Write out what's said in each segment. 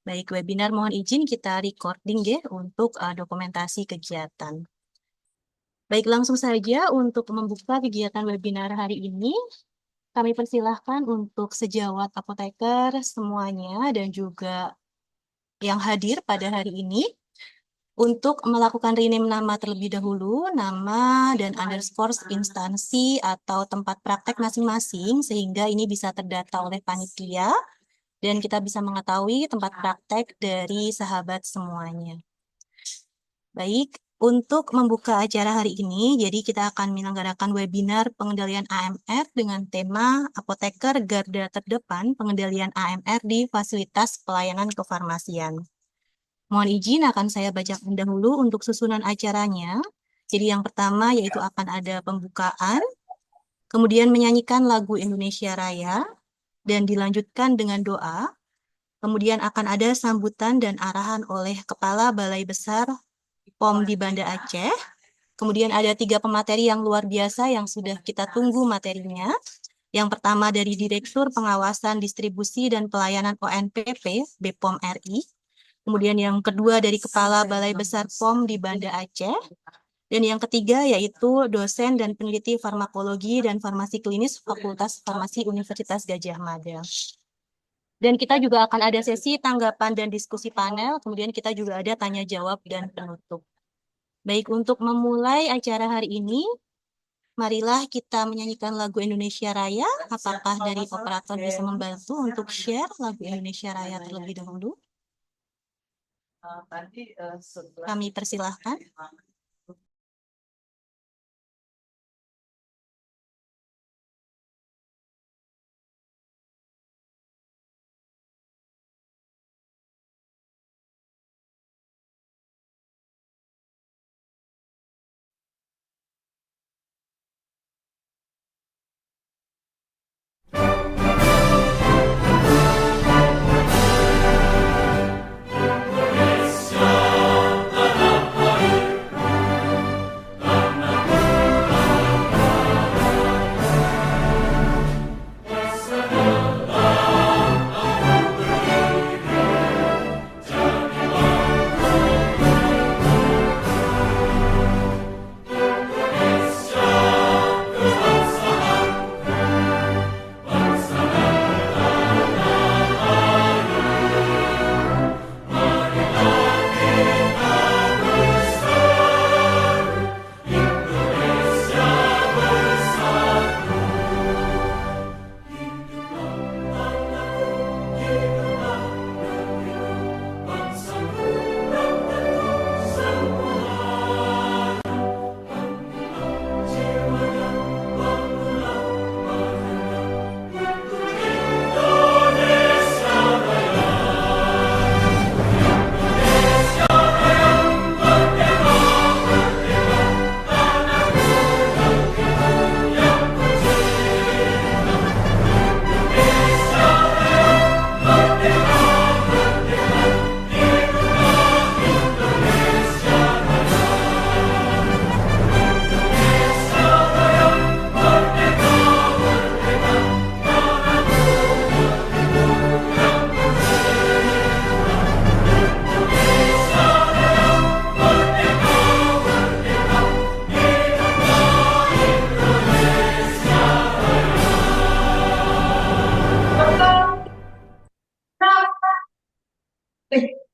Baik, webinar mohon izin kita recording ya untuk dokumentasi kegiatan. Baik, langsung saja untuk membuka kegiatan webinar hari ini, kami persilahkan untuk sejawat apoteker semuanya dan juga yang hadir pada hari ini untuk melakukan rename nama terlebih dahulu, nama dan underscore instansi atau tempat praktek masing-masing sehingga ini bisa terdata oleh panitia dan kita bisa mengetahui tempat praktek dari sahabat semuanya. Baik, untuk membuka acara hari ini, jadi kita akan menyelenggarakan webinar pengendalian AMR dengan tema Apoteker Garda Terdepan Pengendalian AMR di Fasilitas Pelayanan Kefarmasian. Mohon izin akan saya bacakan dahulu untuk susunan acaranya. Jadi yang pertama yaitu akan ada pembukaan, kemudian menyanyikan lagu Indonesia Raya, dan dilanjutkan dengan doa. Kemudian akan ada sambutan dan arahan oleh Kepala Balai Besar POM di Banda Aceh. Kemudian ada 3 pemateri yang luar biasa yang sudah kita tunggu materinya. Yang pertama dari Direktur Pengawasan Distribusi dan Pelayanan ONPP, BPOM RI. Kemudian yang kedua dari Kepala Balai Besar POM di Banda Aceh. Dan yang ketiga yaitu dosen dan peneliti farmakologi dan farmasi klinis Fakultas Farmasi Universitas Gadjah Mada. Dan kita juga akan ada sesi tanggapan dan diskusi panel, kemudian kita juga ada tanya jawab dan penutup. Baik, untuk memulai acara hari ini, marilah kita menyanyikan lagu Indonesia Raya. Apakah dari operator bisa membantu untuk share lagu Indonesia Raya terlebih dahulu? Kami persilahkan.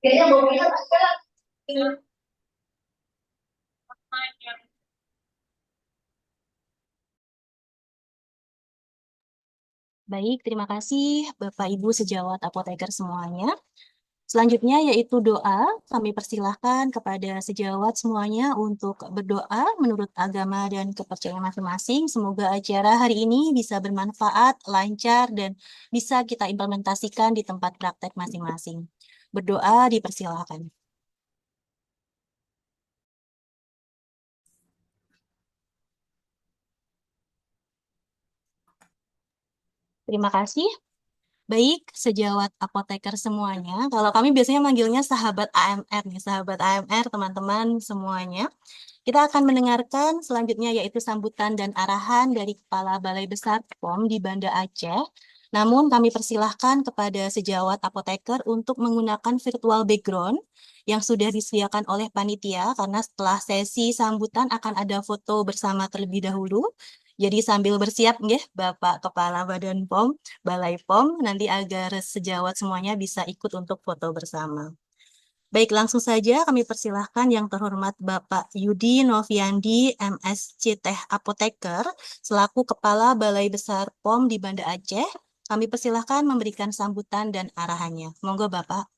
Kayaknya baunya sekarang. Baik, terima kasih Bapak Ibu sejawat apoteker semuanya. Selanjutnya yaitu doa. Kami persilahkan kepada sejawat semuanya untuk berdoa menurut agama dan kepercayaan masing-masing. Semoga acara hari ini bisa bermanfaat, lancar, dan bisa kita implementasikan di tempat praktek masing-masing. Berdoa dipersilahkan. Terima kasih. Baik, sejawat apoteker semuanya. Kalau kami biasanya manggilnya sahabat AMR nih, sahabat AMR teman-teman semuanya. Kita akan mendengarkan selanjutnya yaitu sambutan dan arahan dari Kepala Balai Besar POM di Banda Aceh. Namun kami persilahkan kepada sejawat apoteker untuk menggunakan virtual background yang sudah disediakan oleh panitia, karena setelah sesi sambutan akan ada foto bersama terlebih dahulu. Jadi sambil bersiap nggih Bapak Kepala Badan POM, Balai POM, nanti agar sejawat semuanya bisa ikut untuk foto bersama. Baik, langsung saja kami persilahkan yang terhormat Bapak Yudi Noviandi, MSc Teh Apoteker, selaku Kepala Balai Besar POM di Banda Aceh. Kami persilahkan memberikan sambutan dan arahannya. Monggo Bapak.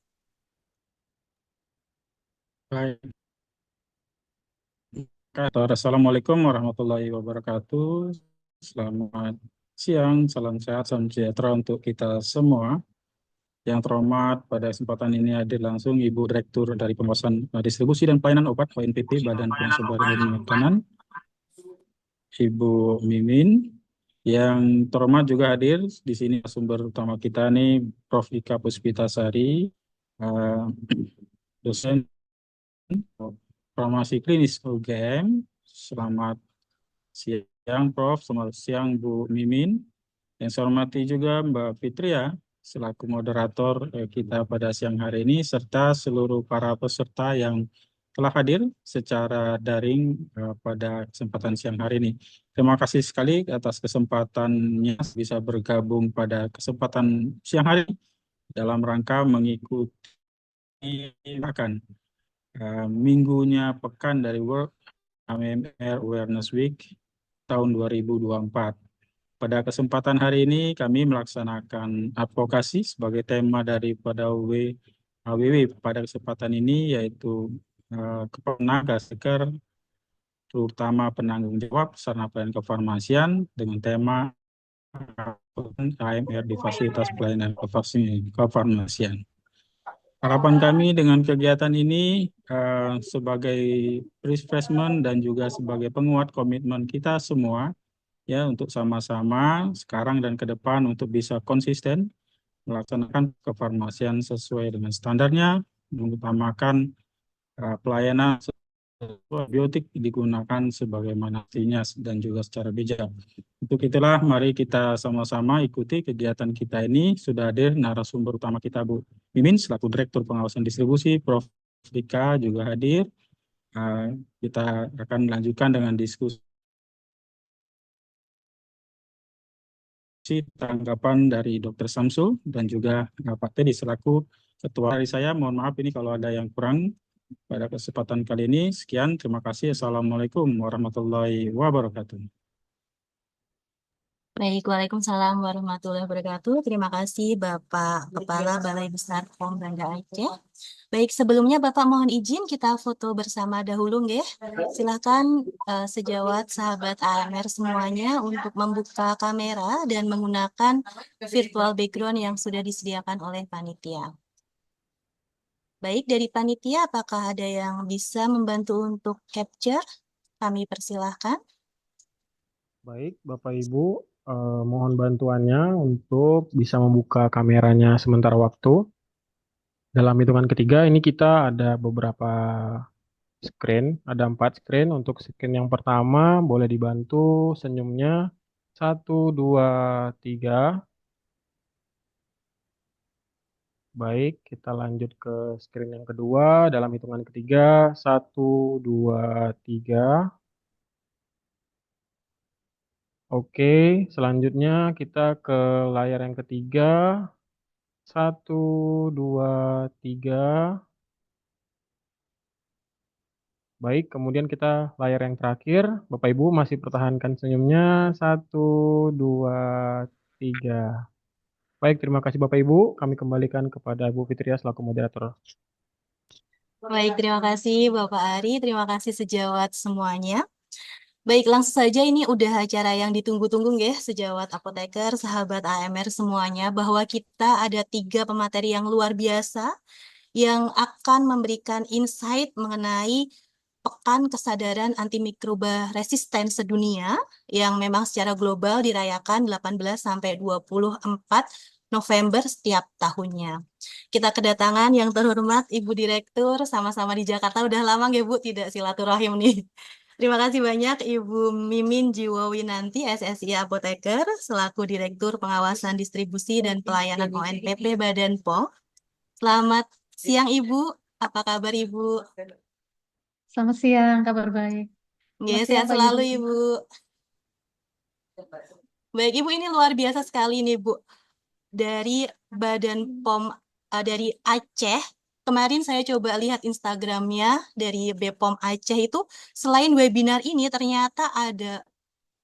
Baik, Assalamualaikum warahmatullahi wabarakatuh. Selamat siang, salam sehat, salam sejahtera untuk kita semua. Yang terhormat pada kesempatan ini hadir langsung Ibu Direktur dari Pengawasan Distribusi dan Pelayanan Obat (ONPP) Badan Pengawas Obat dan Makanan, Ibu Mimin. Yang terhormat juga hadir di sini sumber utama kita nih Prof. Ika Puspitasari, eh, dosen farmasi klinis UGM. Selamat siang Prof, selamat siang Bu Mimin. Yang saya hormati juga Mbak Fitria selaku moderator kita pada siang hari ini, serta seluruh para peserta yang telah hadir secara daring pada kesempatan siang hari ini. Terima kasih sekali atas kesempatannya bisa bergabung pada kesempatan siang hari ini dalam rangka mengikuti akan minggunya pekan dari World AMR Awareness Week tahun 2024. Pada kesempatan hari ini kami melaksanakan advokasi sebagai tema daripada WWW pada kesempatan ini, yaitu kepada seker terutama penanggung jawab sarana pelayanan kefarmasian dengan tema AMR di fasilitas pelayanan kefarmasian. Harapan kami dengan kegiatan ini sebagai refreshment dan juga sebagai penguat komitmen kita semua ya untuk sama-sama sekarang dan ke depan untuk bisa konsisten melaksanakan kefarmasian sesuai dengan standarnya, mengutamakan pelayanan biotik digunakan sebagaimana mestinya dan juga secara bijak. Untuk itulah mari kita sama-sama ikuti kegiatan kita ini. Sudah hadir narasumber utama kita Bu Mimin selaku Direktur Pengawasan Distribusi, Prof. Dika juga hadir. Kita akan lanjutkan dengan diskusi tanggapan dari Dr. Samsul dan juga Pak Teddy selaku ketua. Dari saya, mohon maaf ini kalau ada yang kurang pada kesempatan kali ini. Sekian, terima kasih. Assalamualaikum warahmatullahi wabarakatuh. Baik, Waalaikumsalam warahmatullahi wabarakatuh. Terima kasih Bapak Kepala Balai Besar POM Banda Aceh. Baik, sebelumnya Bapak mohon izin kita foto bersama dahulu, nggih. Silakan sejawat sahabat AMR semuanya untuk membuka kamera dan menggunakan virtual background yang sudah disediakan oleh panitia. Baik, dari panitia apakah ada yang bisa membantu untuk capture? Kami persilahkan. Baik, Bapak Ibu, mohon bantuannya untuk bisa membuka kameranya sementara waktu. Dalam hitungan ketiga, ini kita ada beberapa screen, ada 4 screen. Untuk screen yang pertama, boleh dibantu senyumnya. 1, 2, 3. Baik, kita lanjut ke screen yang kedua. Dalam hitungan ketiga, 1, 2, 3. Oke, selanjutnya kita ke layar yang ketiga. 1, 2, 3. Baik, kemudian kita layar yang terakhir. Bapak Ibu masih pertahankan senyumnya. 1, 2, 3. Baik, terima kasih Bapak Ibu. Kami kembalikan kepada Bu Fitria selaku moderator. Baik, terima kasih Bapak Ari. Terima kasih sejawat semuanya. Baik, langsung saja ini udah acara yang ditunggu-tunggu ya, sejawat apoteker, sahabat AMR semuanya, bahwa kita ada 3 pemateri yang luar biasa yang akan memberikan insight mengenai Pekan Kesadaran Antimikroba Resisten Sedunia yang memang secara global dirayakan 18 sampai 24 November setiap tahunnya. Kita kedatangan yang terhormat Ibu Direktur, sama-sama di Jakarta. Udah lama nggak Bu tidak silaturahim nih. Terima kasih banyak Ibu Mimin Jiwowinanti, SSI Apoteker, selaku Direktur Pengawasan Distribusi dan Pelayanan ONPP Badan POM. Selamat siang Ibu, apa kabar Ibu? Selamat siang, kabar baik. Ya, Selamat siang, sehat Pak selalu Yudi. Ibu. Baik Ibu, ini luar biasa sekali nih Bu. Dari Badan POM dari Aceh. Kemarin saya coba lihat Instagramnya dari BPOM Aceh itu, selain webinar ini ternyata ada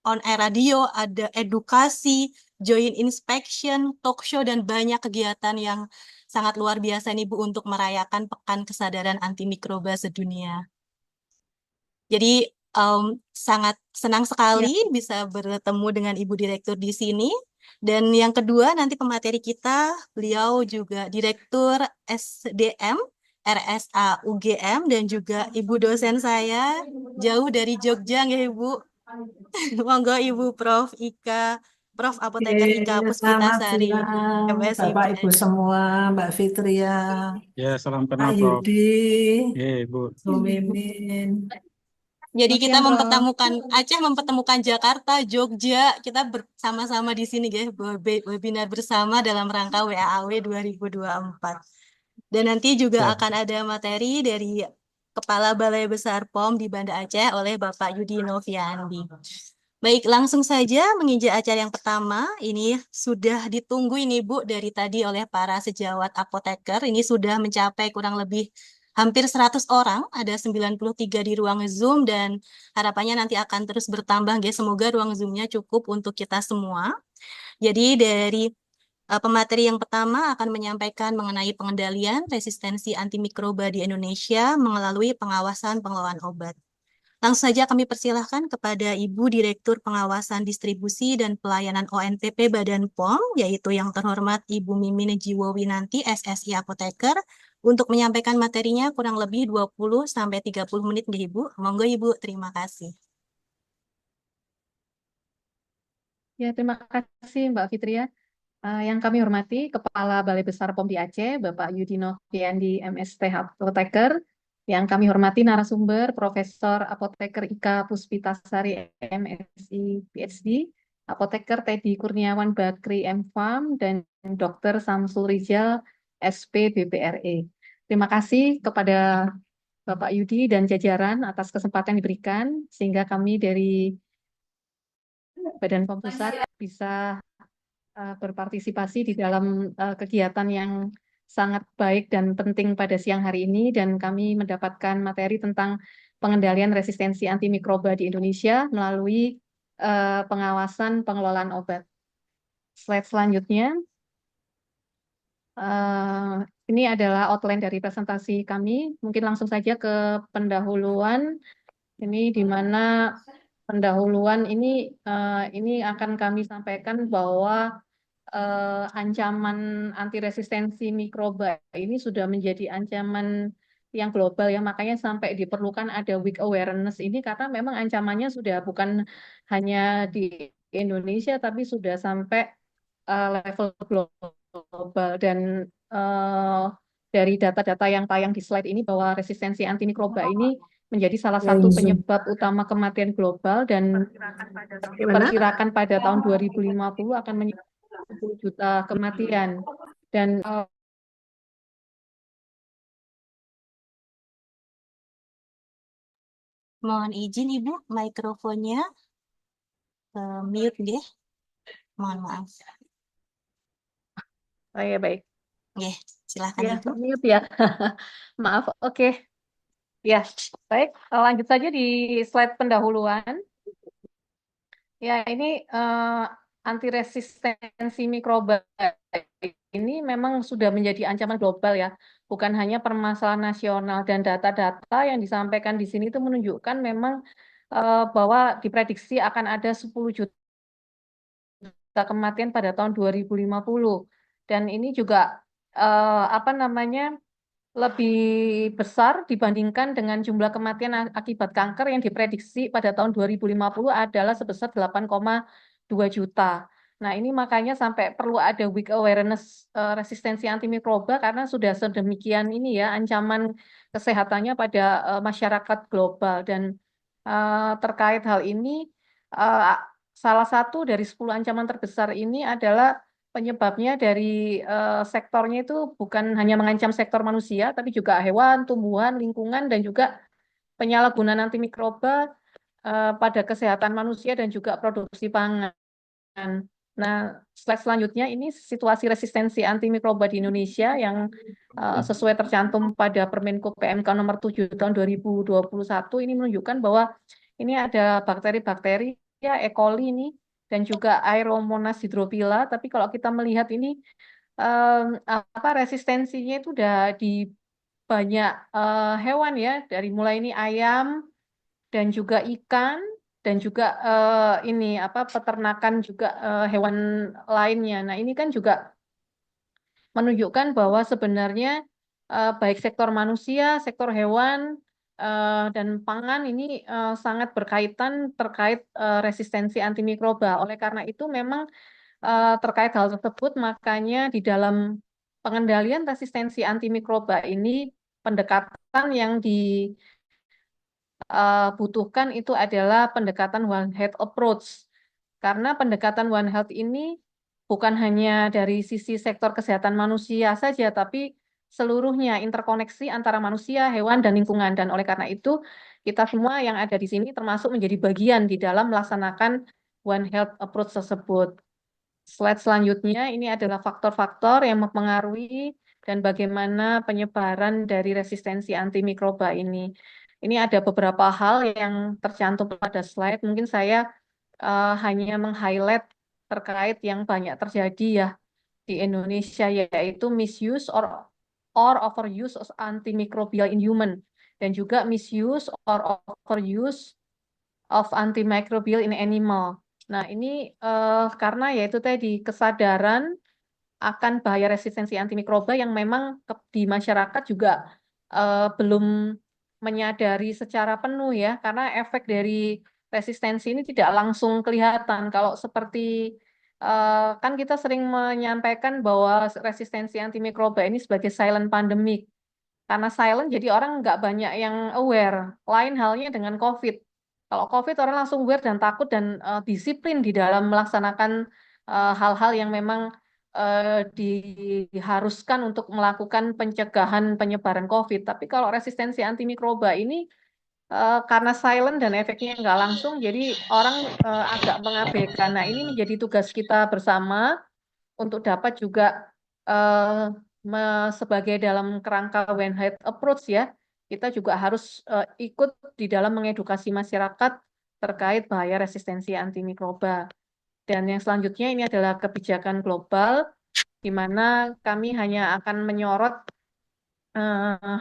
on air radio, ada edukasi, joint inspection, talk show, dan banyak kegiatan yang sangat luar biasa nih Bu untuk merayakan Pekan Kesadaran Antimikroba Sedunia. Jadi sangat senang Ya, sekali bisa bertemu dengan Ibu Direktur di sini. Dan yang kedua, nanti pemateri kita, beliau juga Direktur SDM RSA UGM dan juga Ibu dosen saya jauh dari Jogja, ya Ibu. Monggo Ibu Prof. Ika, Prof. Apoteker Ika Selamat Puspitasari, siang, Bapak Ibu MSIPS. semua, Mbak Fitria, Ya, salam Pak kenal, Prof. Yudi, Bu. Bu Mimin. Jadi selamat kita siang, Prof. mempertemukan Aceh, mempertemukan Jakarta, Jogja. Kita bersama-sama di sini, guys, webinar bersama dalam rangka WAAW 2024. Dan nanti juga Ya. akan ada materi dari Kepala Balai Besar POM di Banda Aceh oleh Bapak Yudi Noviandi. Baik, langsung saja menginjak acara yang pertama. Ini sudah ditunggu ini Bu dari tadi oleh para sejawat apoteker. Ini sudah mencapai kurang lebih hampir 100 orang, ada 93 di ruang Zoom dan harapannya nanti akan terus bertambah guys. Semoga ruang Zoom-nya cukup untuk kita semua. Jadi dari pemateri yang pertama akan menyampaikan mengenai pengendalian resistensi antimikroba di Indonesia melalui pengawasan pengelolaan obat. Langsung saja kami persilahkan kepada Ibu Direktur Pengawasan Distribusi dan Pelayanan ONPP Badan POM, yaitu yang terhormat Ibu Mimin Jiwowinanti, SSI Apoteker, untuk menyampaikan materinya kurang lebih 20-30 menit, Ibu. Monggo Ibu, terima kasih. Ya, terima kasih Mbak Fitria. Yang kami hormati Kepala Balai Besar POM di Aceh, Bapak Yudi Noviandi, MST Apoteker. Yang kami hormati narasumber Profesor Apoteker Ika Puspitasari, MSI PhD, Apoteker Teddy Kurniawan Bakri, MFAM, dan Dr. Samsul Rizal, SP BPRE. Terima kasih kepada Bapak Yudi dan jajaran atas kesempatan yang diberikan, sehingga kami dari Badan POM Pusat bisa berpartisipasi di dalam kegiatan yang sangat baik dan penting pada siang hari ini, dan kami mendapatkan materi tentang pengendalian resistensi antimikroba di Indonesia melalui pengawasan pengelolaan obat. Slide selanjutnya. Ini adalah outline dari presentasi kami. Mungkin langsung saja ke pendahuluan. Ini di mana pendahuluan ini akan kami sampaikan bahwa ancaman antiresistensi mikroba ini sudah menjadi ancaman yang global ya, makanya sampai diperlukan ada week awareness ini karena memang ancamannya sudah bukan hanya di Indonesia tapi sudah sampai level global, dan dari data-data yang tayang di slide ini bahwa resistensi antimikroba ini menjadi salah satu penyebab utama kematian global, dan diperkirakan pada tahun 2050 akan menyebabkan 10 juta kematian. Dan Mohon izin Ibu, mikrofonnya mute deh. Mohon maaf. ya baik. Silakan Ya, Ibu. mute ya. Maaf, oke. Ya, baik. Lanjut saja di slide pendahuluan. Ya, ini antiresistensi mikroba ini memang sudah menjadi ancaman global ya, bukan hanya permasalahan nasional, dan data-data yang disampaikan di sini itu menunjukkan memang bahwa diprediksi akan ada 10 juta kematian pada tahun 2050. Dan ini juga lebih besar dibandingkan dengan jumlah kematian akibat kanker yang diprediksi pada tahun 2050 adalah sebesar 8,2 juta. Nah, ini makanya sampai perlu ada week awareness resistensi antimikroba karena sudah sedemikian ini ya ancaman kesehatannya pada masyarakat global. Dan terkait hal ini, eh, salah satu dari 10 ancaman terbesar ini adalah penyebabnya dari sektornya itu bukan hanya mengancam sektor manusia, tapi juga hewan, tumbuhan, lingkungan, dan juga penyalahgunaan antimikroba pada kesehatan manusia dan juga produksi pangan. Nah, slide selanjutnya ini situasi resistensi antimikroba di Indonesia yang sesuai tercantum pada Permenko PMK nomor 7 tahun 2021 ini menunjukkan bahwa ini ada bakteri-bakteri ya E. coli ini dan juga Aeromonas hydrophila. Tapi kalau kita melihat ini resistensinya itu udah di banyak hewan ya, dari mulai ini ayam dan juga ikan dan juga ini peternakan juga hewan lainnya. Nah, ini kan juga menunjukkan bahwa sebenarnya baik sektor manusia, sektor hewan dan pangan ini sangat berkaitan terkait resistensi antimikroba. Oleh karena itu memang terkait hal tersebut makanya di dalam pengendalian resistensi antimikroba ini pendekatan yang butuhkan itu adalah pendekatan One Health Approach. Karena pendekatan One Health ini bukan hanya dari sisi sektor kesehatan manusia saja, tapi seluruhnya interkoneksi antara manusia, hewan, dan lingkungan. Dan oleh karena itu, kita semua yang ada di sini termasuk menjadi bagian di dalam melaksanakan One Health Approach tersebut. Slide selanjutnya, ini adalah faktor-faktor yang mempengaruhi dan bagaimana penyebaran dari resistensi antimikroba ini. Ini ada beberapa hal yang tercantum pada slide. Mungkin saya hanya meng-highlight terkait yang banyak terjadi ya di Indonesia, yaitu misuse or overuse of antimicrobial in human dan juga misuse or overuse of antimicrobial in animal. Nah, ini karena yaitu tadi kesadaran akan bahaya resistensi antimikroba yang memang di masyarakat juga belum menyadari secara penuh ya, karena efek dari resistensi ini tidak langsung kelihatan. Kalau seperti kan kita sering menyampaikan bahwa resistensi antimikroba ini sebagai silent pandemic. Karena silent jadi orang nggak banyak yang aware. Lain halnya dengan COVID. Kalau COVID orang langsung aware dan takut dan disiplin di dalam melaksanakan hal-hal yang memang diharuskan untuk melakukan pencegahan penyebaran COVID. Tapi kalau resistensi antimikroba ini karena silent dan efeknya nggak langsung, jadi orang agak mengabaikan. Nah, ini menjadi tugas kita bersama untuk dapat juga sebagai dalam kerangka One Health Approach ya, kita juga harus ikut di dalam mengedukasi masyarakat terkait bahaya resistensi antimikroba. Dan yang selanjutnya ini adalah kebijakan global, di mana kami hanya akan menyorot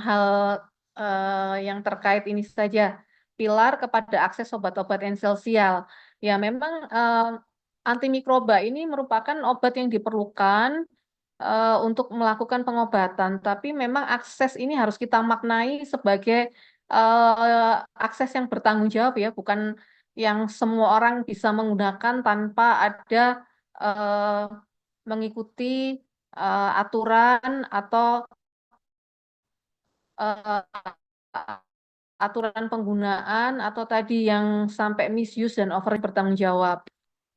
hal yang terkait ini saja, pilar kepada akses obat-obat esensial. Ya, memang antimikroba ini merupakan obat yang diperlukan untuk melakukan pengobatan, tapi memang akses ini harus kita maknai sebagai akses yang bertanggung jawab ya, bukan yang semua orang bisa menggunakan tanpa ada mengikuti aturan atau eh, aturan penggunaan atau tadi yang sampai misuse dan over bertanggung jawab.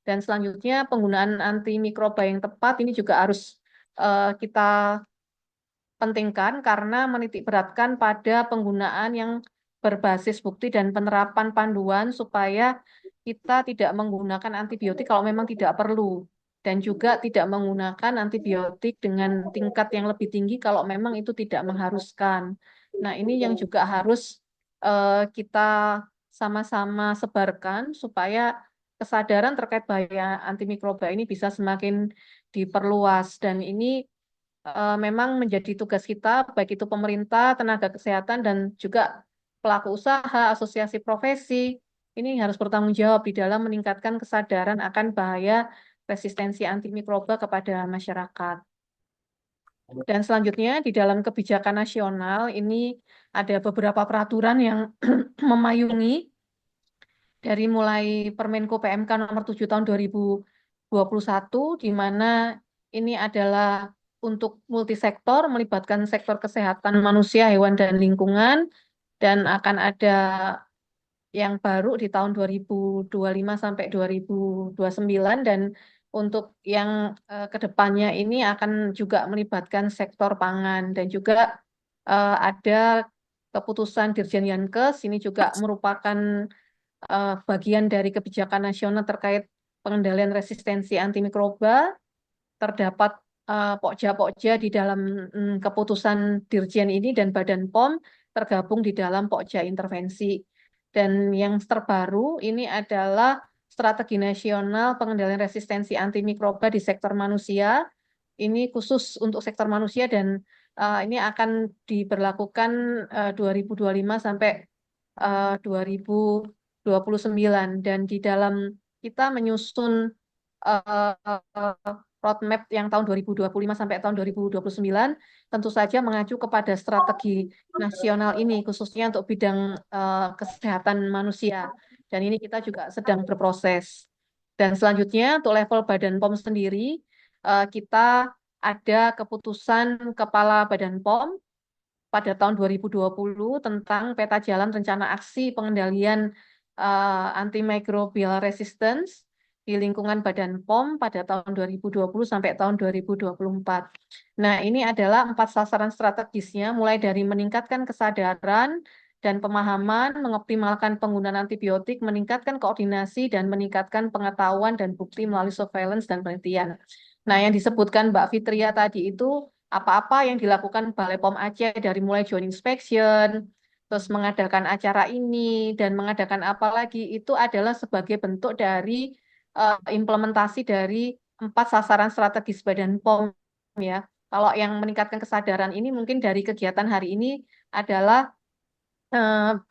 Dan selanjutnya penggunaan antimikroba yang tepat ini juga harus kita pentingkan karena menitikberatkan pada penggunaan yang berbasis bukti dan penerapan panduan supaya kita tidak menggunakan antibiotik kalau memang tidak perlu dan juga tidak menggunakan antibiotik dengan tingkat yang lebih tinggi kalau memang itu tidak mengharuskan. Nah, ini yang juga harus kita sama-sama sebarkan supaya kesadaran terkait bahaya antimikroba ini bisa semakin diperluas dan ini memang menjadi tugas kita, baik itu pemerintah, tenaga kesehatan, dan juga pelaku usaha, asosiasi profesi, ini harus bertanggung jawab di dalam meningkatkan kesadaran akan bahaya resistensi antimikroba kepada masyarakat. Dan selanjutnya, di dalam kebijakan nasional, ini ada beberapa peraturan yang memayungi dari mulai Permenko PMK nomor 7 tahun 2021, di mana ini adalah untuk multisektor, melibatkan sektor kesehatan manusia, hewan, dan lingkungan, dan akan ada yang baru di tahun 2025 sampai 2029 dan untuk yang ke depannya ini akan juga melibatkan sektor pangan dan juga ada keputusan Dirjen Yankes ini juga merupakan bagian dari kebijakan nasional terkait pengendalian resistensi antimikroba. Terdapat pokja-pokja di dalam keputusan Dirjen ini dan Badan POM tergabung di dalam pokja intervensi. Dan yang terbaru ini adalah Strategi Nasional Pengendalian Resistensi Antimikroba di Sektor Manusia. Ini khusus untuk sektor manusia dan ini akan diberlakukan 2025 sampai 2029 dan di dalam kita menyusun roadmap yang tahun 2025 sampai tahun 2029 tentu saja mengacu kepada strategi nasional ini khususnya untuk bidang kesehatan manusia dan ini kita juga sedang berproses. Dan selanjutnya untuk level Badan POM sendiri kita ada keputusan Kepala Badan POM pada tahun 2020 tentang peta jalan rencana aksi pengendalian antimicrobial resistance di lingkungan Badan POM pada tahun 2020 sampai tahun 2024. Nah, ini adalah 4 sasaran strategisnya, mulai dari meningkatkan kesadaran dan pemahaman, mengoptimalkan penggunaan antibiotik, meningkatkan koordinasi, dan meningkatkan pengetahuan dan bukti melalui surveillance dan penelitian. Nah, yang disebutkan Mbak Fitria tadi itu apa-apa yang dilakukan Balai POM Aceh dari mulai joint inspection, terus mengadakan acara ini, dan mengadakan apa lagi, itu adalah sebagai bentuk dari implementasi dari 4 sasaran strategis Badan POM ya. Kalau yang meningkatkan kesadaran ini mungkin dari kegiatan hari ini adalah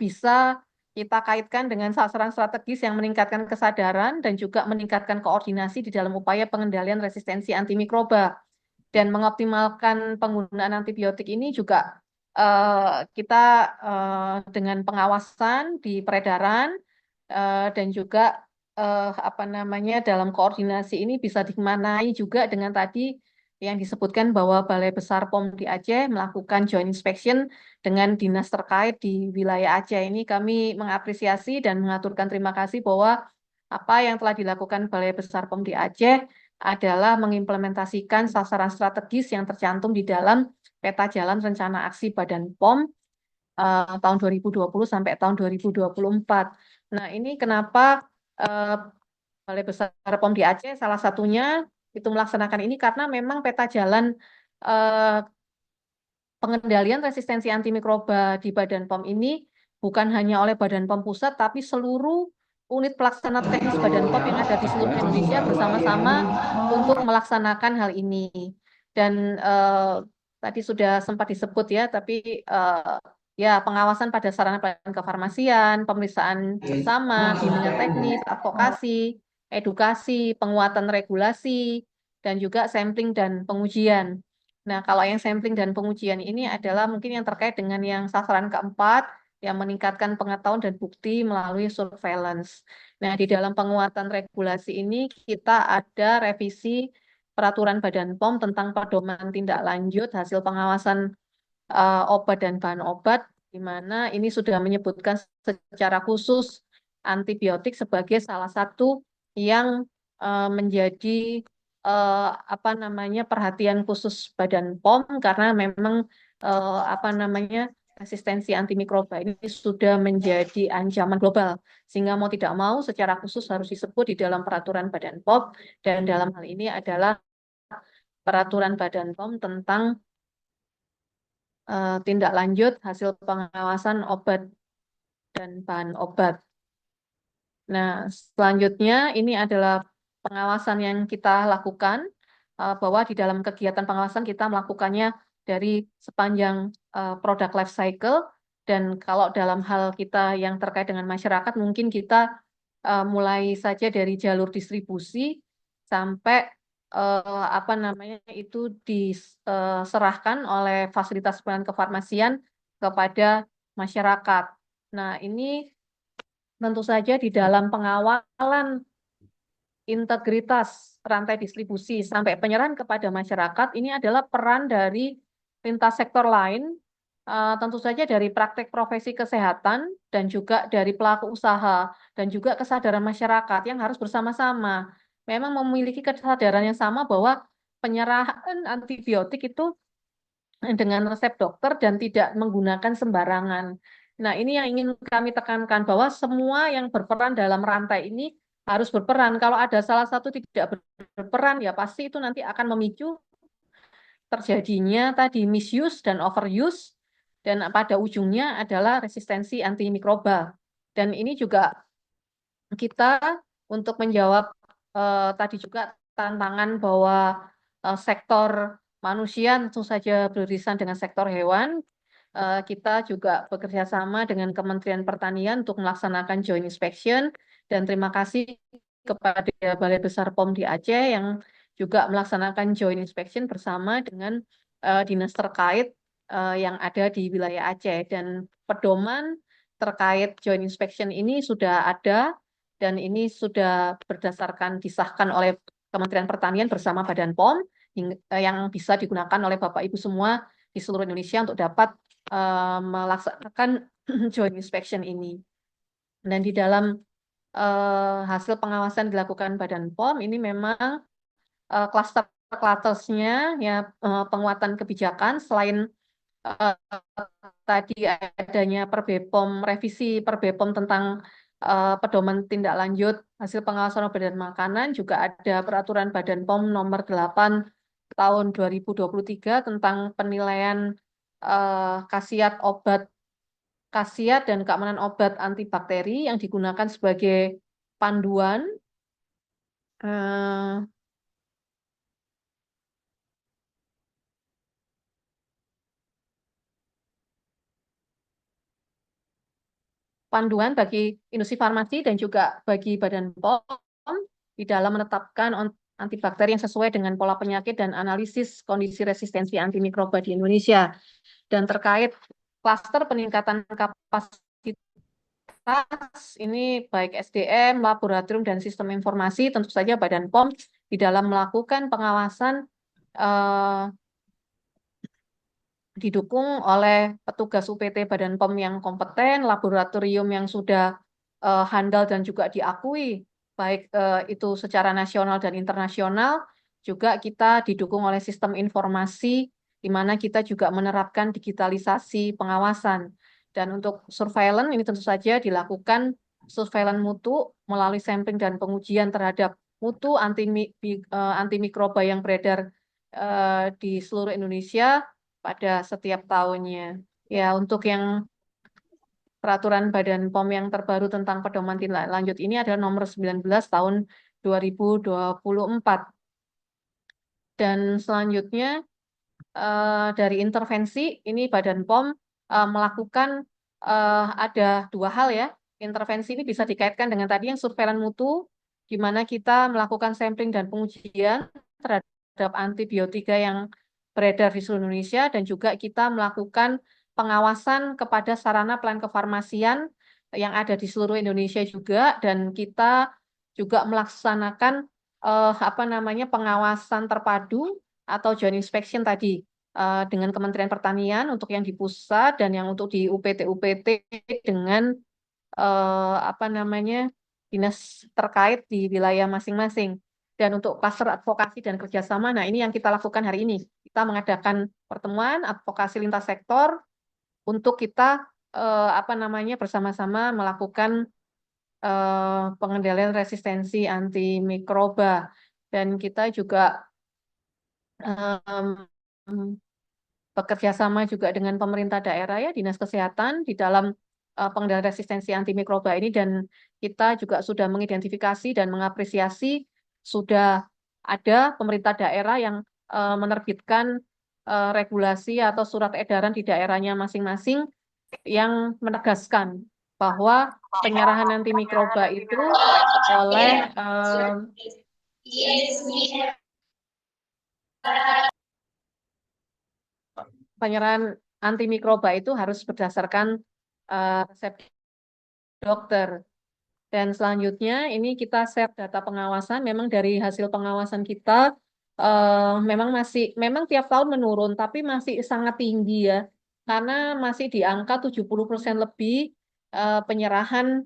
bisa kita kaitkan dengan sasaran strategis yang meningkatkan kesadaran dan juga meningkatkan koordinasi di dalam upaya pengendalian resistensi antimikroba. Dan mengoptimalkan penggunaan antibiotik ini juga kita dengan pengawasan di peredaran dan juga dalam koordinasi ini bisa dimaknai juga dengan tadi yang disebutkan bahwa Balai Besar POM di Aceh melakukan joint inspection dengan dinas terkait di wilayah Aceh ini. Kami mengapresiasi dan mengaturkan terima kasih bahwa apa yang telah dilakukan Balai Besar POM di Aceh adalah mengimplementasikan sasaran strategis yang tercantum di dalam peta jalan rencana aksi Badan POM tahun 2020 sampai tahun 2024. Nah, ini kenapa Balai Besar POM di Aceh salah satunya itu melaksanakan ini karena memang peta jalan pengendalian resistensi antimikroba di Badan POM ini bukan hanya oleh Badan POM pusat, tapi seluruh unit pelaksana teknis Badan POM yang ada di seluruh Indonesia bersama-sama untuk melaksanakan hal ini. Dan tadi sudah sempat disebut ya, tapi ya pengawasan pada sarana pelayanan kefarmasian, pemeriksaan bersama, bimbingan teknis, advokasi, edukasi, penguatan regulasi, dan juga sampling dan pengujian. Nah, kalau yang sampling dan pengujian ini adalah mungkin yang terkait dengan yang sasaran keempat, yang meningkatkan pengetahuan dan bukti melalui surveillance. Nah, di dalam penguatan regulasi ini kita ada revisi peraturan Badan POM tentang pedoman tindak lanjut hasil pengawasan obat dan bahan obat, di mana ini sudah menyebutkan secara khusus antibiotik sebagai salah satu yang menjadi perhatian khusus Badan POM karena memang resistensi antimikroba ini sudah menjadi ancaman global sehingga mau tidak mau secara khusus harus disebut di dalam peraturan Badan POM dan dalam hal ini adalah peraturan Badan POM tentang tindak lanjut hasil pengawasan obat dan bahan obat. Nah, selanjutnya ini adalah pengawasan yang kita lakukan bahwa di dalam kegiatan pengawasan kita melakukannya dari sepanjang produk life cycle dan kalau dalam hal kita yang terkait dengan masyarakat mungkin kita mulai saja dari jalur distribusi sampai itu diserahkan oleh fasilitas pelayanan kefarmasian kepada masyarakat. Nah, ini tentu saja di dalam pengawalan integritas rantai distribusi sampai penyerahan kepada masyarakat ini adalah peran dari lintas sektor lain tentu saja dari praktek profesi kesehatan dan juga dari pelaku usaha dan juga kesadaran masyarakat yang harus bersama-sama. Memang memiliki kesadaran yang sama bahwa penyerahan antibiotik itu dengan resep dokter dan tidak menggunakan sembarangan. Nah, ini yang ingin kami tekankan bahwa semua yang berperan dalam rantai ini harus berperan. Kalau ada salah satu tidak berperan, ya pasti itu nanti akan memicu terjadinya tadi misuse dan overuse, dan pada ujungnya adalah resistensi antimikroba. Dan ini juga kita untuk menjawab tadi juga tantangan bahwa sektor manusia tentu saja beririsan dengan sektor hewan. Kita juga bekerja sama dengan Kementerian Pertanian untuk melaksanakan joint inspection, dan terima kasih kepada Balai Besar POM di Aceh yang juga melaksanakan joint inspection bersama dengan dinas terkait yang ada di wilayah Aceh, dan pedoman terkait joint inspection ini sudah ada dan ini sudah berdasarkan disahkan oleh Kementerian Pertanian bersama Badan POM yang bisa digunakan oleh Bapak Ibu semua di seluruh Indonesia untuk dapat melaksanakan joint inspection ini. Dan di dalam hasil pengawasan dilakukan Badan POM ini memang cluster-clustersnya ya penguatan kebijakan selain tadi adanya revisi Perbepom tentang pedoman tindak lanjut hasil pengawasan obat dan makanan, juga ada peraturan Badan POM nomor 8 tahun 2023 tentang penilaian khasiat dan keamanan obat antibakteri yang digunakan sebagai panduan bagi industri farmasi dan juga bagi Badan POM di dalam menetapkan antibakteri yang sesuai dengan pola penyakit dan analisis kondisi resistensi antimikroba di Indonesia. Dan terkait klaster peningkatan kapasitas, ini baik SDM, laboratorium, dan sistem informasi, tentu saja Badan POM di dalam melakukan pengawasan didukung oleh petugas UPT Badan POM yang kompeten, laboratorium yang sudah handal dan juga diakui, baik itu secara nasional dan internasional, juga kita didukung oleh sistem informasi, di mana kita juga menerapkan digitalisasi pengawasan. Dan untuk surveillance ini tentu saja dilakukan surveillance mutu melalui sampling dan pengujian terhadap mutu antimikroba yang beredar di seluruh Indonesia pada setiap tahunnya. Ya, untuk yang peraturan Badan POM yang terbaru tentang pedoman tindak lanjut ini adalah nomor 19 tahun 2024. Dan selanjutnya dari intervensi ini Badan POM melakukan ada dua hal ya. Intervensi ini bisa dikaitkan dengan tadi yang surveillance mutu, di mana kita melakukan sampling dan pengujian terhadap antibiotika yang beredar di seluruh Indonesia, dan juga kita melakukan pengawasan kepada sarana pelayanan kefarmasian yang ada di seluruh Indonesia juga, dan kita juga melaksanakan pengawasan terpadu atau joint inspection tadi dengan Kementerian Pertanian untuk yang di pusat dan yang untuk di UPT dengan dinas terkait di wilayah masing-masing. Dan untuk kluster advokasi dan kerjasama, nah ini yang kita lakukan hari ini. Kita mengadakan pertemuan advokasi lintas sektor untuk kita bersama-sama melakukan pengendalian resistensi antimikroba. Dan kita juga bekerja sama juga dengan pemerintah daerah ya, Dinas Kesehatan di dalam pengendalian resistensi antimikroba ini, dan kita juga sudah mengidentifikasi dan mengapresiasi sudah ada pemerintah daerah yang menerbitkan regulasi atau surat edaran di daerahnya masing-masing yang menegaskan bahwa penyerahan antimikroba itu oleh penyerahan antimikroba itu harus berdasarkan resep dokter. Dan selanjutnya ini kita share data pengawasan. Memang dari hasil pengawasan kita memang tiap tahun menurun, tapi masih sangat tinggi ya. karena masih di angka 70% lebih penyerahan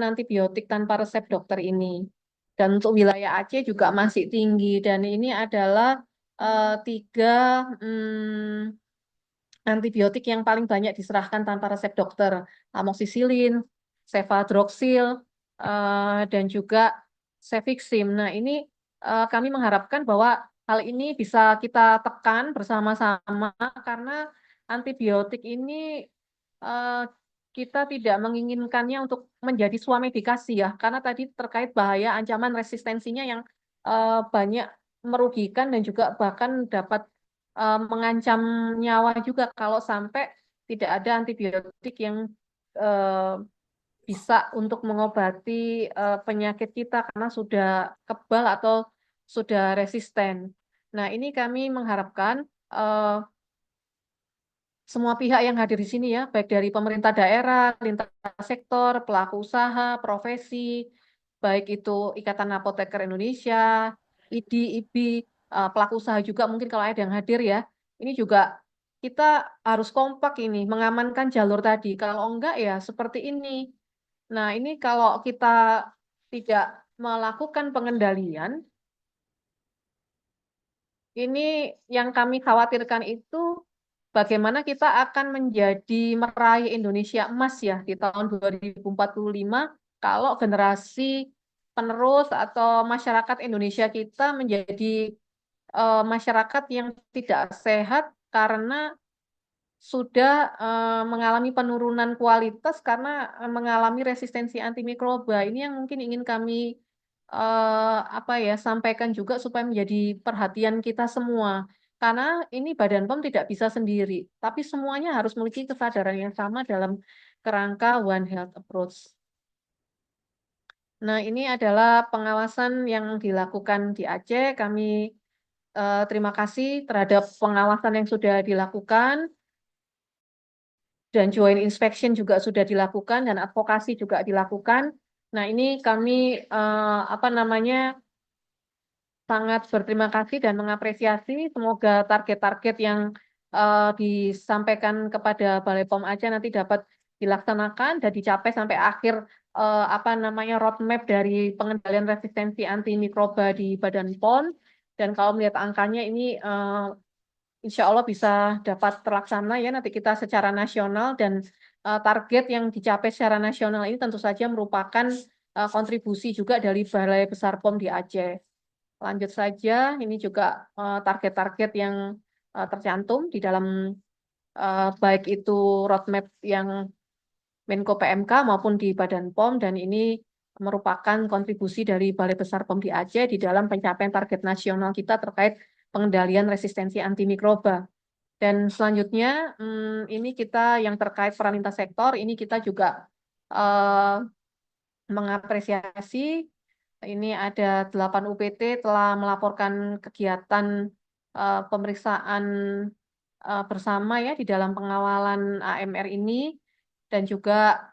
antibiotik tanpa resep dokter ini. Dan untuk wilayah Aceh juga masih tinggi. Dan ini adalah tiga antibiotik yang paling banyak diserahkan tanpa resep dokter. Amoxicillin, cefadroxil, dan juga cefixim. Nah, ini kami mengharapkan bahwa hal ini bisa kita tekan bersama-sama karena antibiotik ini eh, kita tidak menginginkannya untuk menjadi swamedikasi ya, karena tadi terkait bahaya ancaman resistensinya yang banyak merugikan dan juga bahkan dapat mengancam nyawa juga kalau sampai tidak ada antibiotik yang eh, bisa untuk mengobati penyakit kita karena sudah kebal atau sudah resisten. Nah, ini kami mengharapkan eh, semua pihak yang hadir di sini ya, baik dari pemerintah daerah, lintas sektor, pelaku usaha, profesi, baik itu Ikatan Apoteker Indonesia, IDI, IBI, pelaku usaha juga mungkin kalau ada yang hadir ya. Ini juga kita harus kompak ini, mengamankan jalur tadi. Kalau enggak ya seperti ini. Nah, ini kalau kita tidak melakukan pengendalian, ini yang kami khawatirkan itu bagaimana kita akan menjadi meraih Indonesia emas ya di tahun 2045 kalau generasi penerus atau masyarakat Indonesia kita menjadi masyarakat yang tidak sehat karena sudah mengalami penurunan kualitas karena mengalami resistensi antimikroba. Ini yang mungkin ingin kami apa ya sampaikan juga supaya menjadi perhatian kita semua. Karena ini Badan POM tidak bisa sendiri, tapi semuanya harus memiliki kesadaran yang sama dalam kerangka One Health Approach. Nah, ini adalah pengawasan yang dilakukan di Aceh. Kami terima kasih terhadap pengawasan yang sudah dilakukan. Dan joint inspection juga sudah dilakukan dan advokasi juga dilakukan. Nah, ini kami sangat berterima kasih dan mengapresiasi. Semoga target-target yang disampaikan kepada Balai POM Aceh nanti dapat dilaksanakan dan dicapai sampai akhir roadmap dari pengendalian resistensi antimikroba di Badan POM. Dan kalau melihat angkanya ini Insya Allah bisa dapat terlaksana ya nanti kita secara nasional dan target yang dicapai secara nasional ini tentu saja merupakan kontribusi juga dari Balai Besar POM di Aceh. Lanjut saja, ini juga target-target yang tercantum di dalam baik itu roadmap yang Menko PMK maupun di Badan POM dan ini merupakan kontribusi dari Balai Besar POM di Aceh di dalam pencapaian target nasional kita terkait pengendalian resistensi antimikroba. Dan selanjutnya, ini kita yang terkait peran lintas sektor, ini kita juga mengapresiasi, ini ada 8 UPT telah melaporkan kegiatan pemeriksaan bersama ya di dalam pengawalan AMR ini, dan juga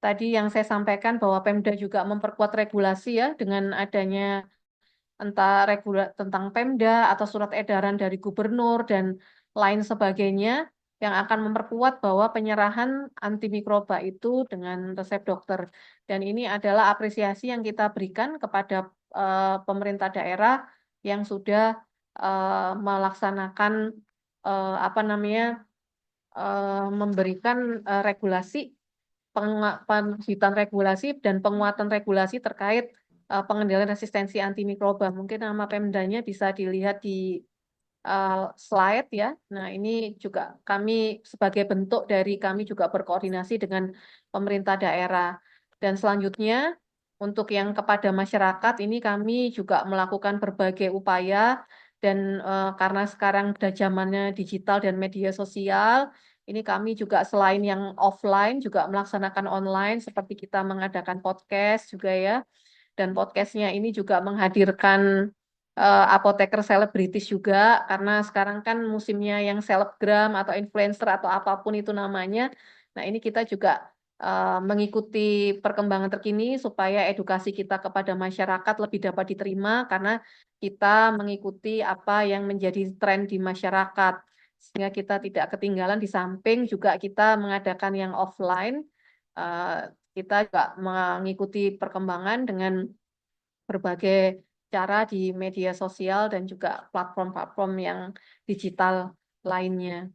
tadi yang saya sampaikan bahwa Pemda juga memperkuat regulasi ya dengan adanya entah tentang Pemda atau surat edaran dari gubernur dan lain sebagainya yang akan memperkuat bahwa penyerahan antimikroba itu dengan resep dokter. Dan ini adalah apresiasi yang kita berikan kepada pemerintah daerah yang sudah melaksanakan memberikan regulasi penerbitan regulasi dan penguatan regulasi terkait pengendalian resistensi antimikroba. Mungkin nama Pemdanya bisa dilihat di slide ya. Nah, ini juga kami sebagai bentuk dari kami juga berkoordinasi dengan pemerintah daerah. Dan selanjutnya untuk yang kepada masyarakat ini kami juga melakukan berbagai upaya dan karena sekarang udah zamannya digital dan media sosial, ini kami juga selain yang offline juga melaksanakan online seperti kita mengadakan podcast juga ya. Dan podcastnya ini juga menghadirkan apoteker selebritis juga karena sekarang kan musimnya yang selebgram atau influencer atau apapun itu namanya. Nah, ini kita juga mengikuti perkembangan terkini supaya edukasi kita kepada masyarakat lebih dapat diterima karena kita mengikuti apa yang menjadi tren di masyarakat sehingga kita tidak ketinggalan. Di samping juga kita mengadakan yang offline, kita juga mengikuti perkembangan dengan berbagai cara di media sosial dan juga platform-platform yang digital lainnya.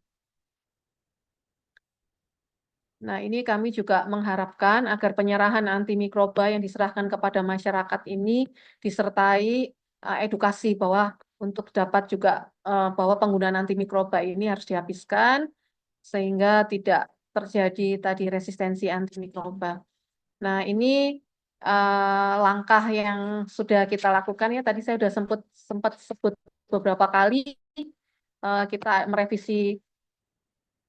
Nah, ini kami juga mengharapkan agar penyerahan antimikroba yang diserahkan kepada masyarakat ini disertai edukasi bahwa untuk dapat juga bahwa penggunaan antimikroba ini harus dihabiskan sehingga tidak terjadi tadi resistensi antimikroba. Nah, ini langkah yang sudah kita lakukan ya. Tadi saya sudah sempat sebut beberapa kali kita merevisi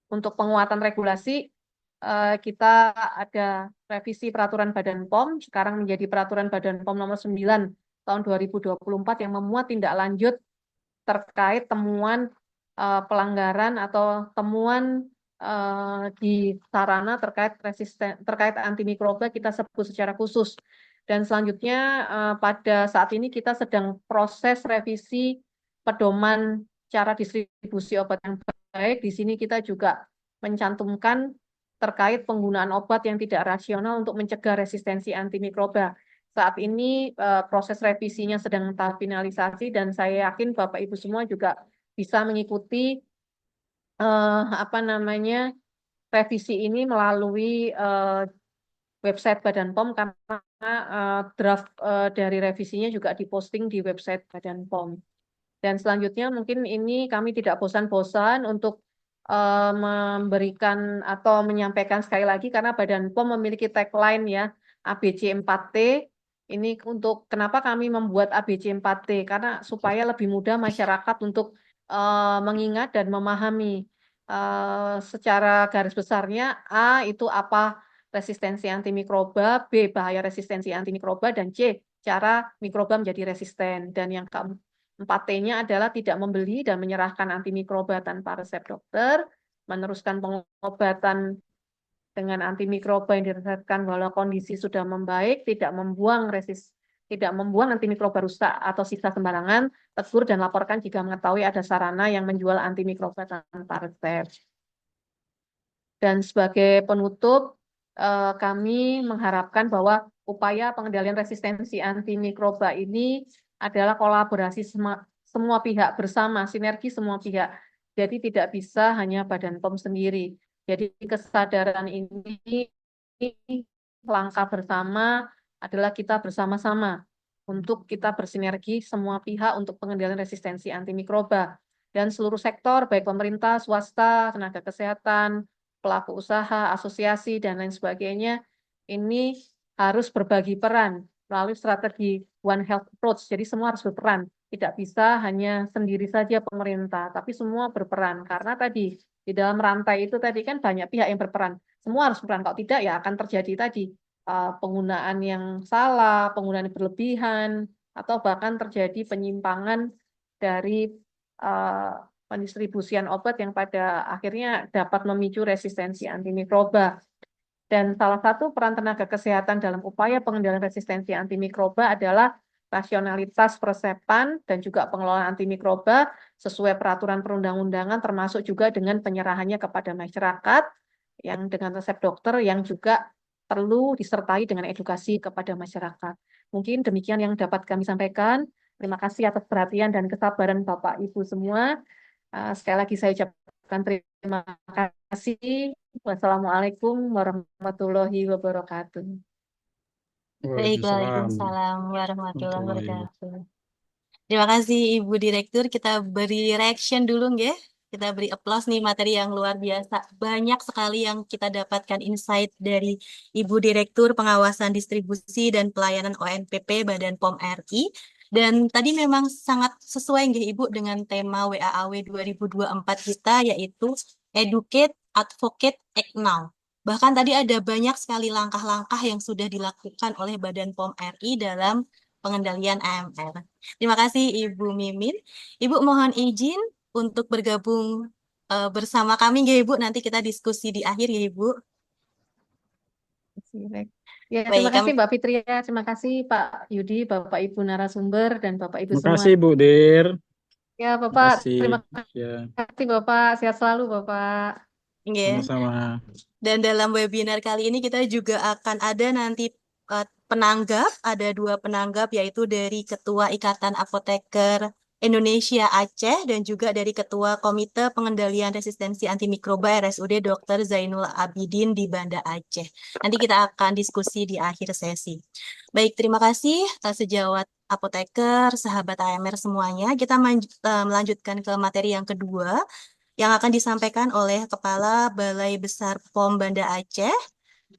untuk penguatan regulasi. Kita ada revisi peraturan Badan POM, sekarang menjadi peraturan Badan POM nomor 9 tahun 2024 yang memuat tindak lanjut terkait temuan pelanggaran atau temuan di sarana terkait antimikroba kita sebut secara khusus. Dan selanjutnya pada saat ini kita sedang proses revisi pedoman cara distribusi obat yang baik. Di sini kita juga mencantumkan terkait penggunaan obat yang tidak rasional untuk mencegah resistensi antimikroba. Saat ini proses revisinya sedang tahap finalisasi dan saya yakin Bapak Ibu semua juga bisa mengikuti revisi ini melalui website Badan POM karena draft dari revisinya juga diposting di website Badan POM. Dan selanjutnya mungkin ini kami tidak bosan-bosan untuk memberikan atau menyampaikan sekali lagi karena Badan POM memiliki tagline ya ABC 4T. Ini untuk kenapa kami membuat ABC 4T karena supaya lebih mudah masyarakat untuk mengingat dan memahami secara garis besarnya A itu apa resistensi antimikroba, B bahaya resistensi antimikroba, dan C cara mikroba menjadi resisten. Dan yang keempat 4T-nya adalah tidak membeli dan menyerahkan antimikroba tanpa resep dokter, meneruskan pengobatan dengan antimikroba yang diresepkan walau kondisi sudah membaik, tidak membuang antimikroba rusak atau sisa sembarangan, tegur dan laporkan jika mengetahui ada sarana yang menjual antimikroba tanpa resep. Dan sebagai penutup, kami mengharapkan bahwa upaya pengendalian resistensi antimikroba ini adalah kolaborasi semua pihak bersama, sinergi semua pihak. Jadi tidak bisa hanya Badan POM sendiri. Jadi kesadaran ini langkah bersama adalah kita bersama-sama untuk kita bersinergi semua pihak untuk pengendalian resistensi antimikroba. Dan seluruh sektor, baik pemerintah, swasta, tenaga kesehatan, pelaku usaha, asosiasi, dan lain sebagainya, ini harus berbagi peran melalui strategi One Health Approach. Jadi semua harus berperan. Tidak bisa hanya sendiri saja pemerintah, tapi semua berperan. Karena tadi, di dalam rantai itu tadi kan banyak pihak yang berperan. Semua harus berperan. Kalau tidak, ya akan terjadi tadi penggunaan yang salah, penggunaan yang berlebihan, atau bahkan terjadi penyimpangan dari pendistribusian obat yang pada akhirnya dapat memicu resistensi antimikroba. Dan salah satu peran tenaga kesehatan dalam upaya pengendalian resistensi antimikroba adalah rasionalitas peresepan dan juga pengelolaan antimikroba sesuai peraturan perundang-undangan termasuk juga dengan penyerahannya kepada masyarakat yang dengan resep dokter yang juga perlu disertai dengan edukasi kepada masyarakat. Mungkin demikian yang dapat kami sampaikan. Terima kasih atas perhatian dan kesabaran Bapak Ibu semua. Sekali lagi saya ucapkan terima kasih. Wassalamualaikum warahmatullahi wabarakatuh. Baik, waalaikumsalam warahmatullahi wabarakatuh. Terima kasih Ibu Direktur. Kita beri reaction dulu nggih. Kita beri applause nih, materi yang luar biasa. Banyak sekali yang kita dapatkan insight dari Ibu Direktur Pengawasan Distribusi dan Pelayanan ONPP Badan POM RI. Dan tadi memang sangat sesuai nggih Ibu dengan tema WAAW 2024 kita, yaitu Educate, Advocate, Act Now. Bahkan tadi ada banyak sekali langkah-langkah yang sudah dilakukan oleh Badan POM RI dalam pengendalian AMR. Terima kasih Ibu Mimin. Ibu mohon izin untuk bergabung bersama kami ya Ibu. Nanti kita diskusi di akhir ya Ibu. Direk. Ya, Baik, terima kasih Mbak Fitria, terima kasih Pak Yudi, Bapak Ibu narasumber, dan Bapak Ibu Terima semua. kasih Bu Dir. Ya, Terima Bapak, kasih. terima Ya, kasih Bapak. Sehat selalu, Bapak. nggih. sama-sama. Dan dalam webinar kali ini kita juga akan ada nanti penanggap, ada 2 penanggap yaitu dari Ketua Ikatan Apoteker Indonesia Aceh dan juga dari Ketua Komite Pengendalian Resistensi Antimikroba RSUD Dr. Zainul Abidin di Banda Aceh. Nanti kita akan diskusi di akhir sesi. Baik, terima kasih sejawat apoteker, sahabat AMR semuanya. Kita melanjutkan ke materi yang kedua yang akan disampaikan oleh Kepala Balai Besar POM Banda Aceh.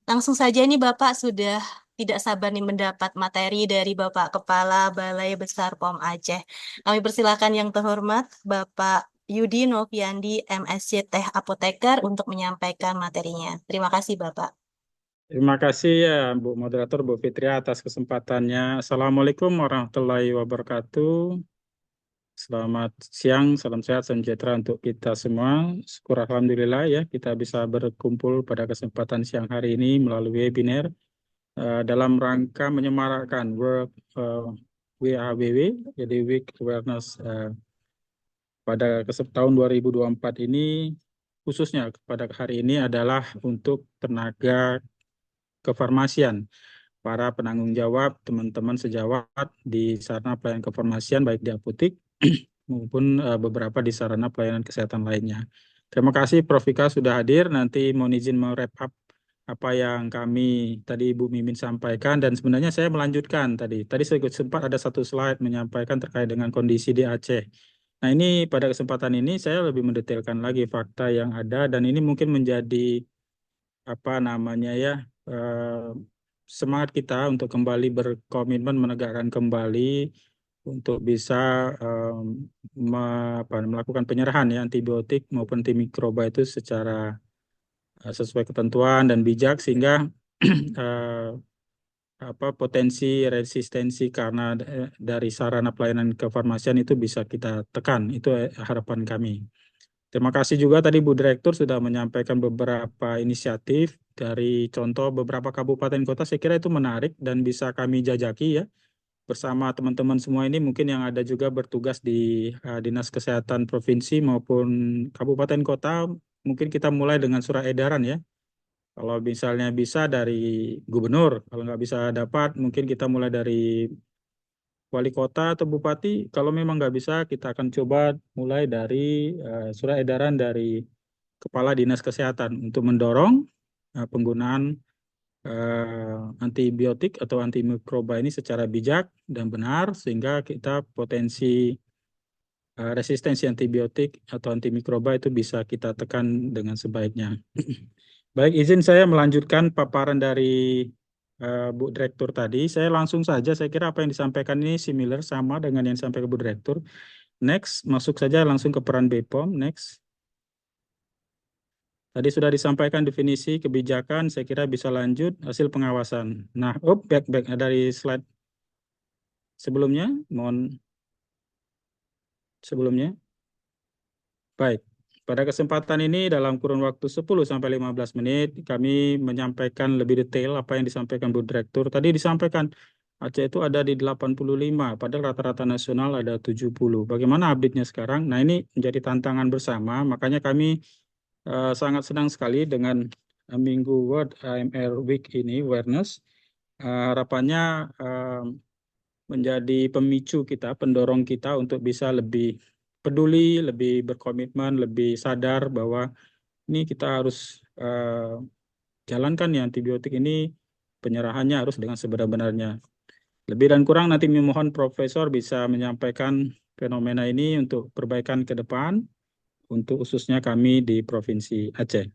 Langsung saja nih Bapak sudah tidak sabar nih mendapat materi dari Bapak Kepala Balai Besar POM Aceh. Kami persilakan yang terhormat Bapak Yudi Noviandi MSc Teh Apoteker untuk menyampaikan materinya. Terima kasih Bapak. Terima kasih ya Bu Moderator, Bu Fitria atas kesempatannya. Assalamualaikum warahmatullahi wabarakatuh. Selamat siang, salam sehat, salam sejahtera untuk kita semua. Syukur Alhamdulillah ya kita bisa berkumpul pada kesempatan siang hari ini melalui webinar dalam rangka menyemarakkan World WAWW, jadi Week Awareness pada tahun 2024 ini, khususnya pada hari ini adalah untuk tenaga kefarmasian, para penanggung jawab, teman-teman sejawat di sarana pelayanan kefarmasian baik di apotik maupun beberapa di sarana pelayanan kesehatan lainnya. Terima kasih Prof. Vika sudah hadir. Nanti mohon izin mau wrap up apa yang kami tadi Ibu Mimin sampaikan dan sebenarnya saya melanjutkan tadi. Tadi saya sempat ada satu slide menyampaikan terkait dengan kondisi di Aceh. Nah ini pada kesempatan ini saya lebih mendetailkan lagi fakta yang ada dan ini mungkin menjadi apa namanya ya semangat kita untuk kembali berkomitmen menegakkan kembali untuk bisa melakukan penyerahan ya antibiotik maupun antimikroba itu secara sesuai ketentuan dan bijak sehingga potensi resistensi karena dari sarana pelayanan kefarmasian itu bisa kita tekan. Itu harapan kami. Terima kasih juga tadi Bu Direktur sudah menyampaikan beberapa inisiatif dari contoh beberapa kabupaten kota. Saya kira itu menarik dan bisa kami jajaki ya bersama teman-teman semua ini mungkin yang ada juga bertugas di Dinas Kesehatan Provinsi maupun kabupaten kota. Mungkin kita mulai dengan surat edaran ya. Kalau misalnya bisa dari gubernur, kalau nggak bisa dapat mungkin kita mulai dari wali kota atau bupati. Kalau memang nggak bisa, kita akan coba mulai dari surat edaran dari Kepala Dinas Kesehatan untuk mendorong penggunaan antibiotik atau antimikroba ini secara bijak dan benar sehingga kita potensi resistensi antibiotik atau antimikroba itu bisa kita tekan dengan sebaiknya. Baik, izin saya melanjutkan paparan dari Bu Direktur tadi. Saya langsung saja, saya kira apa yang disampaikan ini similar sama dengan yang disampaikan Bu Direktur. Next, masuk saja langsung ke peran BPOM. Next. Tadi sudah disampaikan definisi kebijakan, saya kira bisa lanjut hasil pengawasan. Nah, back dari slide sebelumnya, mohon sebelumnya. Baik, pada kesempatan ini dalam kurun waktu 10-15 menit kami menyampaikan lebih detail apa yang disampaikan Bu Direktur. Tadi disampaikan Aceh itu ada di 85, padahal rata-rata nasional ada 70. Bagaimana update-nya sekarang? Nah, ini menjadi tantangan bersama, makanya kami sangat senang sekali dengan Minggu World AMR Week ini, awareness. Harapannya menjadi pemicu kita, pendorong kita untuk bisa lebih peduli, lebih berkomitmen, lebih sadar bahwa ini kita harus jalankan ya antibiotik ini penyerahannya harus dengan sebenar-benarnya. Lebih dan kurang nanti mohon Profesor bisa menyampaikan fenomena ini untuk perbaikan ke depan untuk khususnya kami di Provinsi Aceh.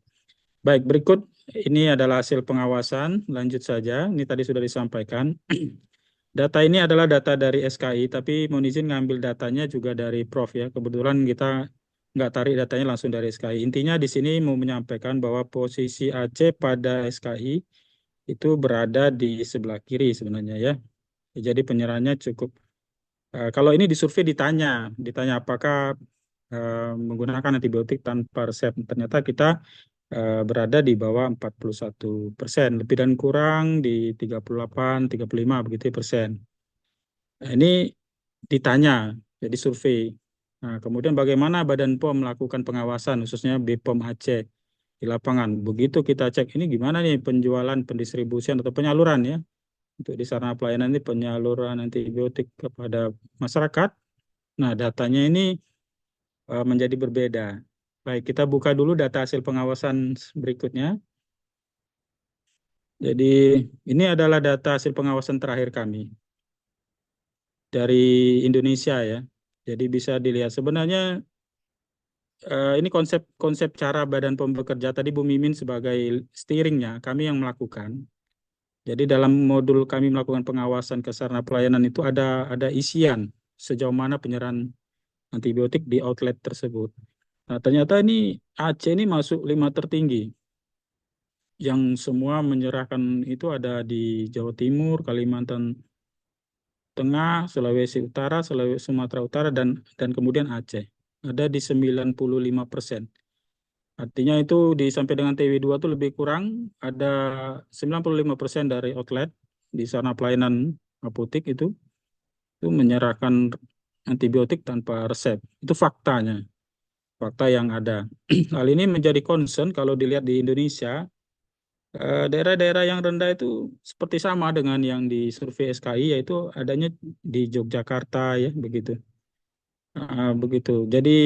Baik, berikut ini adalah hasil pengawasan. Lanjut saja, ini tadi sudah disampaikan. Data ini adalah data dari SKI, tapi mohon izin ngambil datanya juga dari Prof ya. Kebetulan kita nggak tarik datanya langsung dari SKI. Intinya di sini mau menyampaikan bahwa posisi Aceh pada SKI itu berada di sebelah kiri sebenarnya ya. Jadi penyerahannya cukup. Kalau ini di survei ditanya apakah menggunakan antibiotik tanpa resep. Ternyata kita berada di bawah 41%, lebih dan kurang di 38, 35 begitu persen. Nah, ini ditanya, jadi survei. Nah, kemudian bagaimana Badan POM melakukan pengawasan, khususnya BPOM Aceh di lapangan. Begitu kita cek ini gimana nih penjualan, pendistribusian atau penyaluran ya untuk di sarana pelayanan ini penyaluran antibiotik kepada masyarakat. Nah, datanya ini menjadi berbeda. Baik, kita buka dulu data hasil pengawasan berikutnya. Jadi ini adalah data hasil pengawasan terakhir kami dari Indonesia ya. Jadi bisa dilihat sebenarnya ini konsep cara Badan POM bekerja tadi Bu Mimin sebagai steeringnya, kami yang melakukan. Jadi dalam modul kami melakukan pengawasan ke sarana pelayanan itu ada isian sejauh mana penyerahan antibiotik di outlet tersebut. Nah, ternyata ini Aceh ini masuk 5 tertinggi. Yang semua menyerahkan itu ada di Jawa Timur, Kalimantan Tengah, Sulawesi Utara, Sumatera Utara, dan kemudian Aceh. Ada di 95%. Artinya itu sampai dengan TW2 itu lebih kurang ada 95% dari outlet di sana pelayanan apotek itu menyerahkan antibiotik tanpa resep. Itu faktanya, fakta yang ada. Hal ini menjadi concern kalau dilihat di Indonesia. Daerah-daerah yang rendah itu seperti sama dengan yang di survei SKI, yaitu adanya di Yogyakarta ya begitu. Begitu. Jadi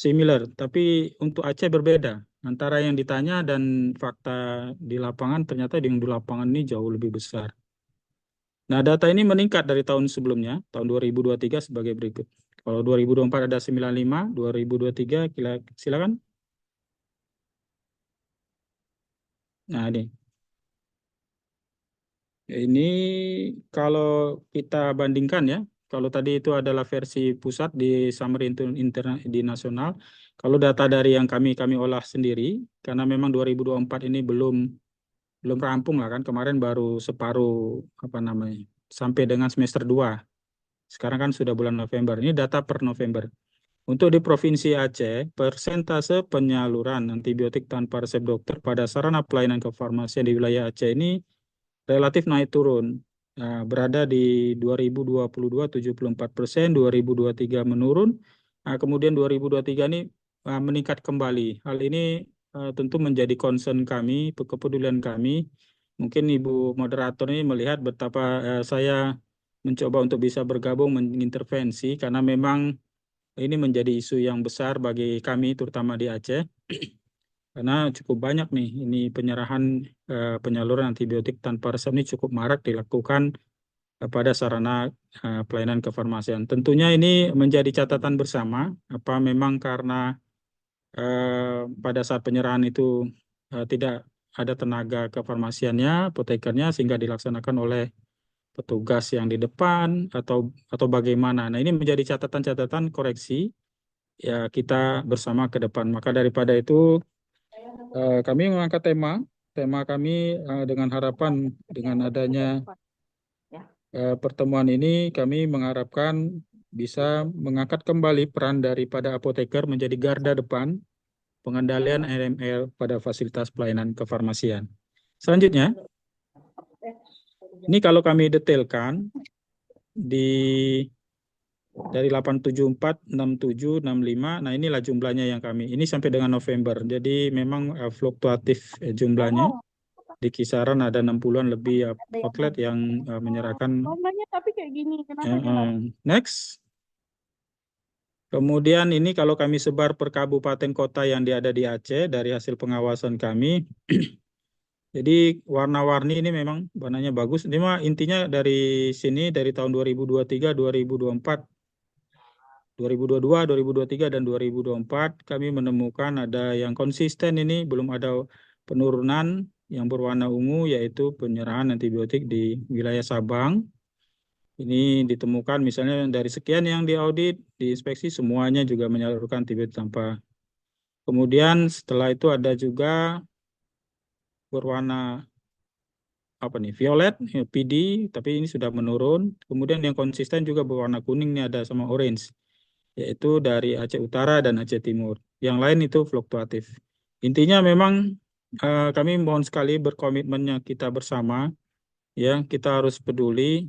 similar, tapi untuk Aceh berbeda. Antara yang ditanya dan fakta di lapangan ternyata yang di lapangan ini jauh lebih besar. Nah, data ini meningkat dari tahun sebelumnya, tahun 2023 sebagai berikut. Kalau 2024 ada 95, 2023 silakan. Nah, ini kalau kita bandingkan ya, kalau tadi itu adalah versi pusat di summary di nasional. Kalau data dari yang kami olah sendiri, karena memang 2024 ini belum rampung lah kan, kemarin baru separuh apa namanya, sampai dengan semester 2. Sekarang kan sudah bulan November. Ini data per November. Untuk di Provinsi Aceh, persentase penyaluran antibiotik tanpa resep dokter pada sarana pelayanan kefarmasian di wilayah Aceh ini relatif naik turun. Nah, berada di 2022 74%, 2023 menurun. Nah, kemudian 2023 ini meningkat kembali. Hal ini tentu menjadi concern kami, kepedulian kami. Mungkin Ibu moderator ini melihat betapa saya mencoba untuk bisa bergabung mengintervensi karena memang ini menjadi isu yang besar bagi kami terutama di Aceh. Karena cukup banyak nih ini penyerahan penyaluran antibiotik tanpa resep ini cukup marak dilakukan pada sarana pelayanan kefarmasian. Tentunya ini menjadi catatan bersama, apa memang karena pada saat penyerahan itu tidak ada tenaga kefarmasiannya, apotekernya, sehingga dilaksanakan oleh petugas yang di depan atau bagaimana. Nah, ini menjadi catatan-catatan koreksi ya kita bersama ke depan. Maka daripada itu kami mengangkat tema kami dengan harapan dengan adanya pertemuan ini kami mengharapkan bisa mengangkat kembali peran daripada apoteker menjadi garda depan pengendalian AML pada fasilitas pelayanan kefarmasian. Selanjutnya, ini kalau kami detailkan dari 874, 67, 65, nah inilah jumlahnya yang kami, ini sampai dengan November, jadi memang fluktuatif jumlahnya, di kisaran ada 60-an lebih outlet yang menyerahkan. Tapi kayak gini, kenapa Next. Kemudian ini kalau kami sebar per kabupaten kota yang ada di Aceh dari hasil pengawasan kami, jadi warna-warni ini memang warnanya bagus. Ini mah intinya dari sini dari tahun 2023, 2024, 2022, 2023, dan 2024 kami menemukan ada yang konsisten ini, belum ada penurunan yang berwarna ungu yaitu penyerahan antibiotik di wilayah Sabang. Ini ditemukan misalnya dari sekian yang diaudit, diinspeksi semuanya juga menyalurkan antibiotik tanpa. Kemudian setelah itu ada juga berwarna apa nih violet PD tapi ini sudah menurun. Kemudian yang konsisten juga berwarna kuning nih ada sama orange, yaitu dari Aceh Utara dan Aceh Timur. Yang lain itu fluktuatif. Intinya memang kami mohon sekali berkomitmennya kita bersama, ya kita harus peduli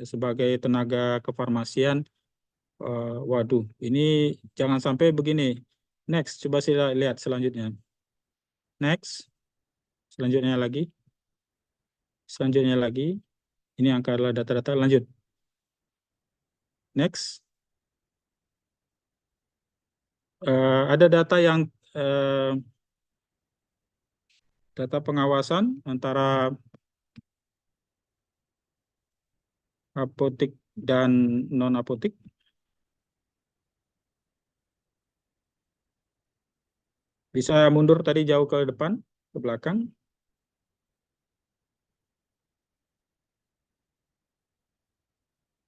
sebagai tenaga kefarmasian. Waduh, ini jangan sampai begini. Next, coba saya lihat selanjutnya. Next, selanjutnya lagi. Selanjutnya lagi. Ini angka adalah data-data. Lanjut. Next. Ada data yang data pengawasan antara apotik dan non-apotik. Bisa mundur tadi jauh ke depan, ke belakang.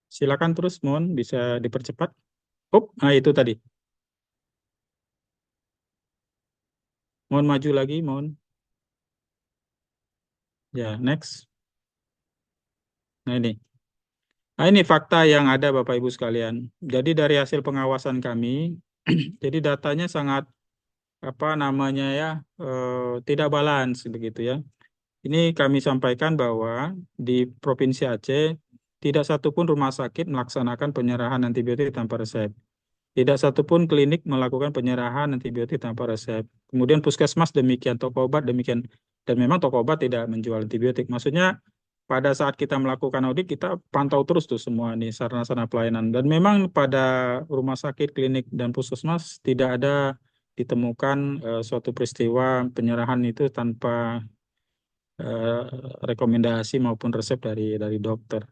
Silakan terus, mohon bisa dipercepat. Itu tadi. Mohon maju lagi, mohon. Ya, next. Nah ini. Nah ini fakta yang ada Bapak Ibu sekalian. Jadi dari hasil pengawasan kami, jadi datanya sangat tidak balance begitu ya. Ini kami sampaikan bahwa di Provinsi Aceh tidak satupun rumah sakit melaksanakan penyerahan antibiotik tanpa resep. Tidak satupun klinik melakukan penyerahan antibiotik tanpa resep. Kemudian puskesmas demikian, toko obat demikian. Dan memang toko obat tidak menjual antibiotik. Maksudnya pada saat kita melakukan audit, kita pantau terus tuh semua nih sarana-sarana pelayanan. Dan memang pada rumah sakit, klinik, dan puskesmas tidak ada ditemukan suatu peristiwa penyerahan itu tanpa rekomendasi maupun resep dari dokter.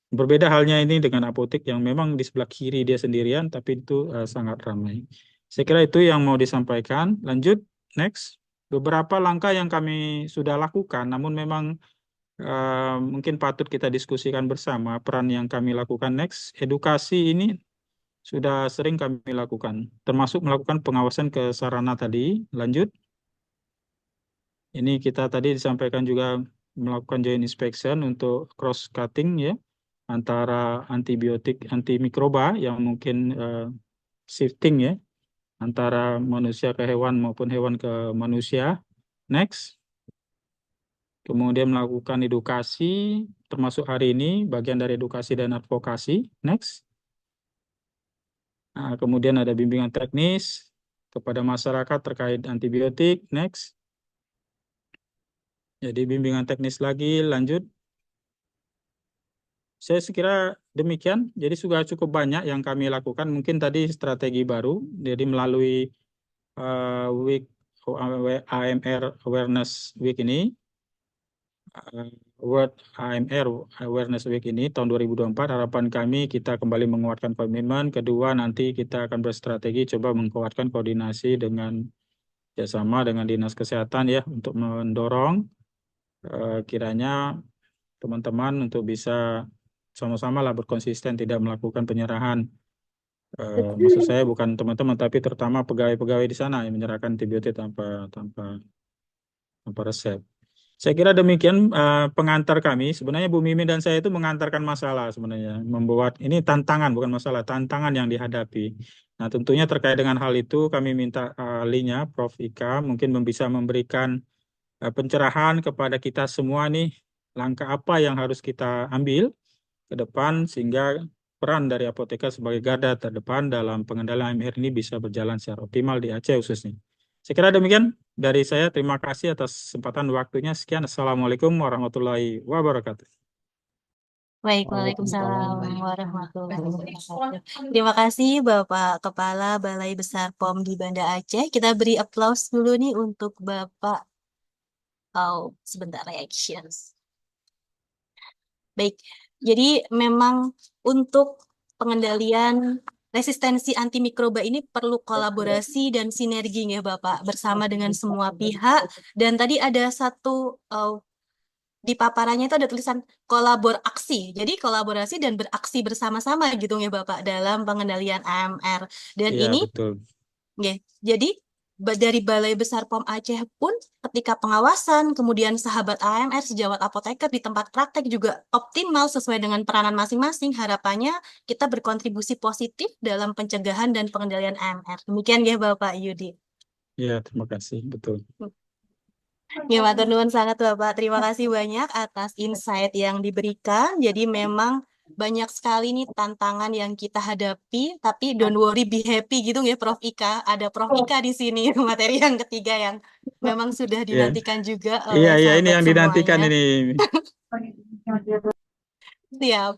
Berbeda halnya ini dengan apotek yang memang di sebelah kiri dia sendirian, tapi itu sangat ramai. Saya kira itu yang mau disampaikan. Lanjut, next. Beberapa langkah yang kami sudah lakukan, namun memang mungkin patut kita diskusikan bersama peran yang kami lakukan. Next, edukasi ini sudah sering kami lakukan, termasuk melakukan pengawasan ke sarana tadi. Lanjut. Ini kita tadi disampaikan juga melakukan joint inspection untuk cross cutting ya antara antibiotik antimikroba yang mungkin shifting ya antara manusia ke hewan maupun hewan ke manusia. Next. Kemudian melakukan edukasi termasuk hari ini bagian dari edukasi dan advokasi. Next. Nah, kemudian ada bimbingan teknis kepada masyarakat terkait antibiotik. Next. Jadi bimbingan teknis lagi, lanjut. Saya sekira demikian. Jadi sudah cukup banyak yang kami lakukan. Mungkin tadi strategi baru. Jadi melalui week AMR Awareness Week ini, World AMR Awareness Week ini tahun 2024, harapan kami kita kembali menguatkan komitmen. Kedua, nanti kita akan berstrategi coba mengkuatkan koordinasi dengan bersama dengan Dinas Kesehatan ya untuk mendorong kiranya teman-teman untuk bisa sama-sama lah berkonsisten tidak melakukan penyerahan. Maksud saya bukan teman-teman tapi terutama pegawai-pegawai di sana yang menyerahkan antibiotik tanpa resep. Saya kira demikian pengantar kami. Sebenarnya Bu Mimi dan saya itu mengantarkan masalah sebenarnya, membuat ini tantangan bukan masalah, tantangan yang dihadapi. Nah, tentunya terkait dengan hal itu kami minta ahlinya Prof. Ika mungkin bisa memberikan pencerahan kepada kita semua nih, langkah apa yang harus kita ambil ke depan sehingga peran dari apoteker sebagai garda terdepan dalam pengendalian AMR ini bisa berjalan secara optimal di Aceh khususnya. Saya kira demikian dari saya. Terima kasih atas kesempatan waktunya. Sekian. Assalamualaikum warahmatullahi wabarakatuh. Baik, Waalaikumsalam warahmatullahi wabarakatuh. Terima kasih Bapak Kepala Balai Besar POM di Banda Aceh. Kita beri aplaus dulu nih untuk Bapak. Sebentar, reactions. Baik, jadi memang untuk pengendalian resistensi antimikroba ini perlu kolaborasi dan sinergi ya Bapak bersama dengan semua pihak. Dan tadi ada satu di paparannya itu ada tulisan kolaborasi. Jadi kolaborasi dan beraksi bersama-sama gitu ya Bapak dalam pengendalian AMR. Dan Iya, ini betul. Jadi dari Balai Besar POM Aceh pun ketika pengawasan, kemudian sahabat AMR, sejawat apoteker di tempat praktek juga optimal sesuai dengan peranan masing-masing. Harapannya kita berkontribusi positif dalam pencegahan dan pengendalian AMR. Demikian ya Bapak Yudi. Ya, terima kasih. Betul. Ya, matur nuwun sangat Bapak. Terima kasih banyak atas insight yang diberikan. Jadi memang banyak sekali nih tantangan yang kita hadapi, tapi don't worry, be happy gitu ya Prof Ika. Ada Prof Ika di sini, materi yang ketiga yang memang sudah Iya, dinantikan juga iya, oleh iya. Ini sahabat yang dinantikan semuanya. ini. Siap.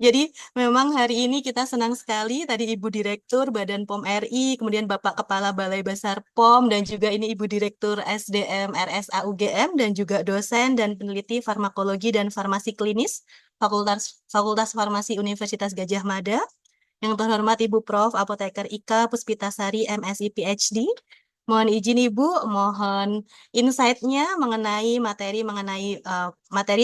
Jadi memang hari ini kita senang sekali tadi Ibu Direktur Badan POM RI, kemudian Bapak Kepala Balai Besar POM, dan juga ini Ibu Direktur SDM RSA UGM, dan juga dosen dan peneliti farmakologi dan farmasi klinis Fakultas Farmasi Universitas Gadjah Mada. Yang terhormat Ibu Prof. Apoteker Ika Puspitasari MSI PhD. Mohon izin Ibu, mohon insight-nya materi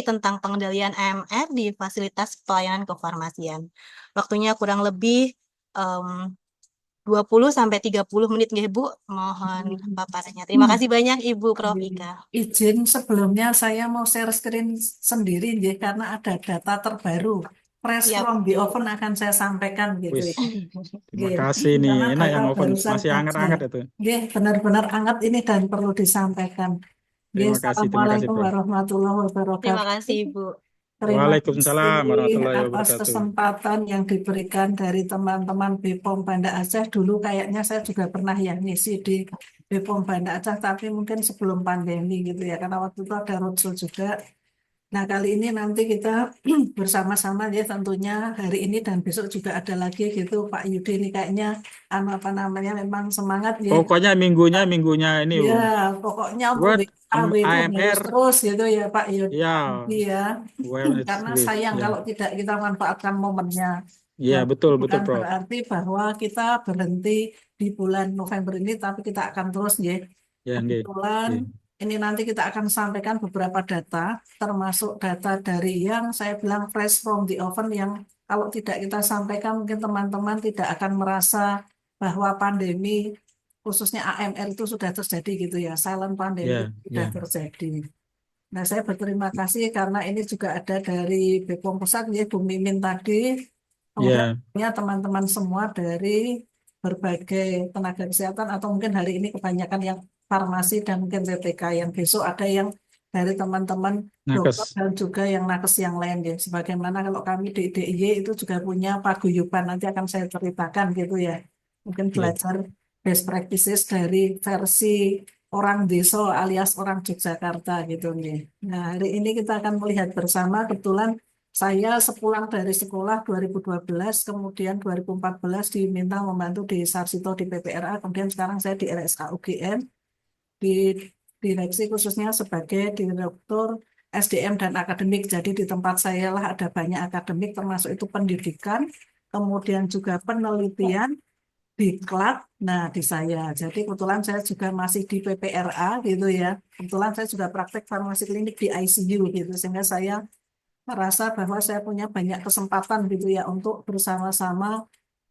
tentang pengendalian AMR di fasilitas pelayanan kefarmasian. Waktunya kurang lebih 20 sampai 30 menit nggih Bu. Mohon paparannya. Terima kasih banyak Ibu Prof Ika. Izin sebelumnya saya mau share screen sendiri nggih, karena ada data terbaru. Fresh Siap. from the oven akan saya sampaikan gitu Wis, ya. terima Nggih, kasih nih. karena Enak yang data oven, barusan masih aja. hangat-hangat itu. Nggih, benar-benar hangat ini dan perlu disampaikan. Nggih, Terima kasih, Assalamualaikum Prof. warahmatullahi Terima wabarakatuh. kasih Ibu. Terima Waalaikumsalam kasih warahmatullahi atas wabarakatuh. kesempatan yang diberikan dari teman-teman BPOM Banda Aceh. Dulu kayaknya saya juga pernah ya ngisi di BPOM Banda Aceh, tapi mungkin sebelum pandemi gitu ya, karena waktu itu ada roadshow juga. Nah, kali ini nanti kita bersama-sama ya, tentunya hari ini dan besok juga ada lagi gitu Pak Yudi. Ini kayaknya apa namanya, memang semangat ya. Pokoknya minggunya ini, Ya, Bu. pokoknya untuk Word WAW itu harus AMR, terus gitu ya Pak Yudi ya, ya. wellness Karena list, sayang ya, kalau tidak kita manfaatkan momennya. ya, Nah, betul, betul, bukan Prof. berarti bahwa kita berhenti di bulan November ini, tapi kita akan terus ya. Ya, nggih. Kebetulan Nggih. ini nanti kita akan sampaikan beberapa data, termasuk data dari yang saya bilang fresh from the oven, yang kalau tidak kita sampaikan mungkin teman-teman tidak akan merasa bahwa pandemi khususnya AMR itu sudah terjadi gitu ya, silent pandemi Ya, sudah ya, terjadi. Nah, saya berterima kasih karena ini juga ada dari BPOM Pusat ya, Bu Mimin tadi, kemudian ya, teman-teman semua dari berbagai tenaga kesehatan, atau mungkin hari ini kebanyakan yang farmasi dan mungkin WPK, yang besok ada yang dari teman-teman dokter nakes. dan juga yang nakes yang lain ya. Sebagaimana kalau kami di DIY itu juga punya paguyuban, nanti akan saya ceritakan gitu ya. Mungkin Ya, belajar best practices dari versi orang desa alias orang Yogyakarta gitu nih. Nah, hari ini kita akan melihat bersama, kebetulan saya sepulang dari sekolah 2012, kemudian 2014 diminta membantu di Sarsito di PPRA, kemudian sekarang saya di RSA UGM, di direksi khususnya sebagai direktur SDM dan akademik. Jadi di tempat saya lah ada banyak akademik, termasuk itu pendidikan, kemudian juga penelitian, diklat, nah di saya. Jadi kebetulan saya juga masih di PPRA gitu ya. Kebetulan saya juga praktek farmasi klinik di ICU gitu, sehingga saya merasa bahwa saya punya banyak kesempatan gitu ya untuk bersama-sama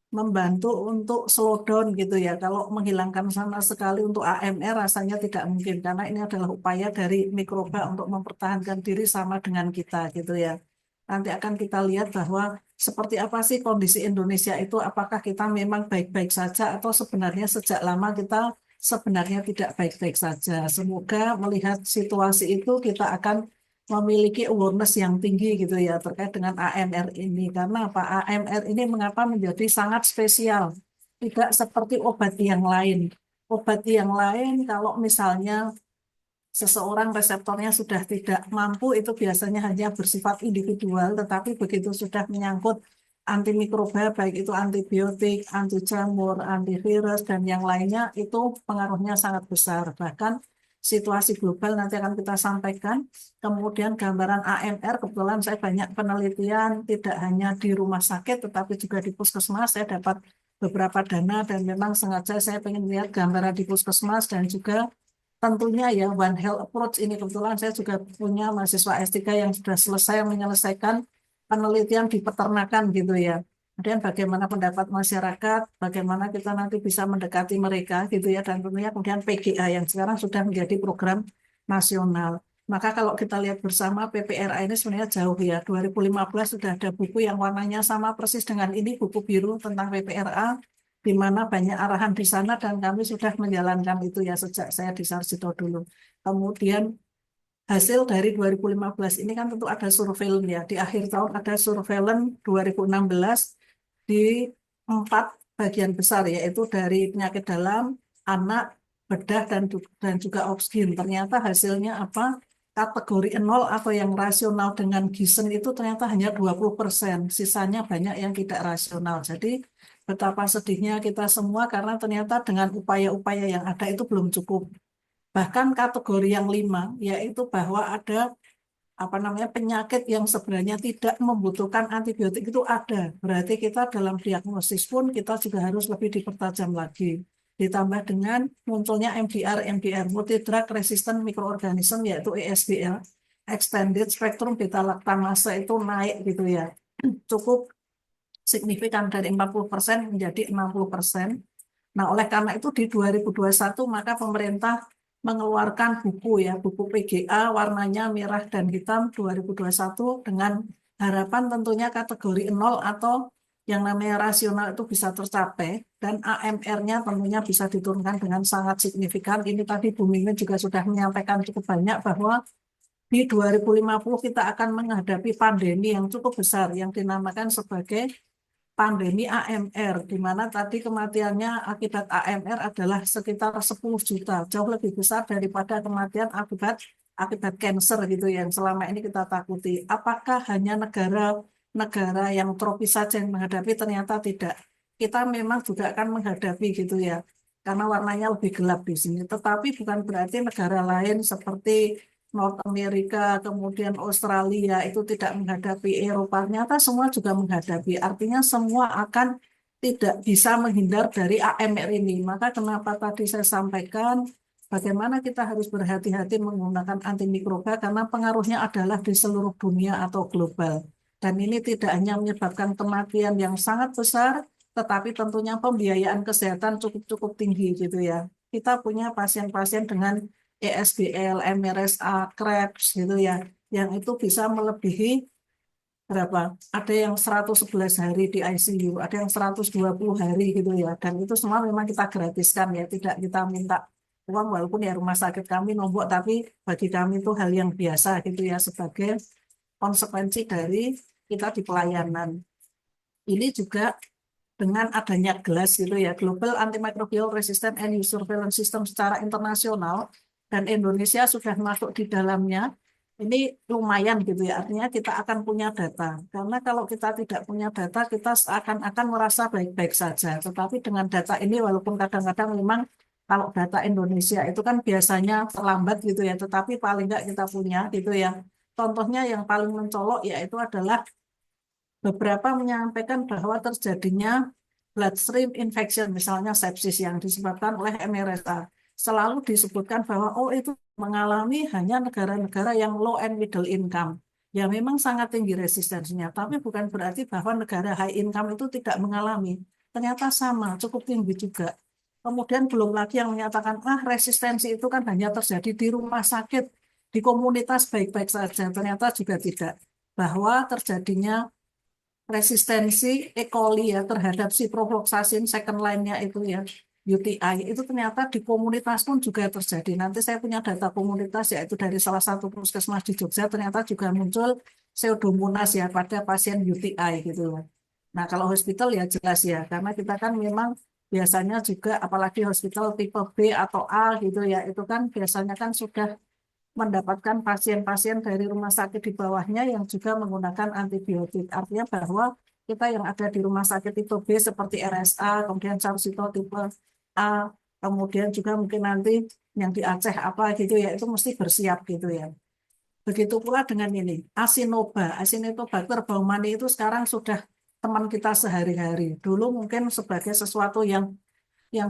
membantu untuk slow down gitu ya. Kalau menghilangkan sama sekali untuk AMR rasanya tidak mungkin, karena ini adalah upaya dari mikroba untuk mempertahankan diri sama dengan kita gitu ya. Nanti akan kita lihat bahwa seperti apa sih kondisi Indonesia itu, apakah kita memang baik-baik saja atau sebenarnya sejak lama kita sebenarnya tidak baik-baik saja. Semoga melihat situasi itu kita akan memiliki awareness yang tinggi gitu ya terkait dengan AMR ini. Karena apa? AMR ini mengapa menjadi sangat spesial? Tidak seperti obat yang lain. Obat yang lain kalau misalnya seseorang reseptornya sudah tidak mampu, itu biasanya hanya bersifat individual, tetapi begitu sudah menyangkut antimikroba, baik itu antibiotik, anti jamur, antivirus, dan yang lainnya, itu pengaruhnya sangat besar. Bahkan situasi global nanti akan kita sampaikan. Kemudian gambaran AMR, kebetulan saya banyak penelitian, tidak hanya di rumah sakit, tetapi juga di puskesmas. Saya dapat beberapa dana dan memang sengaja saya ingin lihat gambaran di puskesmas, dan juga tentunya ya One Health Approach ini. Kebetulan saya juga punya mahasiswa S3 yang sudah selesai menyelesaikan penelitian di peternakan gitu ya. Kemudian bagaimana pendapat masyarakat, bagaimana kita nanti bisa mendekati mereka gitu ya, dan tentunya kemudian PGA yang sekarang sudah menjadi program nasional. Maka kalau kita lihat bersama, PPRA ini sebenarnya jauh ya. 2015 sudah ada buku yang warnanya sama persis dengan ini, buku biru tentang PPRA. di mana banyak arahan di sana dan kami sudah menjalankan itu ya sejak saya di Sarjito dulu. Kemudian hasil dari 2015 ini kan tentu ada surveillance ya. Di akhir tahun ada surveillance 2016 di 4 bagian besar yaitu dari penyakit dalam, anak, bedah dan juga obsgin. Ternyata hasilnya apa? Kategori 0 atau yang rasional dengan Gisen itu ternyata hanya 20%. Sisanya banyak yang tidak rasional. Jadi betapa sedihnya kita semua karena ternyata dengan upaya-upaya yang ada itu belum cukup. Bahkan kategori yang 5 yaitu bahwa ada penyakit yang sebenarnya tidak membutuhkan antibiotik itu ada. Berarti kita dalam diagnosis pun kita juga harus lebih dipertajam lagi. Ditambah dengan munculnya MDR, multi drug resistant microorganism yaitu ESBL, extended spectrum beta lactamase itu naik gitu ya. Cukup signifikan dari 40% menjadi 60%. Nah, oleh karena itu di 2021 maka pemerintah mengeluarkan buku PGA warnanya merah dan hitam 2021 dengan harapan tentunya kategori 0 atau yang namanya rasional itu bisa tercapai dan AMR-nya tentunya bisa diturunkan dengan sangat signifikan. Ini tadi Bu Mimin juga sudah menyampaikan cukup banyak bahwa di 2050 kita akan menghadapi pandemi yang cukup besar yang dinamakan sebagai pandemi AMR, di mana tadi kematiannya akibat AMR adalah sekitar 10 juta, jauh lebih besar daripada kematian akibat kanker gitu yang selama ini kita takuti. Apakah hanya negara yang tropis saja yang menghadapi? Ternyata tidak. Kita memang juga akan menghadapi gitu ya, karena warnanya lebih gelap di sini. Tetapi bukan berarti negara lain seperti North Amerika, kemudian Australia itu tidak menghadapi, Eropa, ternyata semua juga menghadapi. Artinya semua akan tidak bisa menghindar dari AMR ini. Maka kenapa tadi saya sampaikan bagaimana kita harus berhati-hati menggunakan antimikroba karena pengaruhnya adalah di seluruh dunia atau global. Dan ini tidak hanya menyebabkan kematian yang sangat besar, tetapi tentunya pembiayaan kesehatan cukup tinggi gitu ya. Kita punya pasien-pasien dengan ESBL, MRSA, Krebs gitu ya, yang itu bisa melebihi berapa? Ada yang 111 hari di ICU, ada yang 120 hari gitu ya, dan itu semua memang kita gratiskan ya, tidak kita minta uang walaupun ya rumah sakit kami nombok, tapi bagi kami itu hal yang biasa gitu ya, sebagai konsekuensi dari kita di pelayanan. Ini juga dengan adanya GLASS gitu ya, Global Antimicrobial Resistant and Use Surveillance System secara internasional, dan Indonesia sudah masuk di dalamnya, ini lumayan gitu ya, artinya kita akan punya data. Karena kalau kita tidak punya data, kita akan merasa baik-baik saja. Tetapi dengan data ini, walaupun kadang-kadang memang kalau data Indonesia itu kan biasanya terlambat gitu ya, tetapi paling nggak kita punya gitu ya. Contohnya yang paling mencolok yaitu adalah beberapa menyampaikan bahwa terjadinya bloodstream infection, misalnya sepsis yang disebabkan oleh MRSA. Selalu disebutkan bahwa itu mengalami hanya negara-negara yang low and middle income. Ya memang sangat tinggi resistensinya, tapi bukan berarti bahwa negara high income itu tidak mengalami. Ternyata sama, cukup tinggi juga. Kemudian belum lagi yang menyatakan, resistensi itu kan hanya terjadi di rumah sakit, di komunitas baik-baik saja. Ternyata juga tidak. Bahwa terjadinya resistensi E. coli ya terhadap ciprofloxacin second line-nya itu ya, UTI, itu ternyata di komunitas pun juga terjadi. Nanti saya punya data komunitas yaitu dari salah satu puskesmas di Jogja, ternyata juga muncul pseudomonas ya pada pasien UTI gitu loh. Nah kalau hospital ya jelas ya, karena kita kan memang biasanya juga apalagi hospital tipe B atau A gitu ya, itu kan biasanya kan sudah mendapatkan pasien-pasien dari rumah sakit di bawahnya yang juga menggunakan antibiotik. Artinya bahwa kita yang ada di rumah sakit tipe B seperti RSA, kemudian Sarjito tipe A, kemudian juga mungkin nanti yang di Aceh apa gitu ya, itu mesti bersiap gitu ya. Begitu pula dengan ini, Acinetobacter baumannii itu sekarang sudah teman kita sehari-hari. Dulu mungkin sebagai sesuatu yang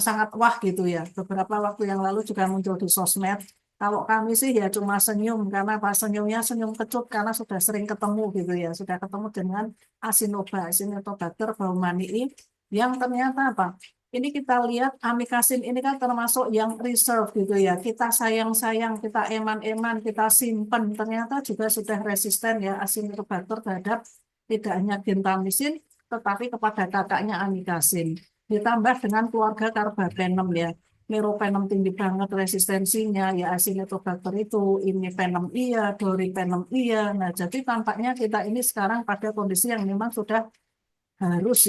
sangat wah gitu ya. Beberapa waktu yang lalu juga muncul di sosmed. Kalau kami sih ya cuma senyum, karena pas senyumnya senyum kecut karena sudah sering ketemu gitu ya. Sudah ketemu dengan Acinetobacter baumannii yang ternyata apa? Ini kita lihat amikasin ini kan termasuk yang reserve gitu ya. Kita sayang-sayang, kita eman-eman, kita simpen. Ternyata juga sudah resisten ya Acinetobacter terhadap tidak hanya gentamisin, tetapi kepada kakaknya amikasin. ditambah dengan keluarga carbapenem ya. Meropenem tinggi banget resistensinya, ya Acinetobacter itu, imipenem iya, doripenem iya. Nah, jadi tampaknya kita ini sekarang pada kondisi yang memang sudah harus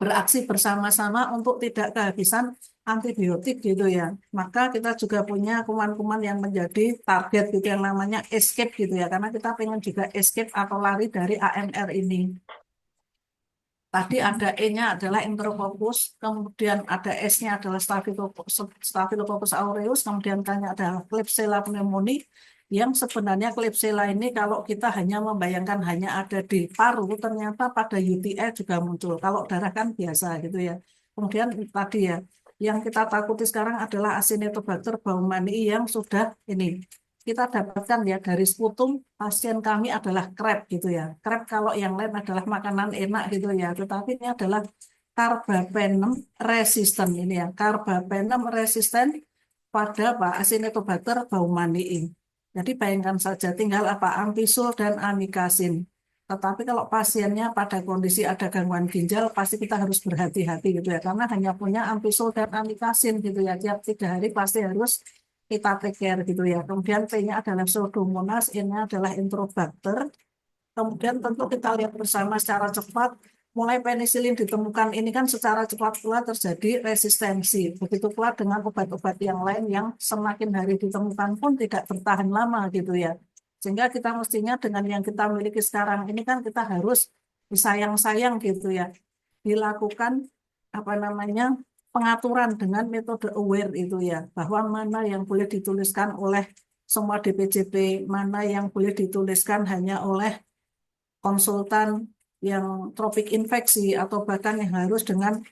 beraksi bersama-sama untuk tidak kehabisan antibiotik gitu ya. Maka kita juga punya kuman-kuman yang menjadi target gitu yang namanya escape gitu ya. Karena kita pengen juga escape atau lari dari AMR ini. Tadi ada E-nya adalah Enterococcus, kemudian ada S-nya adalah Staphylococcus aureus, kemudian K-nya adalah Klebsiella pneumoniae, yang sebenarnya Klebsiella ini kalau kita hanya membayangkan hanya ada di paru, ternyata pada UTI juga muncul. Kalau darah kan biasa gitu ya. Kemudian tadi ya, yang kita takuti sekarang adalah Acinetobacter baumannii yang sudah ini kita dapatkan ya dari sputum pasien kami adalah krep gitu ya. Krep kalau yang lain adalah makanan enak gitu ya, tetapi ini adalah carbapenem resisten ini ya. Carbapenem resisten pada Acinetobacter baumannii. Jadi bayangkan saja tinggal apa ampisul dan amikasin. Tetapi kalau pasiennya pada kondisi ada gangguan ginjal, pasti kita harus berhati-hati gitu ya, karena hanya punya ampisul dan amikasin gitu ya. Tiap 3 hari pasti harus kita take care gitu ya. Kemudian P-nya adalah Pseudomonas, N-nya adalah Enterobacter. Kemudian tentu kita lihat bersama secara cepat, mulai penisilin ditemukan ini kan secara cepat pula terjadi resistensi. Begitu pula dengan obat-obat yang lain yang semakin hari ditemukan pun tidak bertahan lama gitu ya. Sehingga kita mestinya dengan yang kita miliki sekarang ini kan kita harus disayang-sayang gitu ya. Dilakukan apa namanya pengaturan dengan metode aware itu ya, bahwa mana yang boleh dituliskan oleh semua DPJP, mana yang boleh dituliskan hanya oleh konsultan yang tropik infeksi atau bahkan yang harus dengan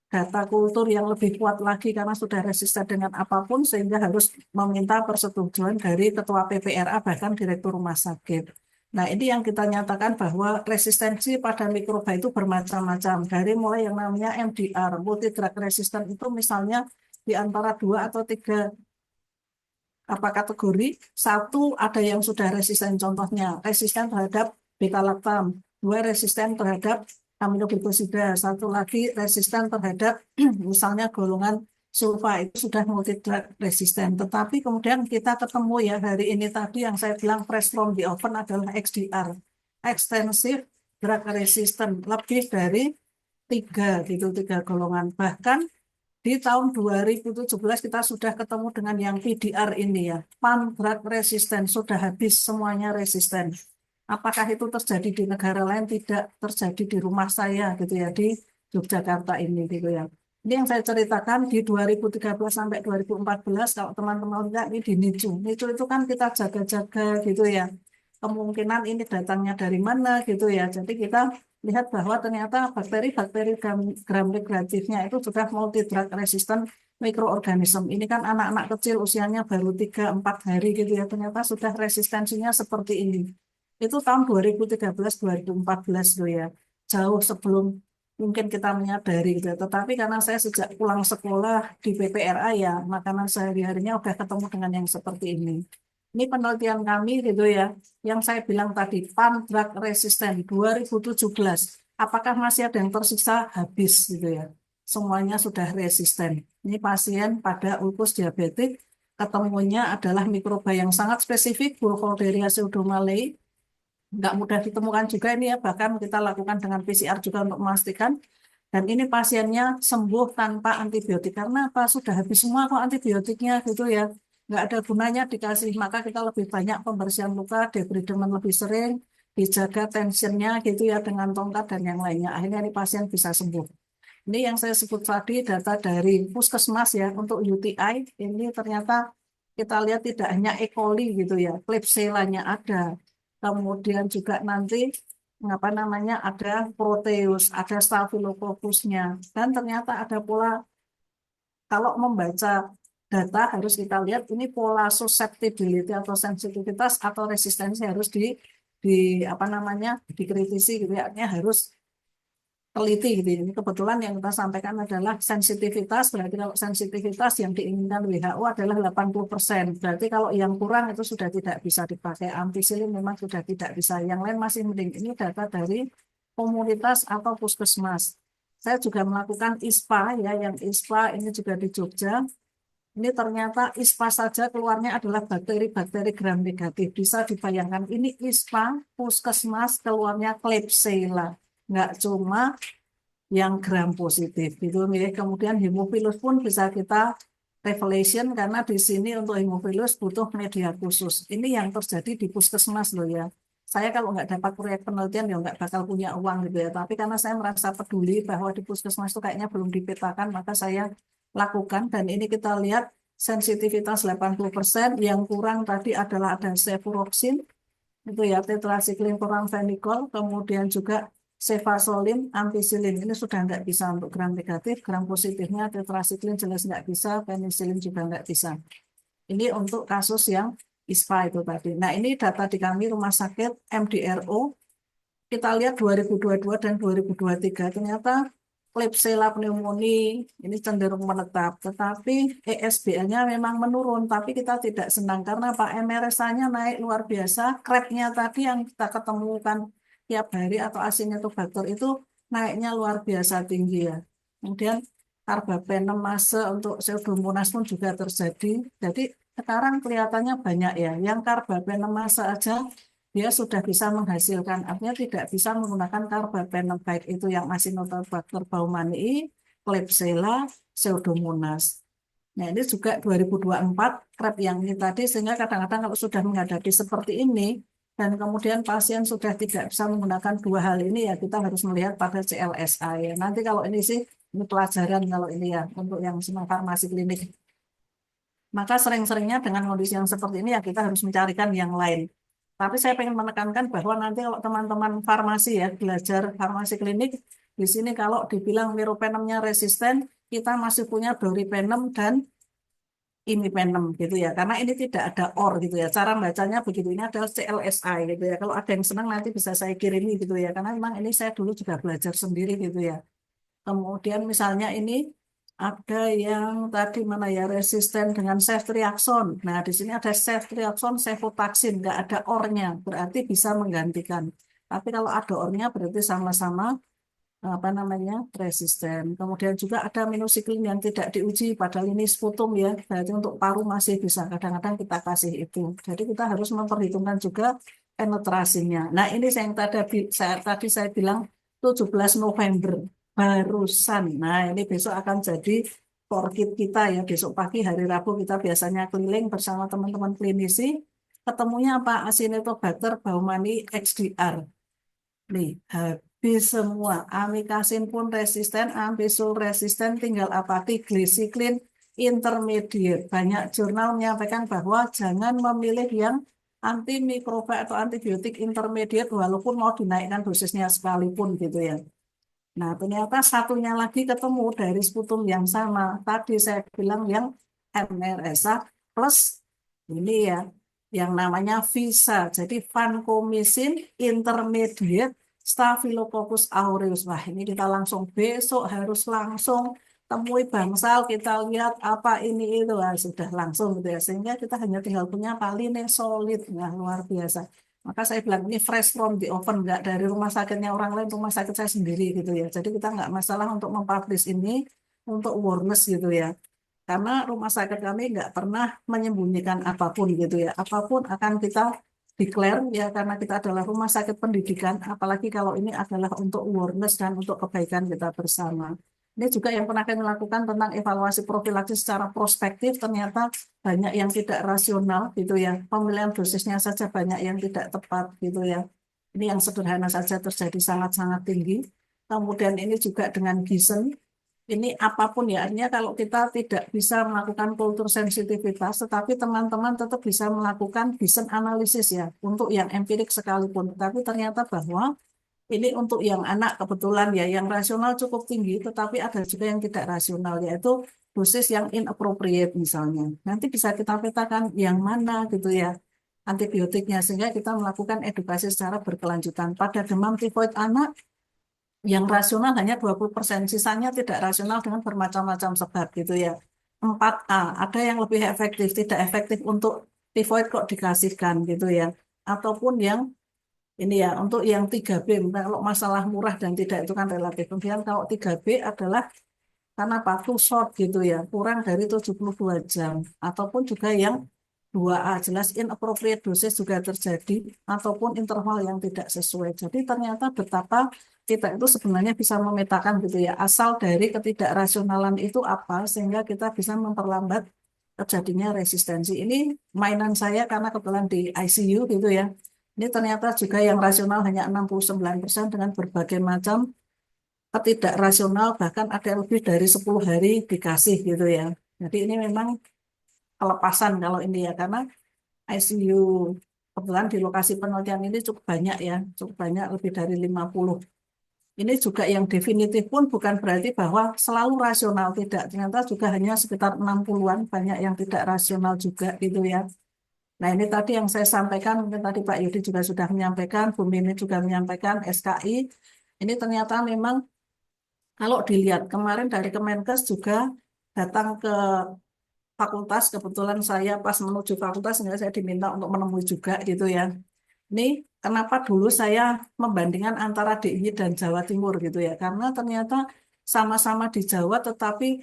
data kultur yang lebih kuat lagi karena sudah resisten dengan apapun sehingga harus meminta persetujuan dari ketua PPRA bahkan direktur rumah sakit. Nah, ini yang kita nyatakan bahwa resistensi pada mikroba itu bermacam-macam. Dari mulai yang namanya MDR, multi drug resistant itu misalnya di antara 2 atau 3 kategori. Satu ada yang sudah resisten, contohnya resisten terhadap beta-lactam, 2 resisten terhadap aminoglikosida, 1 lagi resisten terhadap misalnya golongan sulfa itu sudah multi drug resisten. Tetapi kemudian kita ketemu ya hari ini tadi yang saya bilang fresh from the oven adalah XDR, extensive drug resistant, lebih dari 3 golongan. Bahkan di tahun 2017 kita sudah ketemu dengan yang PDR ini ya, pan drug resistant, sudah habis semuanya resisten. Apakah itu terjadi di negara lain? Tidak terjadi di rumah saya gitu ya, di Yogyakarta ini gitu ya. Ini yang saya ceritakan di 2013 sampai 2014, kalau teman-teman lihat ini di NICU. NICU itu kan kita jaga-jaga gitu ya. Kemungkinan ini datangnya dari mana gitu ya. Jadi kita lihat bahwa ternyata bakteri-bakteri gram negatifnya itu sudah multi drug resistant mikroorganisme. Ini kan anak-anak kecil usianya baru 3-4 hari gitu ya. Ternyata sudah resistensinya seperti ini. Itu tahun 2013-2014 tuh ya. Jauh sebelum mungkin kita menyadari gitu. Tetapi karena saya sejak pulang sekolah di PPRA ya, makanan sehari-harinya udah ketemu dengan yang seperti ini. Ini penelitian kami gitu ya, yang saya bilang tadi, pan drug resistant 2017. Apakah masih ada yang tersisa? Habis gitu ya. Semuanya sudah resisten. Ini pasien pada ulkus diabetik, ketemunya adalah mikroba yang sangat spesifik, Burkholderia pseudomallei. Nggak mudah ditemukan juga ini ya, bahkan kita lakukan dengan PCR juga untuk memastikan. Dan ini pasiennya sembuh tanpa antibiotik. Karena apa? Sudah habis semua kok antibiotiknya gitu ya. Nggak ada gunanya dikasih. Maka kita lebih banyak pembersihan luka, debridement lebih sering, dijaga tensionnya gitu ya dengan tongkat dan yang lainnya. Akhirnya ini pasien bisa sembuh. Ini yang saya sebut tadi data dari Puskesmas ya untuk UTI. Ini ternyata kita lihat tidak hanya E. coli gitu ya, Klebsiella-nya ada. Kemudian juga nanti apa namanya ada Proteus, ada Staphylococcus-nya, dan ternyata ada pola. Kalau membaca data harus kita lihat ini pola susceptibility atau sensitivitas atau resistensi harus di apa namanya dikritisi gitu ya, artinya harus teliti gitu. Ini kebetulan yang kita sampaikan adalah sensitivitas, berarti kalau sensitivitas yang diinginkan WHO adalah 80%. Berarti kalau yang kurang itu sudah tidak bisa dipakai. Ampicillin memang sudah tidak bisa. Yang lain masih mending. Ini data dari komunitas atau puskesmas. Saya juga melakukan ISPA ya, yang ISPA ini juga di Jogja. Ini ternyata ISPA saja keluarnya adalah bakteri-bakteri gram negatif. Bisa dibayangkan ini ISPA, puskesmas keluarnya Klebsiella. Nggak cuma yang gram positif gitu ya. Kemudian hemofilus pun bisa kita revelation karena di sini untuk hemofilus butuh media khusus. Ini yang terjadi di puskesmas loh ya. Saya kalau nggak dapat proyek penelitian ya nggak bakal punya uang gitu ya. Tapi karena saya merasa peduli bahwa di puskesmas itu kayaknya belum dipetakan, maka saya lakukan. Dan ini kita lihat sensitivitas 80%, yang kurang tadi adalah ada cefuroxim, itu ya tetrasiklin kurang fenikol, kemudian juga cefazolin, ampicillin. Ini sudah nggak bisa untuk gram negatif, gram positifnya tetrasiklin jelas nggak bisa, penicillin juga nggak bisa. Ini untuk kasus yang ISPA itu tadi. Nah ini data di kami rumah sakit MDRO, kita lihat 2022 dan 2023 ternyata Klebsiella pneumoniae ini cenderung menetap, tetapi ESBL-nya memang menurun, tapi kita tidak senang karena Pak MRSA-nya naik luar biasa, krepnya tadi yang kita ketemukan tiap hari atau Acinetobacter itu naiknya luar biasa tinggi ya. Kemudian karbapenemase untuk Pseudomonas pun juga terjadi. Jadi sekarang kelihatannya banyak ya, yang karbapenemase aja dia sudah bisa menghasilkan, artinya tidak bisa menggunakan karbapenem, baik itu yang Acinetobacter baumannii, Klebsiella, Pseudomonas. Nah ini juga 2024 krep yang ini tadi, sehingga kadang-kadang kalau sudah menghadapi seperti ini, dan kemudian pasien sudah tidak bisa menggunakan dua hal ini, ya kita harus melihat pada CLSA ya. Nanti kalau ini sih, ini pelajaran kalau ini ya, untuk yang semua farmasi klinik. Maka sering-seringnya dengan kondisi yang seperti ini ya kita harus mencarikan yang lain. Tapi saya ingin menekankan bahwa nanti kalau teman-teman farmasi ya belajar farmasi klinik, di sini kalau dibilang meropenemnya resisten, kita masih punya doripenem dan imipenem gitu ya. Karena ini tidak ada OR gitu ya. Cara bacanya begitu, ini adalah CLSI gitu ya. Kalau ada yang senang nanti bisa saya kirimi gitu ya. Karena memang ini saya dulu juga belajar sendiri gitu ya. Kemudian misalnya ini ada yang tadi mana ya resisten dengan ceftriaxone. Nah di sini ada ceftriaxone, cefotaxime, nggak ada ornya, berarti bisa menggantikan. Tapi kalau ada ornya berarti sama-sama apa namanya resisten. Kemudian juga ada minocycline yang tidak diuji, padahal ini sputum ya, berarti untuk paru masih bisa. Kadang-kadang kita kasih itu. Jadi kita harus memperhitungkan juga penetrasinya. Nah ini yang tadi saya bilang 17 November barusan. Nah ini besok akan jadi forkit kita ya. Besok pagi hari Rabu kita biasanya keliling bersama teman-teman klinisi. Ketemunya apa? Acinetobacter baumannii XDR. Nih, habis semua. Amikasin pun resisten, ampisul resisten, tinggal apati, glisiklin intermediate. Banyak jurnal menyampaikan bahwa jangan memilih yang antimikroba atau antibiotik intermediate walaupun mau dinaikkan dosisnya sekalipun gitu ya. Nah, ternyata satunya lagi ketemu dari sputum yang sama. Tadi saya bilang yang MRSA plus ini ya, yang namanya VISA. Jadi vancomycin intermediate Staphylococcus aureus. Wah, ini kita langsung besok harus langsung temui bangsal, kita lihat apa ini itu. Wah, sudah langsung gitu ya. Sehingga kita hanya tinggal punya Paline solid. Nah, luar biasa. Maka saya bilang ini fresh from the oven, nggak dari rumah sakitnya orang lain, rumah sakit saya sendiri gitu ya. Jadi kita nggak masalah untuk mempublish ini untuk awareness gitu ya. Karena rumah sakit kami nggak pernah menyembunyikan apapun gitu ya. Apapun akan kita declare ya karena kita adalah rumah sakit pendidikan. Apalagi kalau ini adalah untuk awareness dan untuk kebaikan kita bersama. Ini juga yang pernah kami lakukan tentang evaluasi profilaksis secara prospektif, ternyata banyak yang tidak rasional gitu ya. Pemilihan dosisnya saja banyak yang tidak tepat gitu ya. Ini yang sederhana saja terjadi sangat-sangat tinggi. Kemudian ini juga dengan Giessen, ini apapun ya, artinya kalau kita tidak bisa melakukan kultur sensitivitas, tetapi teman-teman tetap bisa melakukan Giessen analisis ya, untuk yang empirik sekalipun. Tapi ternyata bahwa ini untuk yang anak kebetulan ya, yang rasional cukup tinggi, tetapi ada juga yang tidak rasional, yaitu dosis yang inappropriate misalnya. Nanti bisa kita petakan yang mana gitu ya, antibiotiknya, sehingga kita melakukan edukasi secara berkelanjutan. Pada demam tifoid anak, yang rasional hanya 20%, sisanya tidak rasional dengan bermacam-macam sebab gitu ya. 4A, ada yang lebih efektif, tidak efektif untuk tifoid kok dikasihkan gitu ya. Ataupun yang Ini ya untuk yang 3B. Kalau masalah murah dan tidak itu kan relatif. Kemudian kalau 3B adalah karena apa? Too short gitu ya, kurang dari 72 jam. Ataupun juga yang 2A, jelas inappropriate dosage juga terjadi, ataupun interval yang tidak sesuai. Jadi ternyata betapa kita itu sebenarnya bisa memetakan gitu ya, asal dari ketidakrasionalan itu apa, sehingga kita bisa memperlambat terjadinya resistensi. Ini mainan saya karena kebetulan di ICU gitu ya. Ini ternyata juga yang rasional hanya 69% dengan berbagai macam ketidakrasional, bahkan ada yang lebih dari 10 hari dikasih gitu ya. Jadi ini memang kelepasan kalau ini ya, karena ICU kebetulan di lokasi penelitian ini cukup banyak ya, cukup banyak lebih dari 50. Ini juga yang definitif pun bukan berarti bahwa selalu rasional, tidak. Ternyata juga hanya sekitar 60-an, banyak yang tidak rasional juga gitu ya. Nah ini tadi yang saya sampaikan, mungkin tadi Pak Yudi juga sudah menyampaikan, Bu Mimi juga menyampaikan, SKI. Ini ternyata memang kalau dilihat kemarin dari Kemenkes juga datang ke fakultas, kebetulan saya pas menuju fakultas, sehingga saya diminta untuk menemui juga gitu ya. Ini kenapa dulu saya membandingkan antara DIY dan Jawa Timur gitu ya, karena ternyata sama-sama di Jawa tetapi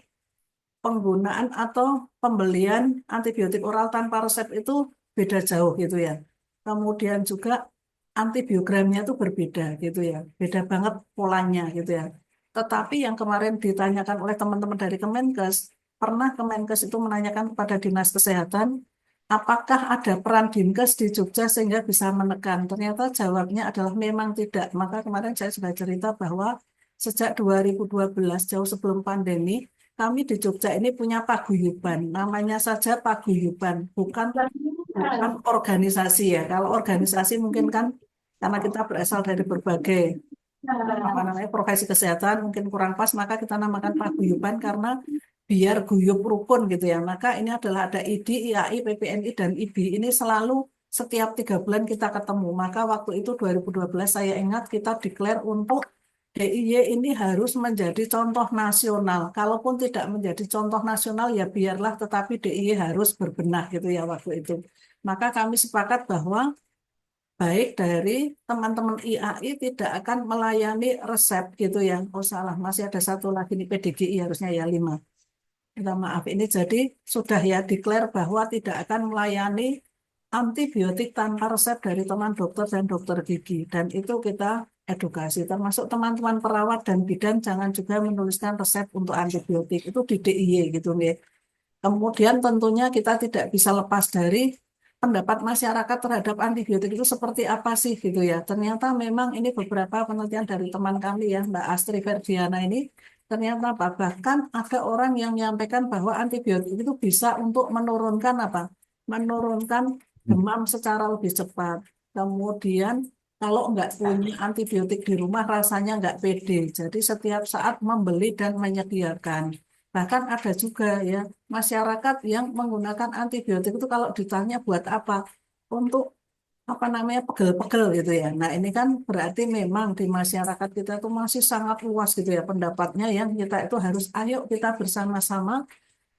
penggunaan atau pembelian antibiotik oral tanpa resep itu beda jauh gitu ya. Kemudian juga antibiogramnya itu berbeda gitu ya, beda banget polanya gitu ya. Tetapi yang kemarin ditanyakan oleh teman-teman dari Kemenkes, pernah Kemenkes itu menanyakan kepada Dinas Kesehatan, apakah ada peran Dinkes di Jogja sehingga bisa menekan? Ternyata jawabnya adalah memang tidak. Maka kemarin saya sudah cerita bahwa sejak 2012, jauh sebelum pandemi, kami di Jogja ini punya paguyuban. Namanya saja paguyuban, bukan organisasi ya. Kalau organisasi mungkin kan karena kita berasal dari berbagai apa namanya profesi kesehatan mungkin kurang pas, maka kita namakan paguyuban karena biar guyup rukun gitu ya. Maka ini adalah ada ID, IAI, PPNI, dan IBI. Ini selalu setiap 3 bulan kita ketemu. Maka waktu itu 2012 saya ingat kita declare untuk DIY ini harus menjadi contoh nasional. Kalaupun tidak menjadi contoh nasional ya biarlah, tetapi DIY harus berbenah gitu ya waktu itu. Maka kami sepakat bahwa baik dari teman-teman IAI tidak akan melayani resep gitu ya. Oh salah, masih ada satu lagi nih PDGI harusnya ya 5. Minta maaf, ini jadi sudah ya declare bahwa tidak akan melayani antibiotik tanpa resep dari teman dokter dan dokter gigi. Dan itu kita edukasi, termasuk teman-teman perawat dan bidan jangan juga menuliskan resep untuk antibiotik. Itu di DIY gitu nih. Kemudian tentunya kita tidak bisa lepas dari pendapat masyarakat terhadap antibiotik itu seperti apa sih gitu ya. Ternyata memang ini beberapa penelitian dari teman kami ya, Mbak Astri Ferdiana ini, ternyata apa? Bahkan ada orang yang menyampaikan bahwa antibiotik itu bisa untuk menurunkan apa? Menurunkan demam secara lebih cepat. Kemudian kalau nggak punya antibiotik di rumah rasanya nggak pede. Jadi setiap saat membeli dan menyediakan. Bahkan ada juga ya masyarakat yang menggunakan antibiotik itu kalau ditanya buat apa? Untuk apa namanya pegel-pegel gitu ya. Nah ini kan berarti memang di masyarakat kita itu masih sangat luas gitu ya pendapatnya, yang kita itu harus ayo kita bersama-sama,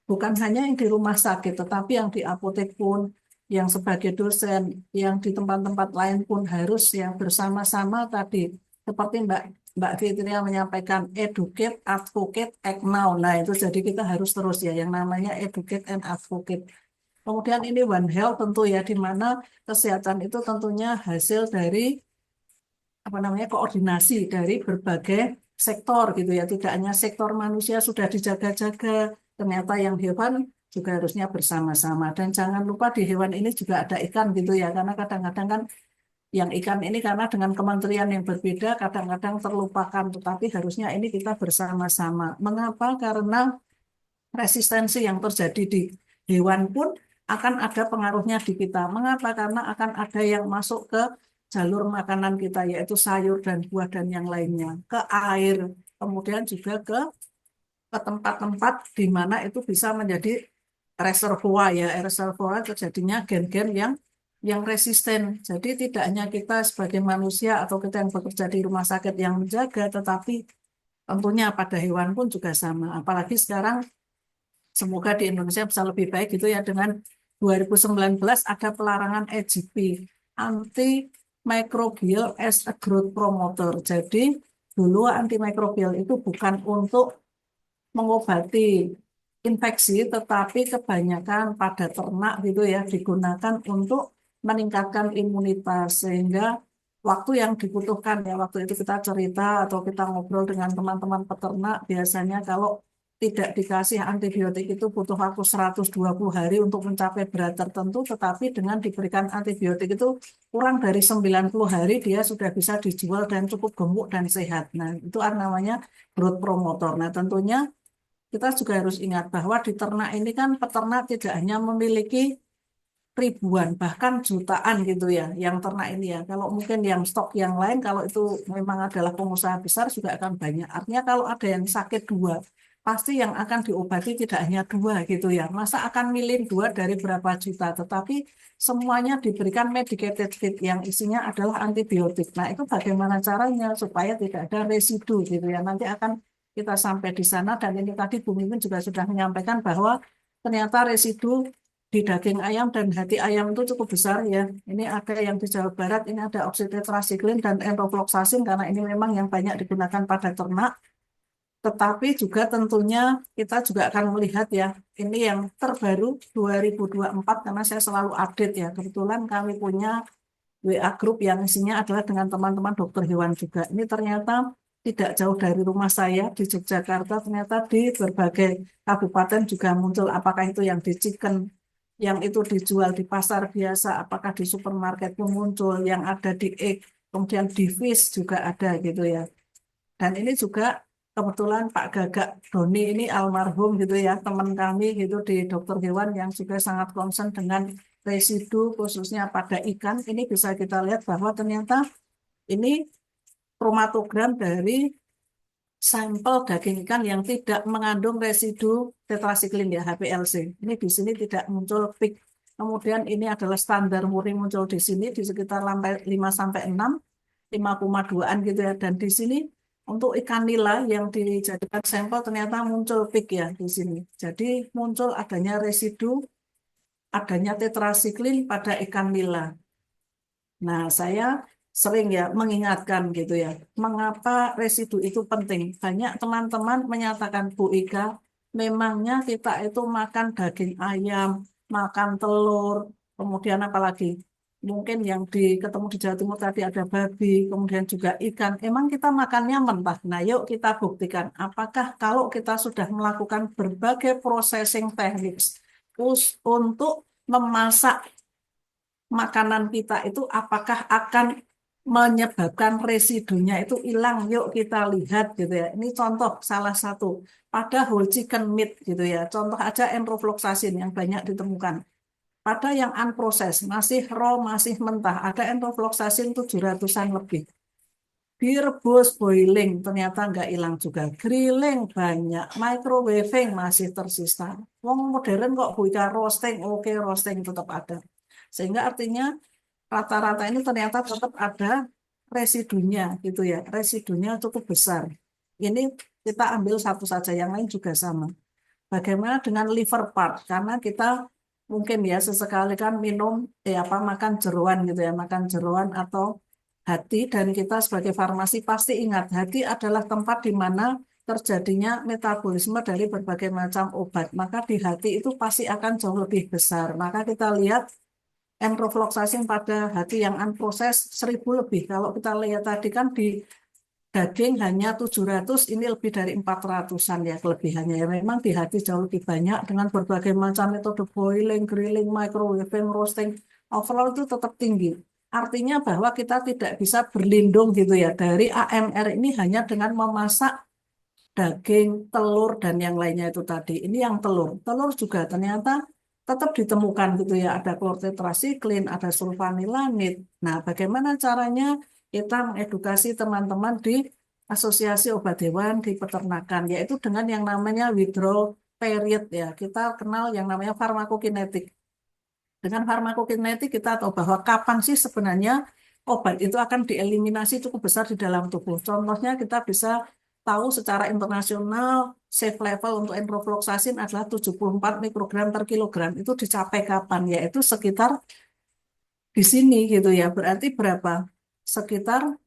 bukan hanya yang di rumah sakit tetapi yang di apotek pun, yang sebagai dosen, yang di tempat-tempat lain pun harus yang bersama-sama tadi seperti Mbak Fitria menyampaikan educate, advocate, act now. Nah itu jadi kita harus terus ya yang namanya educate and advocate. Kemudian ini One Health tentu ya, di mana kesehatan itu tentunya hasil dari apa namanya koordinasi dari berbagai sektor gitu ya. Tidak hanya sektor manusia sudah dijaga-jaga, ternyata yang hewan juga harusnya bersama-sama. Dan jangan lupa di hewan ini juga ada ikan gitu ya, karena kadang-kadang kan yang ikan ini karena dengan kementerian yang berbeda kadang-kadang terlupakan, tetapi harusnya ini kita bersama-sama. Mengapa? Karena resistensi yang terjadi di hewan pun akan ada pengaruhnya di kita. Mengapa? Karena akan ada yang masuk ke jalur makanan kita, yaitu sayur dan buah dan yang lainnya, ke air, kemudian juga ke tempat-tempat di mana itu bisa menjadi reservoir ya, reservoir terjadinya gen-gen yang resisten. Jadi tidak hanya kita sebagai manusia atau kita yang bekerja di rumah sakit yang menjaga, tetapi tentunya pada hewan pun juga sama. Apalagi sekarang semoga di Indonesia bisa lebih baik gitu ya, dengan 2019 ada pelarangan EGP, anti antimicrobial as a growth promoter. Jadi dulu antimicrobial itu bukan untuk mengobati infeksi, tetapi kebanyakan pada ternak gitu ya digunakan untuk meningkatkan imunitas sehingga waktu yang dibutuhkan ya waktu itu kita cerita atau kita ngobrol dengan teman-teman peternak biasanya kalau tidak dikasih antibiotik itu butuh waktu 120 hari untuk mencapai berat tertentu, tetapi dengan diberikan antibiotik itu kurang dari 90 hari dia sudah bisa dijual dan cukup gemuk dan sehat. Nah, itu namanya growth promoter. Nah, tentunya kita juga harus ingat bahwa di ternak ini kan peternak tidak hanya memiliki ribuan bahkan jutaan gitu ya yang ternak ini ya. Kalau mungkin yang stok yang lain kalau itu memang adalah pengusaha besar juga akan banyak. Artinya kalau ada yang sakit dua pasti yang akan diobati tidak hanya dua gitu ya. Masa akan milih dua dari berapa juta, tetapi semuanya diberikan medicated feed yang isinya adalah antibiotik. Nah, itu bagaimana caranya supaya tidak ada residu gitu ya. Nanti akan kita sampai di sana dan ini tadi Bu Mimin juga sudah menyampaikan bahwa ternyata residu di daging ayam dan hati ayam itu cukup besar ya. Ini ada yang di Jawa Barat, ini ada oksitetrasiklin dan enrofloxacin karena ini memang yang banyak digunakan pada ternak. Tetapi juga tentunya kita juga akan melihat ya, ini yang terbaru 2024 karena saya selalu update ya. Kebetulan kami punya WA group yang isinya adalah dengan teman-teman dokter hewan juga. Ini ternyata tidak jauh dari rumah saya di Yogyakarta, ternyata di berbagai kabupaten juga muncul apakah itu yang di chicken, yang itu dijual di pasar biasa, apakah di supermarket pun muncul, yang ada di egg, kemudian di fish juga ada gitu ya. Dan ini juga kebetulan Pak Gagak Doni ini almarhum gitu ya, teman kami gitu di dokter hewan yang juga sangat concern dengan residu khususnya pada ikan. Ini bisa kita lihat bahwa ternyata ini kromatogram dari sampel daging ikan yang tidak mengandung residu tetrasiklin ya HPLC. Ini di sini tidak muncul peak. Kemudian ini adalah standar muri muncul di sini di sekitar 5 sampai 6, 5,2-an gitu ya. Dan di sini untuk ikan nila yang dijadikan sampel ternyata muncul peak ya di sini. Jadi muncul adanya residu, adanya tetrasiklin pada ikan nila. Nah, saya sering ya mengingatkan gitu ya, mengapa residu itu penting. Banyak teman-teman menyatakan, Bu Ika, memangnya kita itu makan daging ayam, makan telur, kemudian apalagi mungkin yang ketemu di Jawa Timur tadi ada babi, kemudian juga ikan. Emang kita makannya mentah. Nah, yuk kita buktikan. Apakah kalau kita sudah melakukan berbagai processing techniques untuk memasak makanan kita itu apakah akan menyebabkan residunya itu hilang. Yuk kita lihat gitu ya. Ini contoh salah satu pada whole chicken meat gitu ya. Contoh aja enrofloxacin yang banyak ditemukan. Pada yang unprocessed, masih raw, masih mentah, ada enrofloxacin 700-an lebih. Direbus, boiling, ternyata nggak hilang juga. Grilling banyak, microwaving masih tersisa. Wong modern kok buka roasting, oke roasting tetap ada. Sehingga artinya rata-rata ini ternyata tetap ada residunya gitu ya. Residunya cukup besar. Ini kita ambil satu saja, yang lain juga sama. Bagaimana dengan liver part? Karena kita mungkin ya sesekali kan minum makan jeroan gitu ya, makan jeroan atau hati, dan kita sebagai farmasi pasti ingat hati adalah tempat di mana terjadinya metabolisme dari berbagai macam obat. Maka di hati itu pasti akan jauh lebih besar. Maka kita lihat enrofloxacin pada hati yang unprocessed 1000 lebih. Kalau kita lihat tadi kan di daging hanya 700, ini lebih dari 400-an ya kelebihannya. Ya memang di hati jauh lebih banyak dengan berbagai macam metode boiling, grilling, microwaving, roasting. Overall itu tetap tinggi. Artinya bahwa kita tidak bisa berlindung gitu ya dari AMR ini hanya dengan memasak daging, telur, dan yang lainnya itu tadi. Ini yang telur. Telur juga ternyata tetap ditemukan gitu ya. Ada klortetrasiklin, ada sulfanilamid. Nah, bagaimana caranya kita mengedukasi teman-teman di Asosiasi Obat Hewan di Peternakan, yaitu dengan yang namanya withdrawal period ya. Kita kenal yang namanya farmakokinetik. Dengan farmakokinetik kita tahu bahwa kapan sih sebenarnya obat itu akan dieliminasi cukup besar di dalam tubuh. Contohnya kita bisa tahu secara internasional safe level untuk enrofloxacin adalah 74 mikrogram per kilogram. Itu dicapai kapan? Yaitu sekitar di sini gitu ya. Berarti berapa? sekitar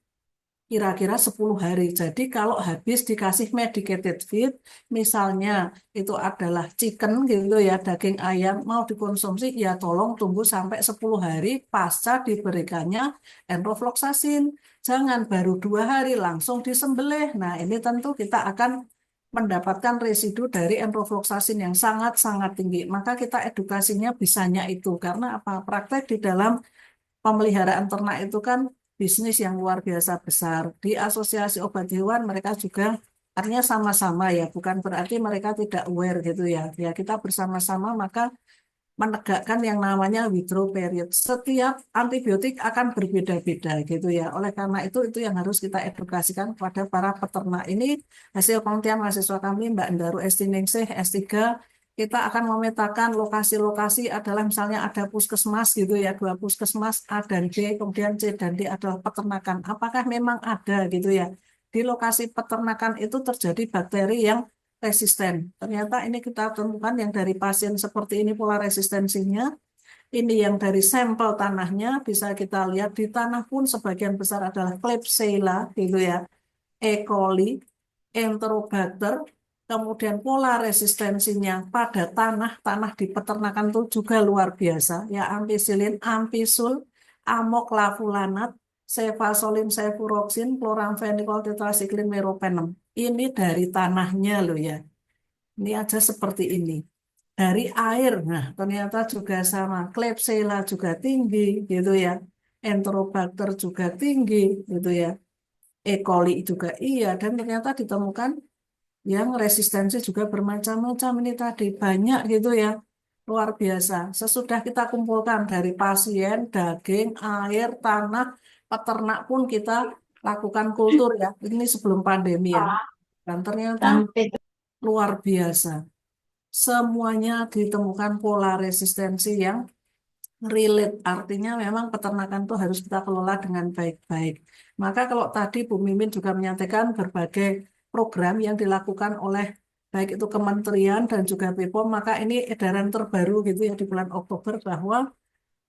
kira-kira 10 hari. Jadi kalau habis dikasih medicated feed, misalnya itu adalah chicken gitu ya, daging ayam mau dikonsumsi, ya tolong tunggu sampai 10 hari pasca diberikannya enrofloxacin. Jangan baru 2 hari langsung disembelih. Nah ini tentu kita akan mendapatkan residu dari enrofloxacin yang sangat-sangat tinggi. Maka kita edukasinya bisanya itu. Karena apa? Praktek di dalam pemeliharaan ternak itu kan bisnis yang luar biasa besar. Di Asosiasi Obat Hewan mereka juga artinya sama-sama ya, bukan berarti mereka tidak aware gitu ya. Ya kita bersama-sama maka menegakkan yang namanya withdrawal period. Setiap antibiotik akan berbeda-beda gitu ya. Oleh karena itu yang harus kita edukasikan kepada para peternak. Ini hasil penelitian mahasiswa kami Mbak Ndaru Estiningsih S3. Kita akan memetakan lokasi-lokasi adalah misalnya ada puskesmas gitu ya, 2 puskesmas A dan B, kemudian C dan D adalah peternakan. Apakah memang ada gitu ya? Di lokasi peternakan itu terjadi bakteri yang resisten. Ternyata ini kita temukan yang dari pasien seperti ini pola resistensinya. Ini yang dari sampel tanahnya bisa kita lihat di tanah pun sebagian besar adalah Klebsiella gitu ya, E. coli, Enterobacter, kemudian pola resistensinya pada tanah di peternakan itu juga luar biasa ya, ampicillin, ampisul, amoklavulonat, cefazolin, cefuroxin, chloramphenicol, tetracycline, meropenem. Ini dari tanahnya loh ya. Ini aja seperti ini. Dari air, nah ternyata juga sama. Klebsiella juga tinggi, gitu ya. Enterobacter juga tinggi, gitu ya. E. coli juga iya. Dan ternyata ditemukan yang resistensi juga bermacam-macam. Ini tadi banyak gitu ya. Luar biasa. Sesudah kita kumpulkan dari pasien, daging, air, tanah, peternak pun kita lakukan kultur ya. Ini sebelum pandemi ya. Dan ternyata luar biasa. Semuanya ditemukan pola resistensi yang relate. Artinya memang peternakan itu harus kita kelola dengan baik-baik. Maka kalau tadi Bu Mimin juga menyampaikan berbagai program yang dilakukan oleh baik itu kementerian dan juga BPOM, maka ini edaran terbaru gitu ya di bulan Oktober bahwa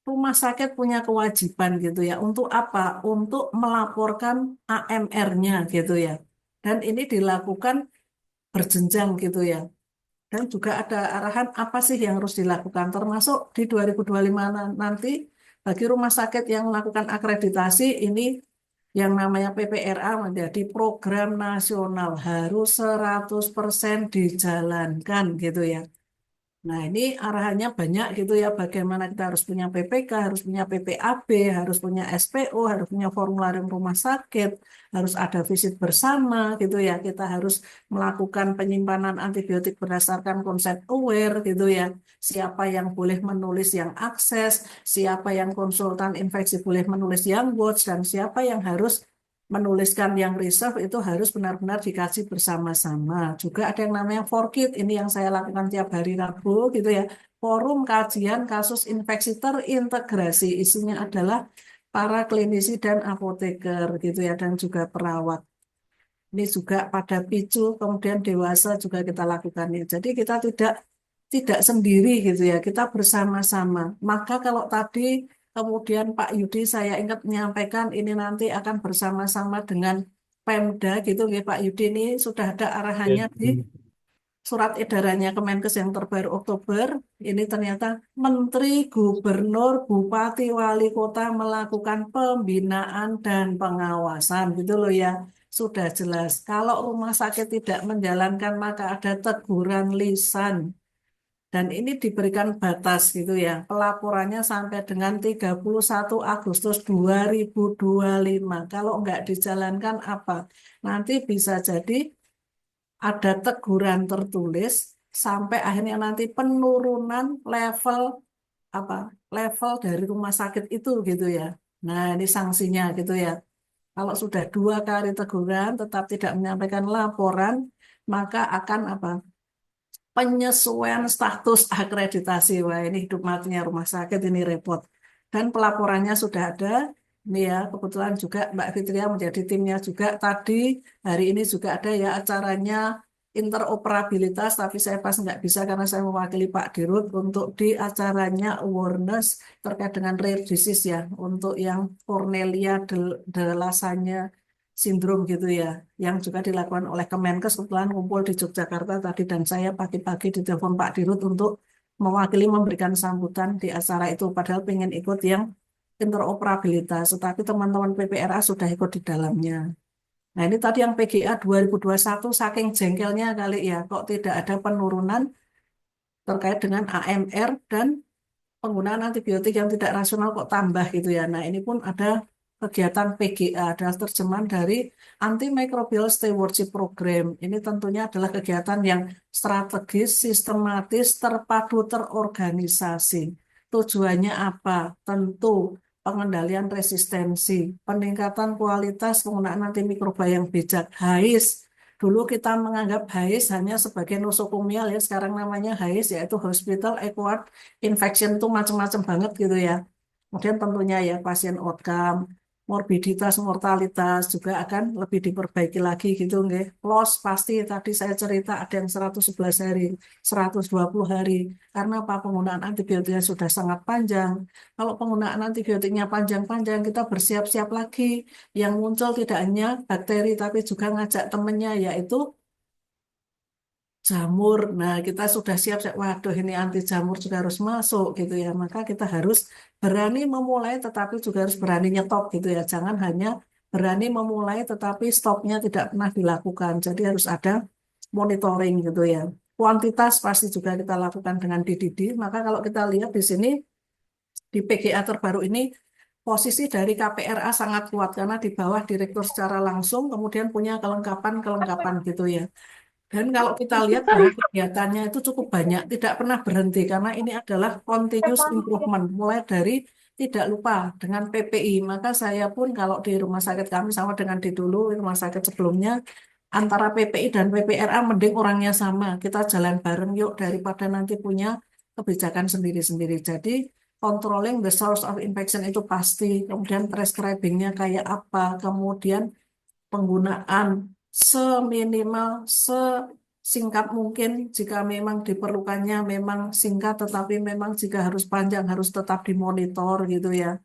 rumah sakit punya kewajiban gitu ya. Untuk apa? Untuk melaporkan AMR-nya gitu ya. Dan ini dilakukan berjenjang gitu ya. Dan juga ada arahan apa sih yang harus dilakukan, termasuk di 2025 nanti bagi rumah sakit yang melakukan akreditasi ini yang namanya PPRA menjadi program nasional harus 100% dijalankan gitu ya. Nah, ini arahannya banyak gitu ya, bagaimana kita harus punya PPK, harus punya PPAB, harus punya SPO, harus punya formularium rumah sakit, harus ada visit bersama gitu ya. Kita harus melakukan penyimpanan antibiotik berdasarkan konsep aware gitu ya. Siapa yang boleh menulis yang akses, siapa yang konsultan infeksi boleh menulis yang watch, dan siapa yang harus menuliskan yang reserve itu harus benar-benar dikaji bersama-sama. Juga ada yang namanya FORKIT, ini yang saya lakukan tiap hari Rabu gitu ya. Forum kajian kasus infeksi terintegrasi, isinya adalah para klinisi dan apoteker gitu ya, dan juga perawat. Ini juga pada picu, kemudian dewasa juga kita lakukan ya. Jadi kita tidak sendiri gitu ya, kita bersama-sama. Maka kalau tadi kemudian Pak Yudi saya ingat menyampaikan ini nanti akan bersama-sama dengan Pemda gitu ya Pak Yudi, ini sudah ada arahannya di surat edarannya Kemenkes yang terbaru Oktober. Ini ternyata Menteri, Gubernur, Bupati, Wali Kota melakukan pembinaan dan pengawasan gitu loh ya. Sudah jelas. Kalau rumah sakit tidak menjalankan maka ada teguran lisan. Dan ini diberikan batas gitu ya. Pelaporannya sampai dengan 31 Agustus 2025. Kalau nggak dijalankan apa? Nanti bisa jadi ada teguran tertulis sampai akhirnya nanti penurunan level apa? Level dari rumah sakit itu gitu ya. Nah, ini sanksinya gitu ya. Kalau sudah 2 kali teguran tetap tidak menyampaikan laporan, maka akan apa? Penyesuaian status akreditasi. Wah, ini hidup matinya rumah sakit ini repot. Dan pelaporannya sudah ada. Ini ya, kebetulan juga Mbak Fitria menjadi timnya juga. Tadi, hari ini juga ada ya acaranya interoperabilitas, tapi saya pas nggak bisa karena saya mewakili Pak Dirut untuk di acaranya awareness terkait dengan rare disease ya, untuk yang Cornelia de Lasagna sindrom gitu ya, yang juga dilakukan oleh Kemenkes. Kebetulan kumpul di Yogyakarta tadi dan saya pagi-pagi ditelepon Pak Dirut untuk mewakili memberikan sambutan di acara itu, padahal pengen ikut yang interoperabilitas, tetapi teman-teman PPRA sudah ikut di dalamnya. Nah, ini tadi yang PGA 2021 saking jengkelnya kali ya, kok tidak ada penurunan terkait dengan AMR dan penggunaan antibiotik yang tidak rasional kok tambah gitu ya. Nah, ini pun ada kegiatan PGA, adalah terjemahan dari Antimicrobial Stewardship Program. Ini tentunya adalah kegiatan yang strategis, sistematis, terpadu, terorganisasi. Tujuannya apa? Tentu pengendalian resistensi, peningkatan kualitas penggunaan antimikroba yang bijak, HAIS. Dulu kita menganggap HAIS hanya sebagai nosokomial ya, sekarang namanya HAIS yaitu Hospital Acquired Infection, itu macam-macam banget gitu ya. Kemudian tentunya ya pasien outcome, morbiditas, mortalitas juga akan lebih diperbaiki lagi gitu nggih. Loss pasti tadi saya cerita ada yang 111 hari, 120 hari. Karena apa? Penggunaan antibiotiknya sudah sangat panjang. Kalau penggunaan antibiotiknya panjang-panjang, kita bersiap-siap lagi. Yang muncul tidak hanya bakteri tapi juga ngajak temennya yaitu jamur. Nah, kita sudah siap, waduh ini anti jamur juga harus masuk gitu ya. Maka kita harus berani memulai tetapi juga harus berani nyetop gitu ya. Jangan hanya berani memulai tetapi stopnya tidak pernah dilakukan. Jadi harus ada monitoring gitu ya. Kuantitas pasti juga kita lakukan dengan DDD. Maka kalau kita lihat di sini di PGA terbaru ini posisi dari KPRA sangat kuat karena di bawah direktur secara langsung kemudian punya kelengkapan-kelengkapan gitu ya. Dan kalau kita lihat bahwa kegiatannya itu cukup banyak, tidak pernah berhenti karena ini adalah continuous improvement, mulai dari tidak lupa dengan PPI. Maka saya pun kalau di rumah sakit kami sama dengan di dulu rumah sakit sebelumnya, antara PPI dan PPRA mending orangnya sama. Kita jalan bareng yuk daripada nanti punya kebijakan sendiri-sendiri. Jadi controlling the source of infection itu pasti, kemudian prescribing-nya kayak apa, kemudian penggunaan seminimal, sesingkat mungkin jika memang diperlukannya memang singkat, tetapi memang jika harus panjang harus tetap dimonitor gitu ya.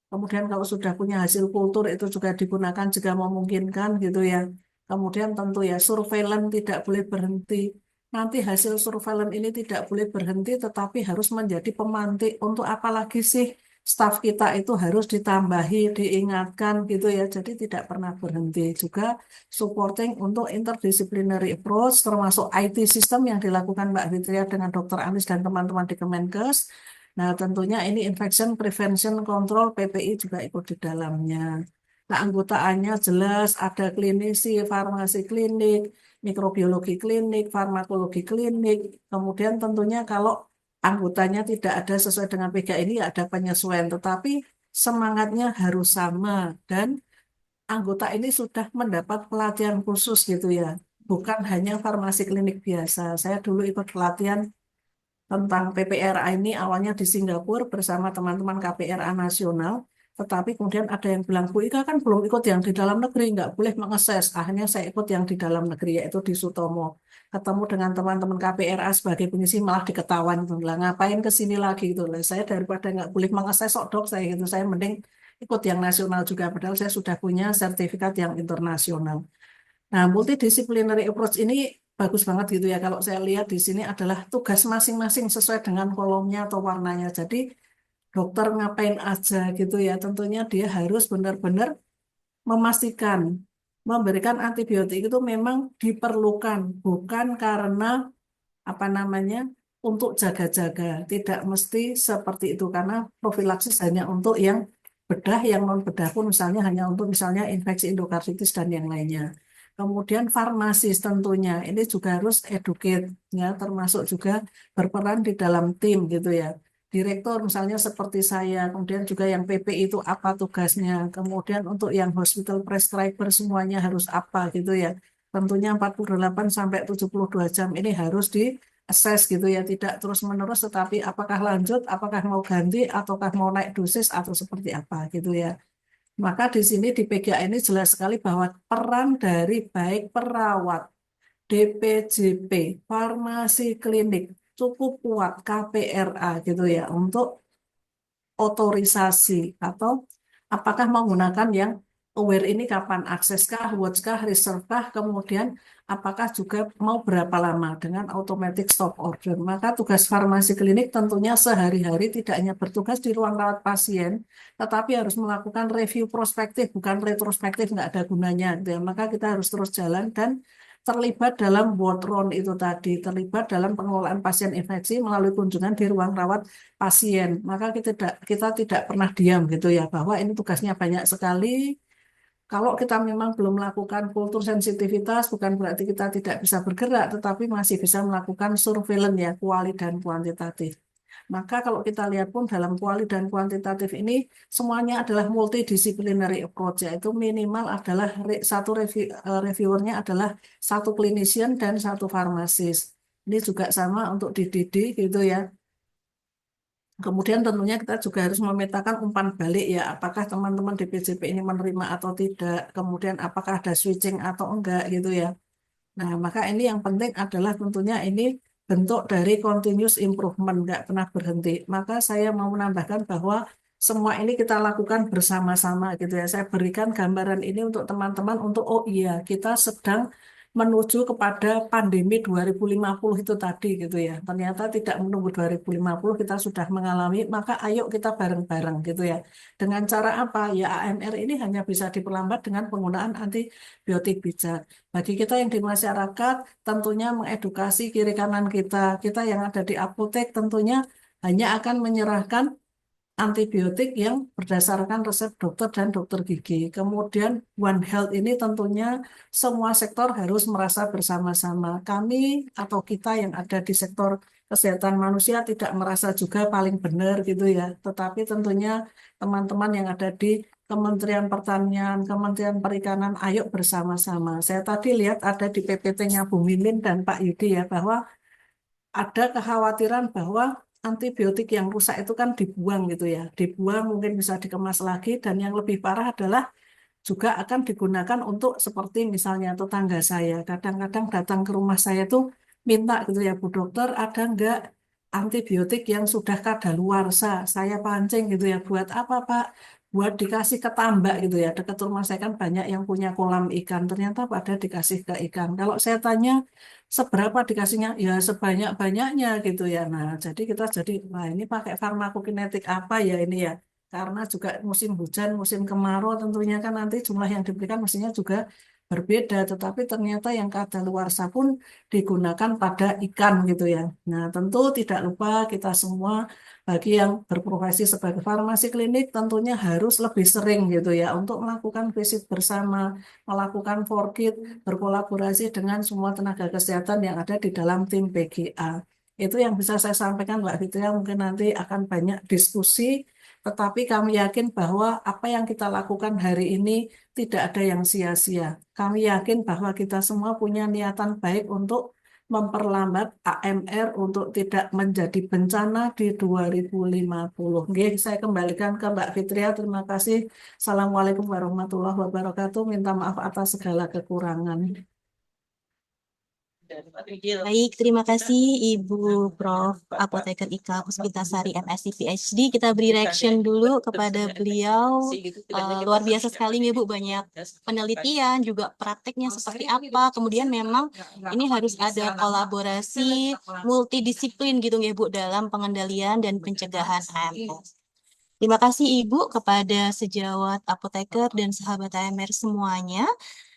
Kemudian kalau sudah punya hasil kultur itu juga digunakan jika memungkinkan gitu ya. Kemudian tentu ya surveillance tidak boleh berhenti. Nanti hasil surveillance ini tidak boleh berhenti tetapi harus menjadi pemantik untuk apa lagi sih staf kita itu harus ditambahi, diingatkan gitu ya. Jadi tidak pernah berhenti. Juga supporting untuk interdisciplinary approach termasuk IT system yang dilakukan Mbak Fitria dengan Dr. Anis dan teman-teman di Kemenkes. Nah, tentunya ini Infection Prevention Control PPI juga ikut di dalamnya. Keanggotaannya jelas ada klinisi, farmasi klinik, mikrobiologi klinik, farmakologi klinik. Kemudian tentunya kalau anggotanya tidak ada sesuai dengan PGA ini ya ada penyesuaian, tetapi semangatnya harus sama dan anggota ini sudah mendapat pelatihan khusus gitu ya. Bukan hanya farmasi klinik biasa. Saya dulu ikut pelatihan tentang PPRA ini awalnya di Singapura bersama teman-teman KPRA nasional, tetapi kemudian ada yang bilang, Bu Ika kan belum ikut yang di dalam negeri, nggak boleh mengakses. Akhirnya saya ikut yang di dalam negeri, yaitu di Sutomo. Ketemu dengan teman-teman KPRA sebagai pengisi malah diketahuan, gitu. Lah, ngapain ke sini lagi gitu. Lah, saya daripada nggak boleh mengakses sok dok, saya gitu, saya mending ikut yang nasional juga, padahal saya sudah punya sertifikat yang internasional. Nah, multidisciplinary approach ini bagus banget gitu ya. Kalau saya lihat di sini adalah tugas masing-masing sesuai dengan kolomnya atau warnanya. Jadi dokter ngapain aja gitu ya. Tentunya dia harus benar-benar memastikan memberikan antibiotik itu memang diperlukan, bukan karena apa namanya untuk jaga-jaga. Tidak mesti seperti itu karena profilaksis hanya untuk yang bedah, yang non bedah pun misalnya hanya untuk misalnya infeksi endokarditis dan yang lainnya. Kemudian farmasis tentunya ini juga harus educate ya, termasuk juga berperan di dalam tim gitu ya. Direktur misalnya seperti saya, kemudian juga yang PPI itu apa tugasnya, kemudian untuk yang hospital prescriber semuanya harus apa gitu ya. Tentunya 48 sampai 72 jam ini harus di assess gitu ya, tidak terus-menerus tetapi apakah lanjut, apakah mau ganti, ataukah mau naik dosis atau seperti apa gitu ya. Maka di sini di PGA ini jelas sekali bahwa peran dari baik perawat, DPJP, farmasi klinik, cukup kuat KPRA gitu ya untuk otorisasi atau apakah menggunakan yang aware ini kapan akses kah, watch kah, reserve kah, kemudian apakah juga mau berapa lama dengan automatic stop order. Maka tugas farmasi klinik tentunya sehari-hari tidak hanya bertugas di ruang rawat pasien, tetapi harus melakukan review prospektif, bukan retrospektif, nggak ada gunanya. Gitu ya. Maka kita harus terus jalan dan terlibat dalam ward round itu tadi, terlibat dalam pengelolaan pasien infeksi melalui kunjungan di ruang rawat pasien. Maka kita tidak pernah diam gitu ya, bahwa ini tugasnya banyak sekali. Kalau kita memang belum melakukan kultur sensitivitas, bukan berarti kita tidak bisa bergerak, tetapi masih bisa melakukan surveillance ya, kuali dan kuantitatif. Maka kalau kita lihat pun dalam kuali dan kuantitatif ini semuanya adalah multidisciplinary approach, yaitu minimal adalah reviewernya adalah satu clinician dan satu farmasis. Ini juga sama untuk di DD gitu ya. Kemudian tentunya kita juga harus memetakan umpan balik ya, apakah teman-teman di PJP ini menerima atau tidak, kemudian apakah ada switching atau enggak gitu ya. Nah, maka ini yang penting adalah tentunya ini bentuk dari continuous improvement, nggak pernah berhenti. Maka saya mau menambahkan bahwa semua ini kita lakukan bersama-sama gitu ya. Saya berikan gambaran ini untuk teman-teman untuk oh iya, kita sedang menuju kepada pandemi 2050 itu tadi gitu ya. Ternyata tidak menunggu 2050 kita sudah mengalami, maka ayo kita bareng-bareng gitu ya. Dengan cara apa? Ya AMR ini hanya bisa diperlambat dengan penggunaan antibiotik bijak. Bagi kita yang di masyarakat, tentunya mengedukasi kiri kanan kita. Kita yang ada di apotek tentunya hanya akan menyerahkan antibiotik yang berdasarkan resep dokter dan dokter gigi. Kemudian One Health ini tentunya semua sektor harus merasa bersama-sama. Kami atau kita yang ada di sektor kesehatan manusia tidak merasa juga paling benar gitu ya. Tetapi tentunya teman-teman yang ada di Kementerian Pertanian, Kementerian Perikanan, ayo bersama-sama. Saya tadi lihat ada di PPT-nya Bu Mimin dan Pak Yudi ya, bahwa ada kekhawatiran bahwa antibiotik yang rusak itu kan dibuang gitu ya. Dibuang mungkin bisa dikemas lagi dan yang lebih parah adalah juga akan digunakan untuk seperti misalnya tetangga saya. Kadang-kadang datang ke rumah saya tuh minta gitu ya, Bu Dokter, ada nggak antibiotik yang sudah kadaluarsa? Saya pancing gitu ya, buat apa Pak? Buat dikasih ke tambak gitu ya. Dekat rumah saya kan banyak yang punya kolam ikan. Ternyata pada dikasih ke ikan. Kalau saya tanya seberapa dikasihnya, ya sebanyak-banyaknya gitu ya. Nah, jadi, wah ini pakai farmakokinetik apa ya ini ya? Karena juga musim hujan, musim kemarau tentunya kan nanti jumlah yang diberikan mestinya juga berbeda, tetapi ternyata yang kadaluarsa pun digunakan pada ikan gitu ya. Nah, tentu tidak lupa kita semua bagi yang berprofesi sebagai farmasi klinik tentunya harus lebih sering gitu ya untuk melakukan visit bersama, melakukan forkit, berkolaborasi dengan semua tenaga kesehatan yang ada di dalam tim PGA. Itu yang bisa saya sampaikan Mbak Fitria, mungkin nanti akan banyak diskusi tetapi kami yakin bahwa apa yang kita lakukan hari ini tidak ada yang sia-sia. Kami yakin bahwa kita semua punya niatan baik untuk memperlambat AMR untuk tidak menjadi bencana di 2050. Oke, saya kembalikan ke Mbak Fitria. Terima kasih. Assalamualaikum warahmatullahi wabarakatuh. Minta maaf atas segala kekurangan. Baik, terima kasih Ibu Prof. Apoteker Ika Puspitasari MSc PhD. Kita beri reaction dulu kepada beliau. Luar biasa sekali nih Bu, banyak penelitian, juga prakteknya seperti apa. Kemudian memang ini harus ada kolaborasi multidisiplin gitu ya Bu dalam pengendalian dan pencegahan AMR. Terima kasih Ibu kepada sejawat apoteker dan sahabat AMR semuanya.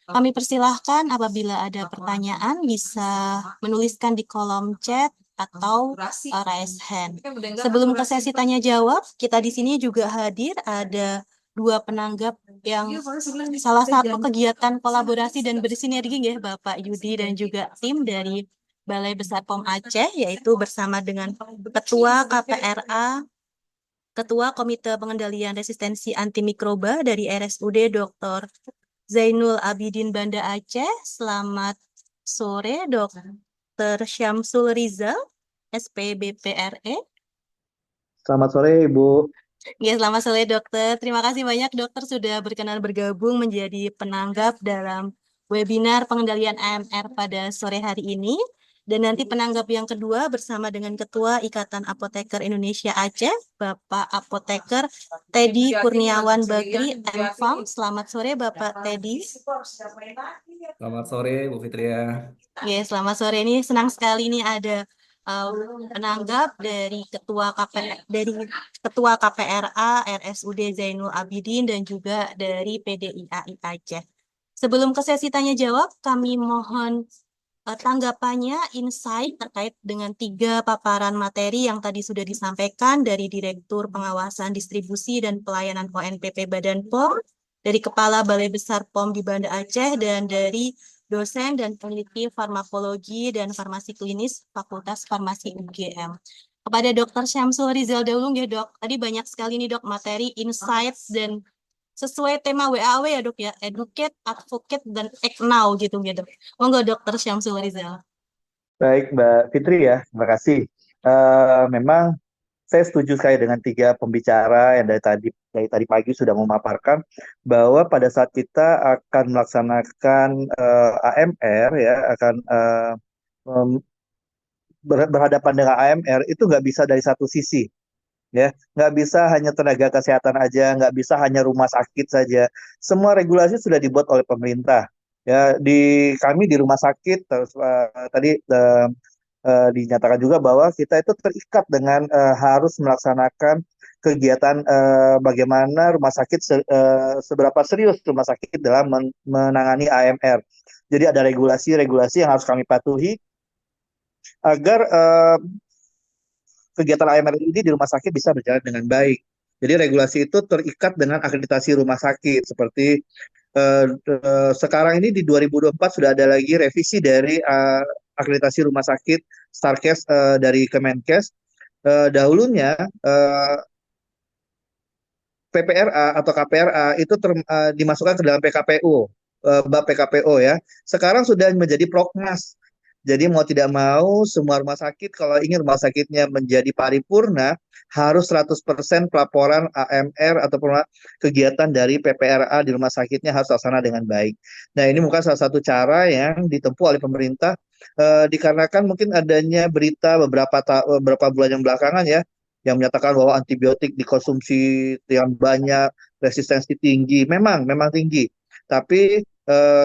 Kami persilahkan apabila ada pertanyaan bisa menuliskan di kolom chat atau raise hand. Sebelum ke sesi tanya jawab, kita di sini juga hadir ada dua penanggap yang salah satu kegiatan kolaborasi dan bersinergi ya Bapak Yudi dan juga tim dari Balai Besar POM Aceh, yaitu bersama dengan Ketua KPRA, Ketua Komite Pengendalian Resistensi Antimikroba dari RSUD Dr. Zainul Abidin Banda Aceh. Selamat sore Dr. Syamsul Rizal, SPBPRE. Selamat sore, Ibu. Ya, selamat sore dokter. Terima kasih banyak dokter sudah berkenan bergabung menjadi penanggap dalam webinar pengendalian AMR pada sore hari ini. Dan nanti penanggap yang kedua bersama dengan Ketua Ikatan Apoteker Indonesia Aceh, Bapak Apoteker Teddy Kurniawan Bakri, MFAM. Selamat sore Bapak Teddy. Selamat sore, Bu Fitria. Ya, selamat sore. Ini senang sekali nih ada penanggap dari Ketua KPRA RSUD Zainul Abidin dan juga dari PDIAI Aceh. Sebelum ke sesi tanya jawab, kami mohon tanggapannya, insight terkait dengan 3 paparan materi yang tadi sudah disampaikan dari Direktur Pengawasan Distribusi dan Pelayanan ONPP Badan POM, dari Kepala Balai Besar POM di Banda Aceh, dan dari dosen dan peneliti farmakologi dan farmasi klinis Fakultas Farmasi UGM. Kepada Dr. Syamsul Rizal dahulu ya dok, tadi banyak sekali nih dok materi, insights, dan sesuai tema WAW ya dok ya, educate, advocate, dan act now gitu ya dok. Monggo Dr. Syamsul Rizal. Baik, Mbak Fitri ya, terima kasih. Memang saya setuju sekali dengan 3 pembicara yang dari tadi pagi sudah memaparkan bahwa pada saat kita akan melaksanakan AMR ya, akan berhadapan dengan AMR itu nggak bisa dari satu sisi. Ya, nggak bisa hanya tenaga kesehatan aja, nggak bisa hanya rumah sakit saja. Semua regulasi sudah dibuat oleh pemerintah. Ya, kami di rumah sakit terus tadi dinyatakan juga bahwa kita itu terikat dengan harus melaksanakan kegiatan bagaimana rumah sakit seberapa serius rumah sakit dalam menangani AMR. Jadi ada regulasi-regulasi yang harus kami patuhi agar kegiatan AMR ini di rumah sakit bisa berjalan dengan baik. Jadi regulasi itu terikat dengan akreditasi rumah sakit. Seperti sekarang ini di 2024 sudah ada lagi revisi dari akreditasi rumah sakit Starkes dari Kemenkes. Dahulunya PPRA atau KPRA itu dimasukkan ke dalam PKPU, bab PKPO ya. Sekarang sudah menjadi Prokmas. Jadi mau tidak mau semua rumah sakit kalau ingin rumah sakitnya menjadi paripurna harus 100% pelaporan AMR atau kegiatan dari PPRA di rumah sakitnya harus terlaksana dengan baik. Nah, ini bukan salah satu cara yang ditempuh oleh pemerintah dikarenakan mungkin adanya berita beberapa bulan yang belakangan ya yang menyatakan bahwa antibiotik dikonsumsi yang banyak, resistensi tinggi. Memang tinggi. Tapi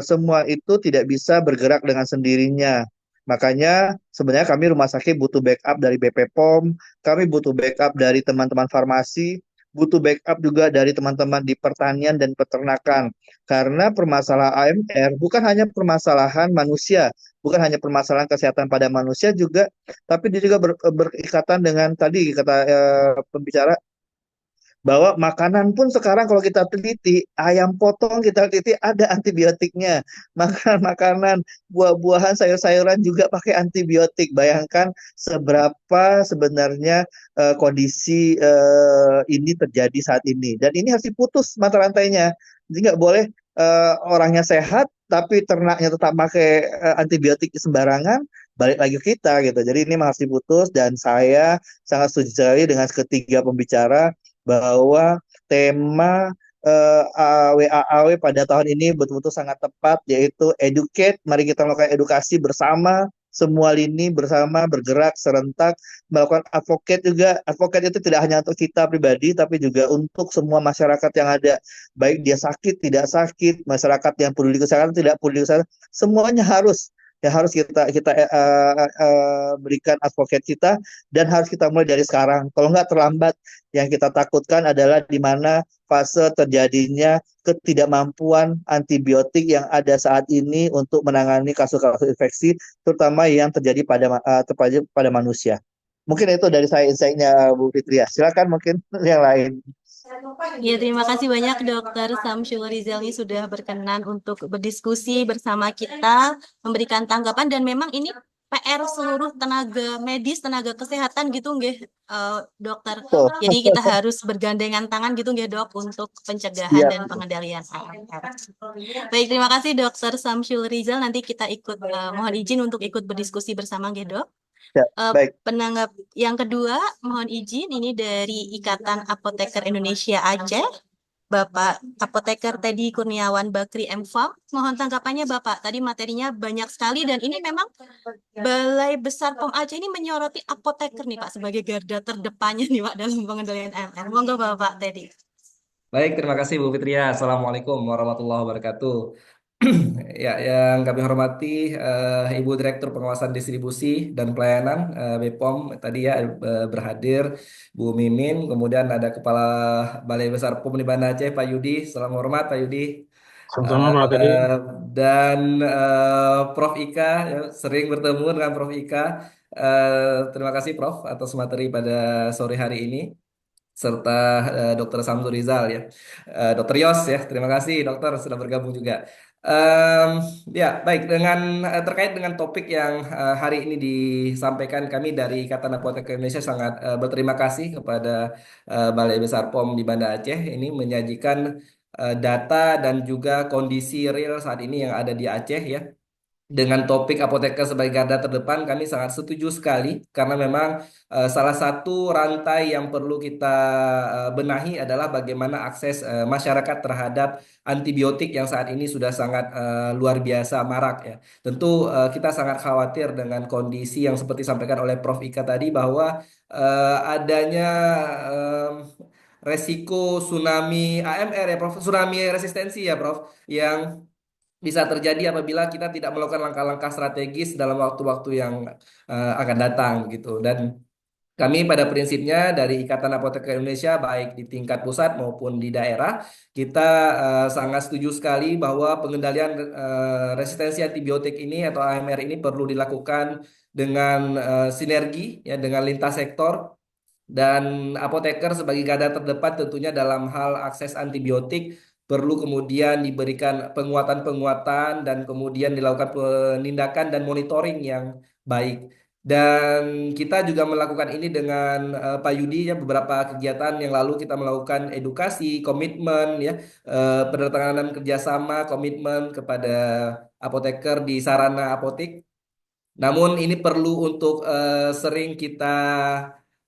semua itu tidak bisa bergerak dengan sendirinya. Makanya sebenarnya kami rumah sakit butuh backup dari BP POM, kami butuh backup dari teman-teman farmasi, butuh backup juga dari teman-teman di pertanian dan peternakan. Karena permasalahan AMR bukan hanya permasalahan manusia, bukan hanya permasalahan kesehatan pada manusia juga, tapi dia juga berikatan dengan tadi kata pembicara bahwa makanan pun sekarang kalau kita teliti, ayam potong kita teliti ada antibiotiknya. Makanan, buah-buahan, sayur-sayuran juga pakai antibiotik. Bayangkan seberapa sebenarnya kondisi ini terjadi saat ini. Dan ini harus diputus mata rantainya. Jadi nggak boleh orangnya sehat, tapi ternaknya tetap pakai antibiotik sembarangan, balik lagi ke kita gitu. Jadi ini harus diputus dan saya sangat setuju sekali dengan ketiga pembicara bahwa tema WAAW pada tahun ini betul-betul sangat tepat, yaitu educate. Mari kita melakukan edukasi bersama, semua lini bersama bergerak serentak, melakukan advocate juga. Advocate itu tidak hanya untuk kita pribadi, tapi juga untuk semua masyarakat yang ada. Baik dia sakit, tidak sakit, masyarakat yang peduli kesehatan, tidak peduli kesehatan, semuanya harus kita berikan advocate kita dan harus kita mulai dari sekarang. Kalau nggak terlambat, yang kita takutkan adalah di mana fase terjadinya ketidakmampuan antibiotik yang ada saat ini untuk menangani kasus-kasus infeksi, terutama yang terjadi pada manusia. Mungkin itu dari saya insight-nya Bu Fitria. Silakan mungkin yang lain. Ya, terima kasih banyak Dr. Syamsul Rizal ini sudah berkenan untuk berdiskusi bersama kita, memberikan tanggapan, dan memang ini PR seluruh tenaga medis, tenaga kesehatan gitu nggih, dokter. Jadi kita harus bergandengan tangan gitu nggih dok untuk pencegahan dan pengendalian AMR. Baik, terima kasih Dr. Syamsul Rizal. Nanti kita mohon izin untuk ikut berdiskusi bersama nggih dok. Baik. Penanggap yang kedua, mohon izin ini dari Ikatan Apoteker Indonesia Aceh, Bapak Apoteker Teddy Kurniawan Bakri M.Farm. Mohon tanggapannya Bapak. Tadi materinya banyak sekali dan ini memang Balai Besar POM Aceh ini menyoroti apoteker nih Pak sebagai garda terdepannya nih Pak dalam pengendalian AMR. Monggo Bapak Teddy. Baik, terima kasih Bu Fitria. Assalamualaikum warahmatullahi wabarakatuh. Ya, yang kami hormati Ibu Direktur Pengawasan Distribusi dan Pelayanan BPOM tadi ya berhadir, Bu Mimin, kemudian ada Kepala Balai Besar POM di Banda Aceh, Pak Yudi. Salam hormat, Pak Yudi. Sama-sama Pak Teddy. Dan Prof Ika, ya, sering bertemu dengan Prof Ika. Terima kasih Prof atas materi pada sore hari ini, serta Dr. Samsul Rizal ya, Dr. Yos ya, terima kasih dokter sudah bergabung juga. Em, ya baik, dengan terkait dengan topik yang hari ini disampaikan, kami dari Ikatan Apoteker Indonesia sangat berterima kasih kepada Balai Besar POM di Banda Aceh ini menyajikan data dan juga kondisi real saat ini yang ada di Aceh ya. Dengan topik apoteker sebagai garda terdepan, kami sangat setuju sekali karena memang salah satu rantai yang perlu kita benahi adalah bagaimana akses masyarakat terhadap antibiotik yang saat ini sudah sangat luar biasa marak ya. Tentu kita sangat khawatir dengan kondisi yang seperti disampaikan oleh Prof Ika tadi, bahwa adanya em, resiko tsunami AMR ya Prof, tsunami resistensi ya Prof, yang bisa terjadi apabila kita tidak melakukan langkah-langkah strategis dalam waktu-waktu yang akan datang gitu. Dan kami pada prinsipnya dari Ikatan Apoteker Indonesia baik di tingkat pusat maupun di daerah, kita sangat setuju sekali bahwa pengendalian resistensi antibiotik ini atau AMR ini perlu dilakukan dengan sinergi ya dengan lintas sektor, dan apoteker sebagai garda terdepan tentunya dalam hal akses antibiotik perlu kemudian diberikan penguatan-penguatan dan kemudian dilakukan penindakan dan monitoring yang baik. Dan kita juga melakukan ini dengan Pak Yudi ya, beberapa kegiatan yang lalu kita melakukan edukasi, komitmen ya, penandatanganan kerjasama, komitmen kepada apoteker di sarana apotik. Namun ini perlu untuk sering kita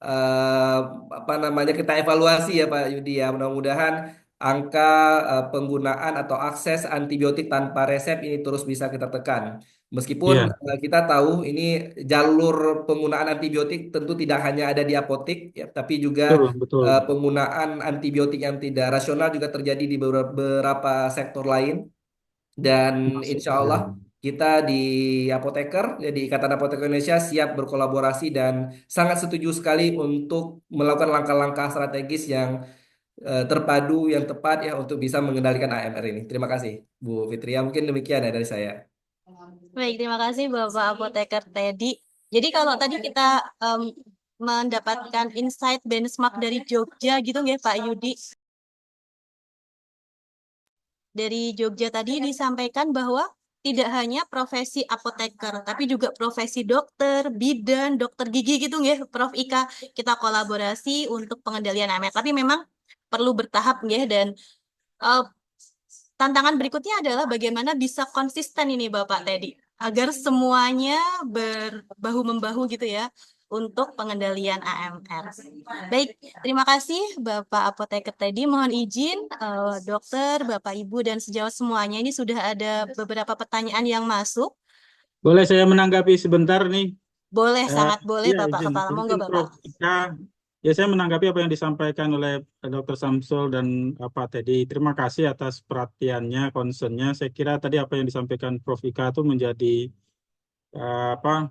eh, apa namanya kita evaluasi ya Pak Yudi ya. Mudah-mudahan angka penggunaan atau akses antibiotik tanpa resep ini terus bisa kita tekan. Meskipun Iya, kita tahu ini jalur penggunaan antibiotik tentu tidak hanya ada di apotik ya, tapi juga betul, betul. penggunaan antibiotik yang tidak rasional juga terjadi di beberapa sektor lain. Dan Masuk, insya ya. Allah kita di Apoteker, ya, di Ikatan Apoteker Indonesia siap berkolaborasi dan sangat setuju sekali untuk melakukan langkah-langkah strategis yang terpadu, yang tepat ya untuk bisa mengendalikan AMR ini. Terima kasih, Bu Fitria. Mungkin demikian ya dari saya. Baik, terima kasih Bapak Apoteker Teddy. Jadi kalau tadi kita mendapatkan insight benchmark dari Jogja gitu nggih Pak Yudi. Dari Jogja tadi disampaikan bahwa tidak hanya profesi apoteker, tapi juga profesi dokter, bidan, dokter gigi gitu nggih, Prof Ika. Kita kolaborasi untuk pengendalian AMR. Tapi memang perlu bertahap nggih, dan eh, tantangan berikutnya adalah bagaimana bisa konsisten ini Bapak Teddy, agar semuanya berbahu-membahu gitu ya untuk pengendalian AMR. Baik, terima kasih Bapak Apoteker Teddy. Mohon izin dokter, Bapak Ibu dan sejawat semuanya, ini sudah ada beberapa pertanyaan yang masuk. Boleh saya menanggapi sebentar nih? Boleh, sangat boleh Ya, Bapak izin. Kepala. Monggo Mungkin Bapak. Prof Ika, ya saya menanggapi apa yang disampaikan oleh Dr. Samsul dan Pak Teddy. Terima kasih atas perhatiannya, concernnya. Saya kira tadi apa yang disampaikan Prof Ika itu menjadi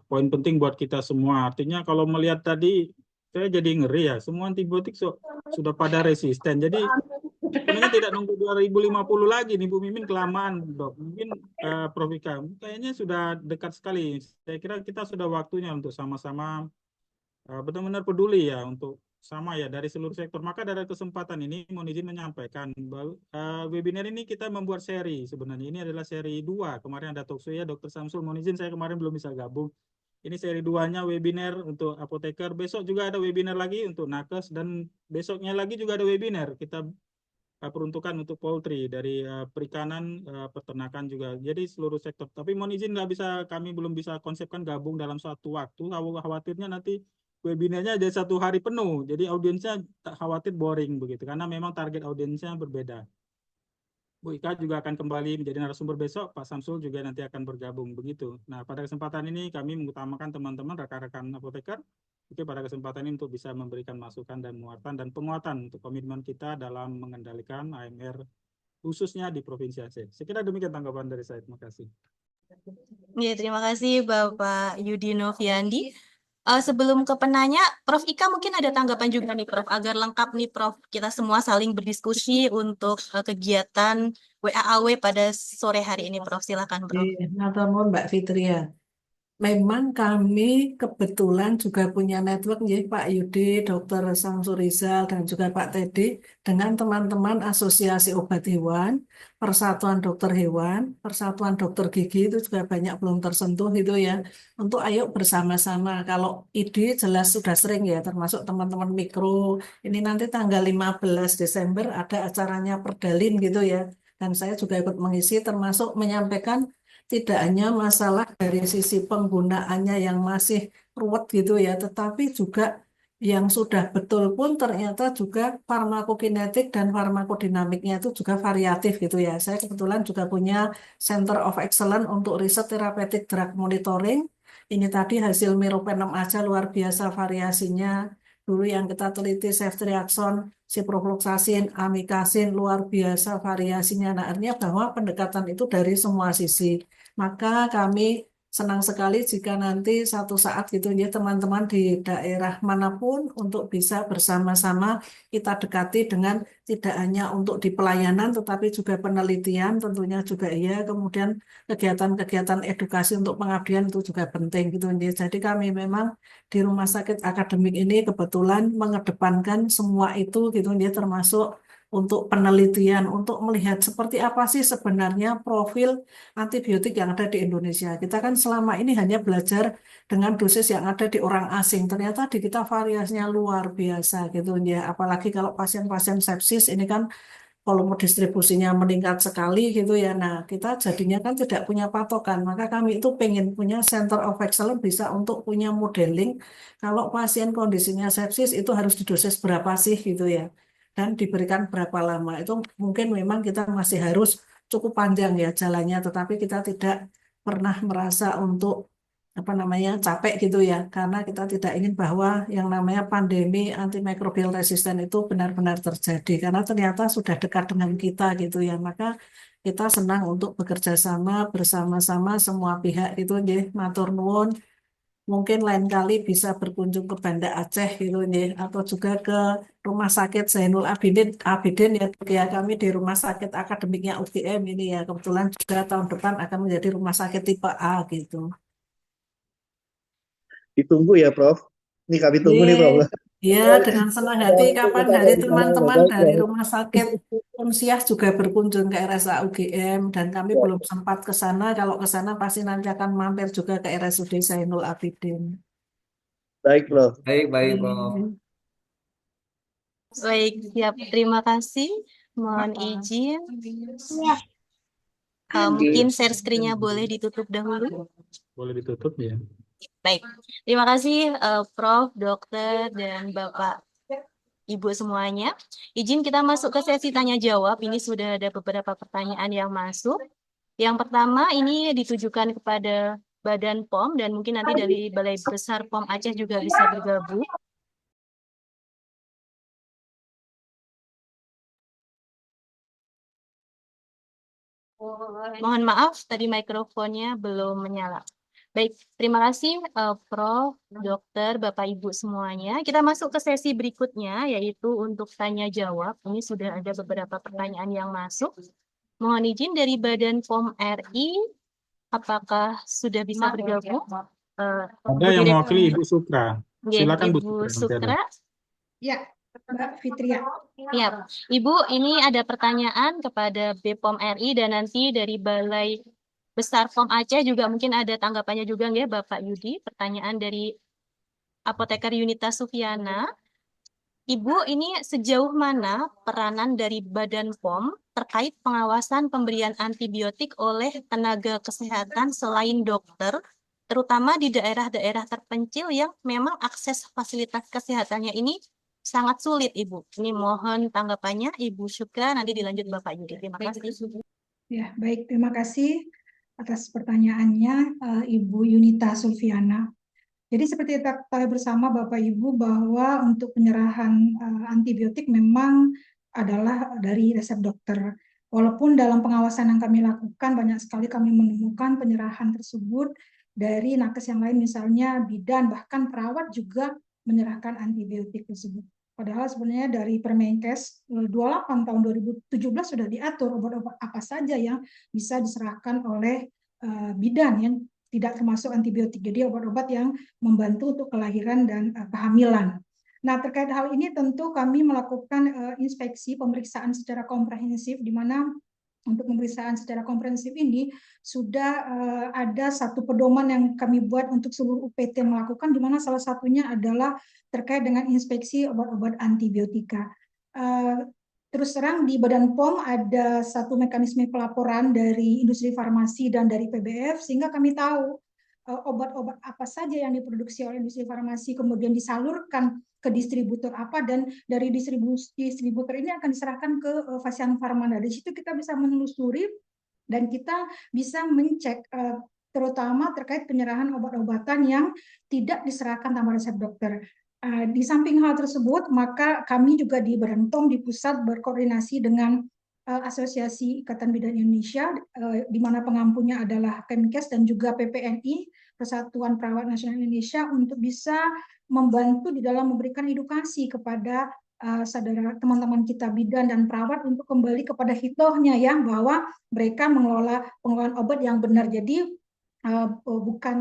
poin penting buat kita semua. Artinya kalau melihat tadi, saya jadi ngeri ya. Semua antibiotik sudah pada resisten. Jadi sebenarnya tidak nunggu 2050 lagi nih Bu Mimin, kelamaan dok. Mungkin Prof Ika, kayaknya sudah dekat sekali. Saya kira kita sudah waktunya untuk sama-sama benar-benar peduli ya untuk sama ya dari seluruh sektor. Maka dari kesempatan ini mohon izin menyampaikan bahwa webinar ini kita membuat seri sebenarnya. Ini adalah seri 2. Kemarin ada talkshow ya Dr. Samsul. Mohon izin saya kemarin belum bisa gabung. Ini seri 2-nya webinar untuk apoteker. Besok juga ada webinar lagi untuk nakes dan besoknya lagi juga ada webinar. Kita peruntukan untuk poultry dari perikanan, peternakan juga. Jadi seluruh sektor. Tapi mohon izin kami belum bisa konsepkan gabung dalam suatu waktu. Khawatirnya nanti webinarnya ada 1 hari penuh, jadi audiensnya tak khawatir boring begitu, karena memang target audiensnya berbeda. Bu Ika juga akan kembali menjadi narasumber besok, Pak Samsul juga nanti akan bergabung begitu. Nah, pada kesempatan ini kami mengutamakan teman-teman rekan-rekan apoteker, oke, pada kesempatan ini untuk bisa memberikan masukan dan penguatan untuk komitmen kita dalam mengendalikan AMR khususnya di Provinsi Aceh. Saya kira demikian tanggapan dari saya. Terima kasih. Ya, terima kasih Bapak Yudi Noviandi. Sebelum ke penanya, Prof. Ika mungkin ada tanggapan juga nih Prof, agar lengkap nih Prof, kita semua saling berdiskusi untuk kegiatan WAAW pada sore hari ini Prof. Silakan Prof. Matur nuwun Mbak Fitria. Memang kami kebetulan juga punya network ya Pak Yudi, Dr. Samsul Rizal, dan juga Pak Teddy dengan teman-teman Asosiasi Obat Hewan, Persatuan Dokter Hewan, Persatuan Dokter Gigi itu juga banyak belum tersentuh gitu ya. Untuk ayo bersama-sama. Kalau ide jelas sudah sering ya, termasuk teman-teman mikro. Ini nanti tanggal 15 Desember ada acaranya Perdalin gitu ya. Dan saya juga ikut mengisi termasuk menyampaikan tidak hanya masalah dari sisi penggunaannya yang masih ruwet gitu ya, tetapi juga yang sudah betul pun ternyata juga farmakokinetik dan farmakodinamiknya itu juga variatif gitu ya. Saya kebetulan juga punya Center of Excellence untuk riset therapeutic drug monitoring. Ini tadi hasil meropenem aja luar biasa variasinya. Dulu yang kita teliti ceftriaxone, ciprofloxacin, amikacin, luar biasa variasinya. Nah, artinya bahwa pendekatan itu dari semua sisi. Maka kami senang sekali jika nanti satu saat gitu ya teman-teman di daerah manapun untuk bisa bersama-sama kita dekati dengan tidak hanya untuk di pelayanan tetapi juga penelitian tentunya juga iya, kemudian kegiatan-kegiatan edukasi untuk pengabdian itu juga penting gitu ya. Jadi kami memang di rumah sakit akademik ini kebetulan mengedepankan semua itu gitu ya, termasuk untuk penelitian, untuk melihat seperti apa sih sebenarnya profil antibiotik yang ada di Indonesia. Kita kan selama ini hanya belajar dengan dosis yang ada di orang asing. Ternyata di kita variasinya luar biasa gitu ya. Apalagi kalau pasien-pasien sepsis ini kan volume distribusinya meningkat sekali gitu ya. Nah, kita jadinya kan tidak punya patokan. Maka kami itu pengen punya Center of Excellence bisa untuk punya modeling kalau pasien kondisinya sepsis itu harus didosis berapa sih gitu ya. Dan diberikan berapa lama. Itu mungkin memang kita masih harus cukup panjang ya jalannya, tetapi kita tidak pernah merasa untuk apa namanya capek gitu ya, karena kita tidak ingin bahwa yang namanya pandemi antimikrobial resisten itu benar-benar terjadi, karena ternyata sudah dekat dengan kita gitu ya, maka kita senang untuk bekerja sama bersama-sama semua pihak itu ya, matur nuwun. Mungkin lain kali bisa berkunjung ke Banda Aceh gitu nih, atau juga ke Rumah Sakit Zainul Abidin ya kami di Rumah Sakit Akademiknya UGM ini ya kebetulan juga tahun depan akan menjadi rumah sakit tipe A gitu. Ditunggu ya, Prof. Ini kami tunggu nih, Prof. Ya, dengan senang hati kapan hari teman-teman dari Rumah Sakit Unsias juga berkunjung ke RSA UGM dan kami belum sempat ke sana. Kalau ke sana pasti nanti akan mampir juga ke RSUD Zainul Abidin. Baik, Prof. Baik, Prof. Baik, siap. Terima kasih. Mohon izin. Mungkin share screen-nya boleh ditutup dahulu. Boleh ditutup ya. Baik, terima kasih Prof, Dokter, dan Bapak Ibu semuanya. Izin kita masuk ke sesi tanya jawab. Ini sudah ada beberapa pertanyaan yang masuk. Yang pertama ini ditujukan kepada Badan POM dan mungkin nanti dari Balai Besar POM Aceh juga bisa bergabung. Mohon maaf, tadi mikrofonnya belum menyala. Baik, terima kasih Prof, Dokter, Bapak Ibu semuanya. Kita masuk ke sesi berikutnya, yaitu untuk tanya jawab. Ini sudah ada beberapa pertanyaan yang masuk. Mohon izin dari Badan POM RI, apakah sudah bisa bergabung? Ada yang mewakili Ibu Sukra. Silakan Bu Ibu Sukra. Sukra. Ya, Mbak Fitria. Ya, Ibu, ini ada pertanyaan kepada BPOM RI dan nanti dari Balai Besar POM Aceh juga mungkin ada tanggapannya juga ya Bapak Yudi. Pertanyaan dari Apoteker Yunita Sufiana. Ibu, ini sejauh mana peranan dari Badan POM terkait pengawasan pemberian antibiotik oleh tenaga kesehatan selain dokter terutama di daerah-daerah terpencil yang memang akses fasilitas kesehatannya ini sangat sulit, Ibu. Ini mohon tanggapannya, Ibu Syukra, nanti dilanjut Bapak Yudi. Terima kasih. Ya, baik. Terima kasih atas pertanyaannya, Ibu Yunita Sulfiana. Jadi seperti kita ketahui bersama Bapak Ibu bahwa untuk penyerahan antibiotik memang adalah dari resep dokter. Walaupun dalam pengawasan yang kami lakukan banyak sekali kami menemukan penyerahan tersebut dari nakes yang lain, misalnya bidan, bahkan perawat juga menyerahkan antibiotik tersebut. Padahal sebenarnya dari Permenkes 28 tahun 2017 sudah diatur obat-obat apa saja yang bisa diserahkan oleh bidan yang tidak termasuk antibiotik. Jadi obat-obat yang membantu untuk kelahiran dan kehamilan. Nah, terkait hal ini tentu kami melakukan inspeksi pemeriksaan secara komprehensif, di mana untuk pemeriksaan secara komprehensif ini sudah ada satu pedoman yang kami buat untuk seluruh UPT melakukan, di mana salah satunya adalah terkait dengan inspeksi obat-obat antibiotika. Terus terang di Badan POM ada satu mekanisme pelaporan dari industri farmasi dan dari PBF, sehingga kami tahu obat-obat apa saja yang diproduksi oleh industri farmasi kemudian disalurkan ke distributor apa, dan dari distributor ini akan diserahkan ke Fasian Farma. Dari situ kita bisa menelusuri dan kita bisa mencek terutama terkait penyerahan obat-obatan yang tidak diserahkan tanpa resep dokter. Di samping hal tersebut, maka kami juga di Badan POM di pusat berkoordinasi dengan Asosiasi Ikatan Bidan Indonesia, di mana pengampunya adalah Kemkes dan juga PPNI, Persatuan Perawat Nasional Indonesia, untuk bisa membantu di dalam memberikan edukasi kepada saudara teman-teman kita bidan dan perawat untuk kembali kepada hitohnya ya, bahwa mereka mengelola pengelolaan obat yang benar, jadi bukan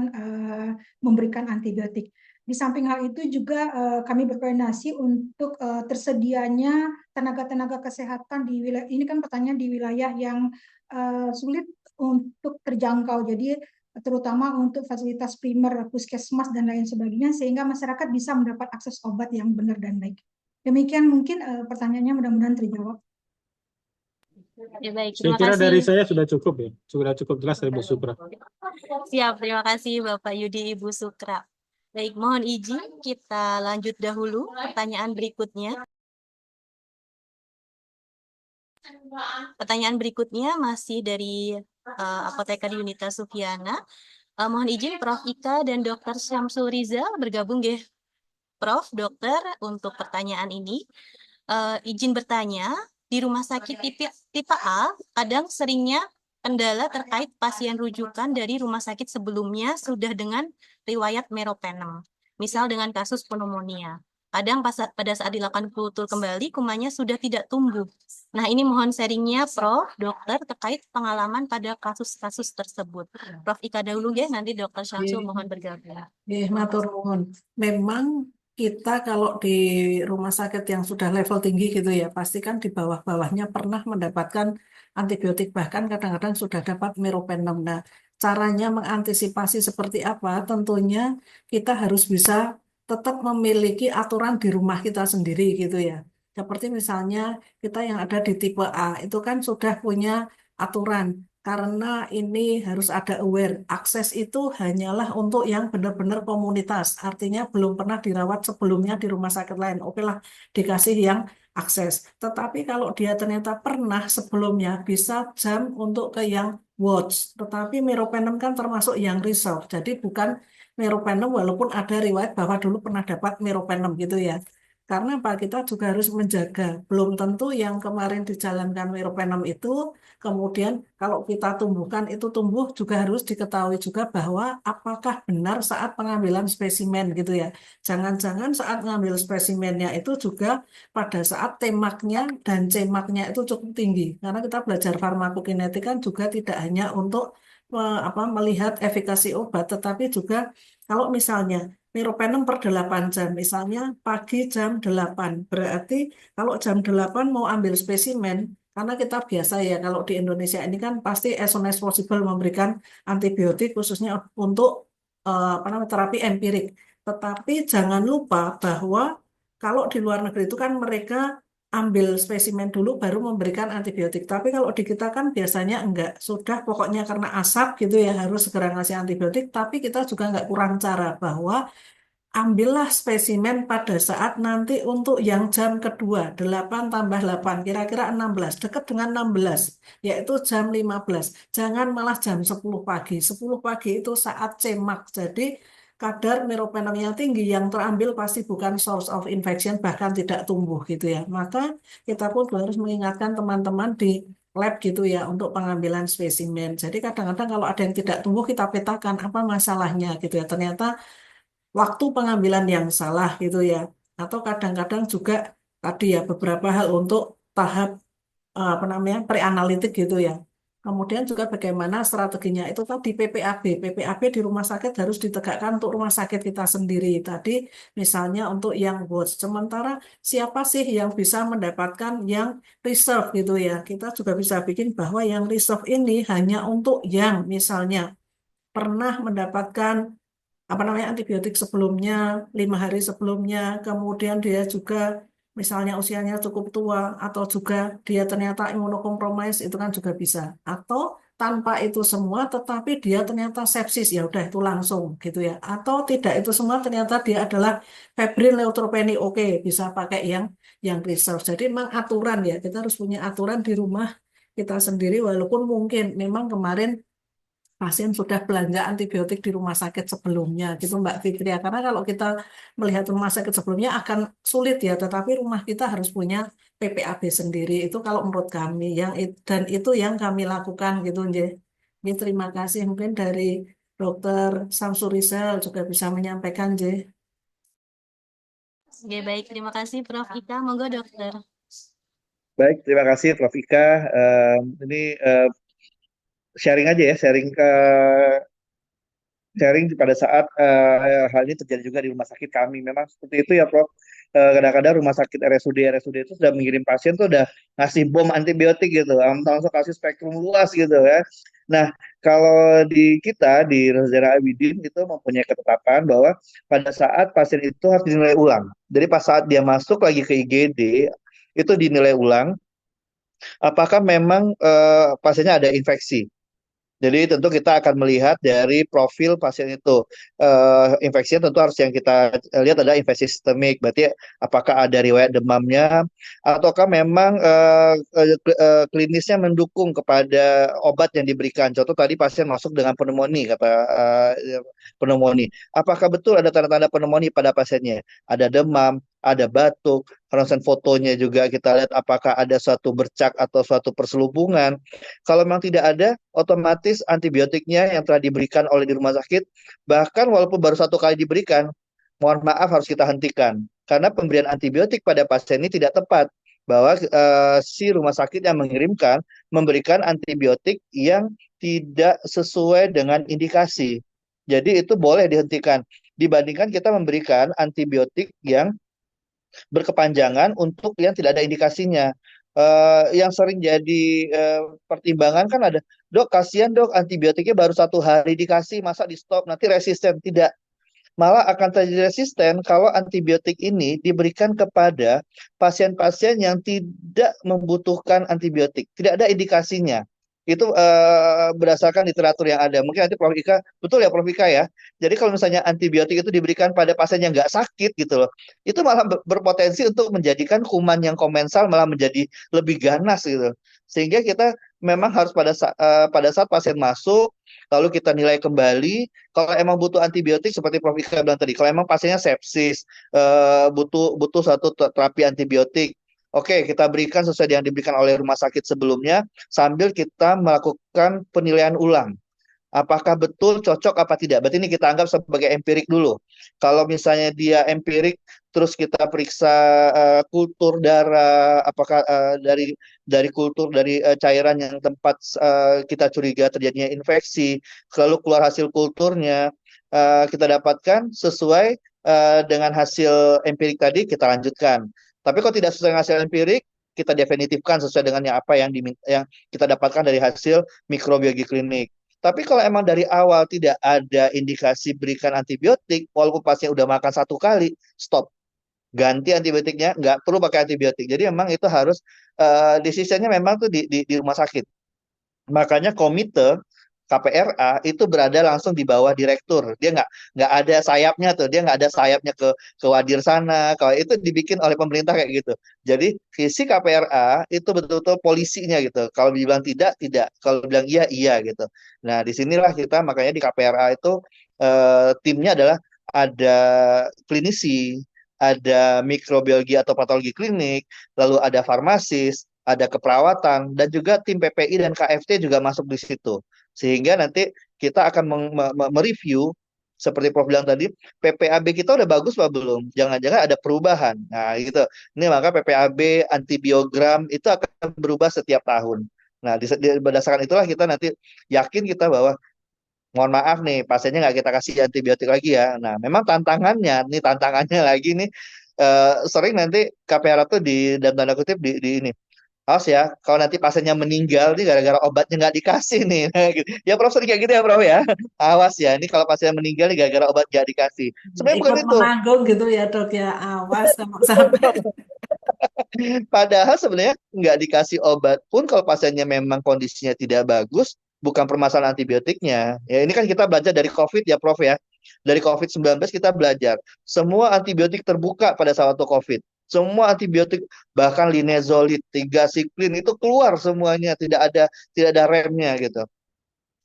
memberikan antibiotik. Di samping hal itu juga kami berkoordinasi untuk tersedianya tenaga-tenaga kesehatan di wilayah ini, kan pertanyaan di wilayah yang sulit untuk terjangkau, jadi terutama untuk fasilitas primer, puskesmas dan lain sebagainya, sehingga masyarakat bisa mendapat akses obat yang benar dan baik. Demikian mungkin pertanyaannya, mudah-mudahan terjawab. Ya, baik, Saya terima kira kasih. dari saya sudah cukup ya. Sudah cukup jelas dari Bu Supra. Siap, terima kasih Bapak Yudi, Ibu Sukra. Baik, mohon izin kita lanjut dahulu pertanyaan berikutnya. Pertanyaan berikutnya masih dari Apoteker Yunita Sufiana. Mohon izin Prof. Ika dan Dr. Syamsul Rizal bergabung ya. Prof, Dokter, untuk pertanyaan ini. Izin bertanya, di rumah sakit tipe A, kadang seringnya kendala terkait pasien rujukan dari rumah sakit sebelumnya sudah dengan riwayat meropenem, misal dengan kasus pneumonia. Kadang pada saat dilakukan kultur kembali, kumannya sudah tidak tumbuh. Nah, ini mohon sharingnya Prof, Dokter, terkait pengalaman pada kasus-kasus tersebut. Prof Ika dahulu ya, nanti Dokter Syamsul mohon bergabung. Matur nuwun. Memang kita kalau di rumah sakit yang sudah level tinggi gitu ya, pasti kan di bawah-bawahnya pernah mendapatkan antibiotik, bahkan kadang-kadang sudah dapat meropenem. Nah, caranya mengantisipasi seperti apa? Tentunya kita harus bisa tetap memiliki aturan di rumah kita sendiri gitu ya. Seperti misalnya kita yang ada di tipe A itu kan sudah punya aturan, karena ini harus ada aware. Akses itu hanyalah untuk yang benar-benar komunitas, artinya belum pernah dirawat sebelumnya di rumah sakit lain. Oke lah, dikasih yang akses. Tetapi kalau dia ternyata pernah sebelumnya, bisa jam untuk ke yang watch. Tetapi meropenem kan termasuk yang reserve. Jadi bukan meropenem walaupun ada riwayat bahwa dulu pernah dapat meropenem gitu ya. Karena Pak, kita juga harus menjaga. Belum tentu yang kemarin dijalankan meropenem itu kemudian kalau kita tumbuhkan itu tumbuh, juga harus diketahui juga bahwa apakah benar saat pengambilan spesimen gitu ya. Jangan-jangan saat mengambil spesimennya itu juga pada saat Tmaknya dan Cmaknya itu cukup tinggi. Karena kita belajar farmakokinetik kan juga tidak hanya untuk melihat efikasi obat, tetapi juga kalau misalnya meropenem per 8 jam, misalnya pagi jam 8, berarti kalau jam 8 mau ambil spesimen, karena kita biasa ya, kalau di Indonesia ini kan pasti as soon as possible memberikan antibiotik khususnya untuk terapi empirik. Tetapi jangan lupa bahwa kalau di luar negeri itu kan mereka ambil spesimen dulu baru memberikan antibiotik. Tapi kalau di kita kan biasanya enggak, sudah pokoknya karena asap gitu ya harus segera ngasih antibiotik, tapi kita juga enggak kurang cara bahwa ambillah spesimen pada saat nanti untuk yang jam kedua, 8 tambah 8, kira-kira 16, dekat dengan 16, yaitu jam 15. Jangan malah jam 10 pagi. 10 pagi itu saat CMAX, jadi kadar meropenemnya tinggi, yang terambil pasti bukan source of infection, bahkan tidak tumbuh gitu ya. Maka kita pun harus mengingatkan teman-teman di lab gitu ya untuk pengambilan spesimen. Jadi kadang-kadang kalau ada yang tidak tumbuh kita petakan apa masalahnya gitu ya. Ternyata waktu pengambilan yang salah gitu ya. Atau kadang-kadang juga tadi ya beberapa hal untuk tahap apa namanya preanalitik gitu ya. Kemudian juga bagaimana strateginya itu tadi PPAB. PPAB di rumah sakit harus ditegakkan untuk rumah sakit kita sendiri. Tadi misalnya untuk yang watch. Sementara siapa sih yang bisa mendapatkan yang reserve gitu ya. Kita juga bisa bikin bahwa yang reserve ini hanya untuk yang misalnya pernah mendapatkan apa namanya antibiotik sebelumnya 5 hari sebelumnya, kemudian dia juga misalnya usianya cukup tua atau juga dia ternyata imunokompromis itu kan juga bisa, atau tanpa itu semua tetapi dia ternyata sepsis ya udah itu langsung gitu ya, atau tidak itu semua ternyata dia adalah febrile neutropenia, oke bisa pakai yang reserve. Jadi memang aturan ya, kita harus punya aturan di rumah kita sendiri, walaupun mungkin memang kemarin pasien sudah belanja antibiotik di rumah sakit sebelumnya gitu Mbak Fitria. Karena kalau kita melihat rumah sakit sebelumnya akan sulit ya, tetapi rumah kita harus punya PPAB sendiri. Itu kalau menurut kami dan itu yang kami lakukan gitu nje. Ini terima kasih mungkin dari Dokter Samsurisel juga bisa menyampaikan nje. Oke, baik. Terima kasih Prof. Ika. Monggo dokter. Baik, terima kasih Prof. Ika. Ini sharing aja ya, sharing pada saat hal ini terjadi juga di rumah sakit kami. Memang seperti itu ya, Prof. Kadang-kadang rumah sakit RSUD itu sudah mengirim pasien tuh udah ngasih bom antibiotik gitu, langsung kasih spektrum luas gitu ya. Nah, kalau di kita di Rosdera Abidin itu mempunyai ketetapan bahwa pada saat pasien itu harus dinilai ulang. Jadi pas saat dia masuk lagi ke IGD itu dinilai ulang apakah memang pasiennya ada infeksi. Jadi tentu kita akan melihat dari profil pasien itu. Infeksinya tentu harus yang kita lihat adalah infeksi sistemik. Berarti apakah ada riwayat demamnya, ataukah memang klinisnya mendukung kepada obat yang diberikan. Contoh tadi pasien masuk dengan pneumonia, kata pneumonia. Apakah betul ada tanda-tanda pneumonia pada pasiennya? Ada demam, ada batuk, ronsen fotonya juga kita lihat apakah ada suatu bercak atau suatu perselubungan. Kalau memang tidak ada, otomatis antibiotiknya yang telah diberikan oleh di rumah sakit, bahkan walaupun baru 1 kali diberikan, mohon maaf harus kita hentikan. Karena pemberian antibiotik pada pasien ini tidak tepat. Bahwa si rumah sakit yang mengirimkan memberikan antibiotik yang tidak sesuai dengan indikasi. Jadi itu boleh dihentikan. Dibandingkan kita memberikan antibiotik yang berkepanjangan untuk yang tidak ada indikasinya. Yang sering jadi pertimbangan kan ada, dok kasihan dok antibiotiknya baru 1 hari dikasih, masa di stop nanti resisten. Tidak, malah akan terjadi resisten kalau antibiotik ini diberikan kepada pasien-pasien yang tidak membutuhkan antibiotik, tidak ada indikasinya. Itu berdasarkan literatur yang ada. Mungkin nanti Prof. Ika, betul ya Prof. Ika ya. Jadi kalau misalnya antibiotik itu diberikan pada pasien yang nggak sakit gitu loh, itu malah berpotensi untuk menjadikan kuman yang komensal malah menjadi lebih ganas gitu. Sehingga kita memang harus pada saat pasien masuk, lalu kita nilai kembali. Kalau emang butuh antibiotik seperti Prof. Ika bilang tadi, kalau emang pasiennya sepsis, butuh satu terapi antibiotik, oke, kita berikan sesuai yang diberikan oleh rumah sakit sebelumnya, sambil kita melakukan penilaian ulang. Apakah betul cocok apa tidak? Berarti ini kita anggap sebagai empirik dulu. Kalau misalnya dia empirik, terus kita periksa kultur darah, apakah dari kultur dari cairan yang tempat kita curiga terjadinya infeksi, lalu keluar hasil kulturnya, kita dapatkan sesuai dengan hasil empirik tadi, kita lanjutkan. Tapi kalau tidak sesuai dengan hasil empirik, kita definitifkan sesuai dengan yang kita dapatkan dari hasil mikrobiologi klinik. Tapi kalau emang dari awal tidak ada indikasi berikan antibiotik, walaupun pasien udah makan 1 kali, stop. ganti antibiotiknya, nggak perlu pakai antibiotik. Jadi memang itu harus decision-nya memang tuh di rumah sakit. Makanya komite KPRA itu berada langsung di bawah direktur. Dia nggak ada sayapnya tuh, dia nggak ada sayapnya ke Wadir sana. Kalau itu dibikin oleh pemerintah kayak gitu. Jadi visi KPRA itu betul-betul polisinya gitu. Kalau dibilang tidak, tidak. Kalau bilang iya, iya gitu. Nah, disinilah kita makanya di KPRA itu timnya adalah ada klinisi, ada mikrobiologi atau patologi klinik, lalu ada farmasis, ada keperawatan, dan juga tim PPI dan KFT juga masuk di situ. Sehingga nanti kita akan mereview, seperti Prof bilang tadi, PPAB kita udah bagus apa belum? Jangan-jangan ada perubahan. Nah, gitu. Ini maka PPAB, antibiogram itu akan berubah setiap tahun. Nah, berdasarkan itulah kita nanti yakin kita bahwa mohon maaf nih, pasiennya nggak kita kasih antibiotik lagi ya. Nah, memang tantangannya lagi nih, sering nanti KPRA tuh dalam tanda kutip di ini. Awas ya, kalau nanti pasiennya meninggal nih gara-gara obatnya nggak dikasih nih. Gitu. Ya Prof sering kayak gitu ya Prof ya. Awas ya, ini kalau pasiennya meninggal nih gara-gara obat nggak dikasih. Sebenarnya bukan Ikut itu. menanggung gitu ya dok ya, awas kalau sampai. Padahal sebenarnya nggak dikasih obat pun kalau pasiennya memang kondisinya tidak bagus, bukan permasalahan antibiotiknya. Ya ini kan kita belajar dari COVID ya Prof ya. Dari COVID-19 kita belajar. Semua antibiotik terbuka pada saat waktu COVID. Semua antibiotik bahkan linezolid, tigacycline itu keluar semuanya, tidak ada remnya gitu.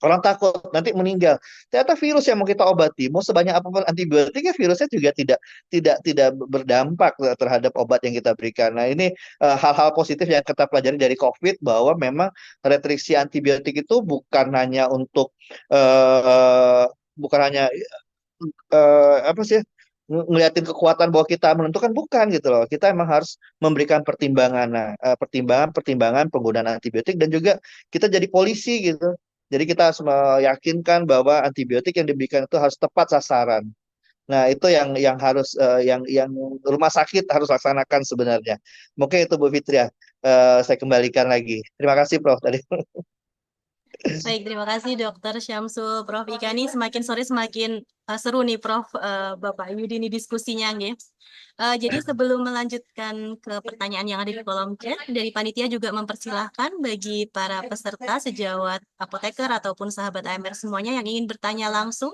Orang takut nanti meninggal. Ternyata virus yang mau kita obati, mau sebanyak apapun antibiotiknya, virusnya juga tidak berdampak terhadap obat yang kita berikan. Nah, ini hal-hal positif yang kita pelajari dari COVID bahwa memang restriksi antibiotik itu bukan hanya untuk bukan hanya apa sih ngeliatin kekuatan bahwa kita menentukan, bukan gitu loh. Kita emang harus memberikan pertimbangan, pertimbangan penggunaan antibiotik, dan juga kita jadi polisi gitu. Jadi kita harus meyakinkan bahwa antibiotik yang diberikan itu harus tepat sasaran. Nah, itu yang harus yang rumah sakit harus laksanakan sebenarnya. Mungkin itu Bu Fitria. Saya kembalikan lagi. Terima kasih Prof tadi. Baik, terima kasih Dokter Syamsul. Prof Ika nih semakin sore semakin seru nih Prof, Bapak Yudi ini diskusinya nggih. Jadi sebelum melanjutkan ke pertanyaan yang ada di kolom chat, dari panitia juga mempersilahkan bagi para peserta sejawat apoteker ataupun sahabat AMR semuanya yang ingin bertanya langsung,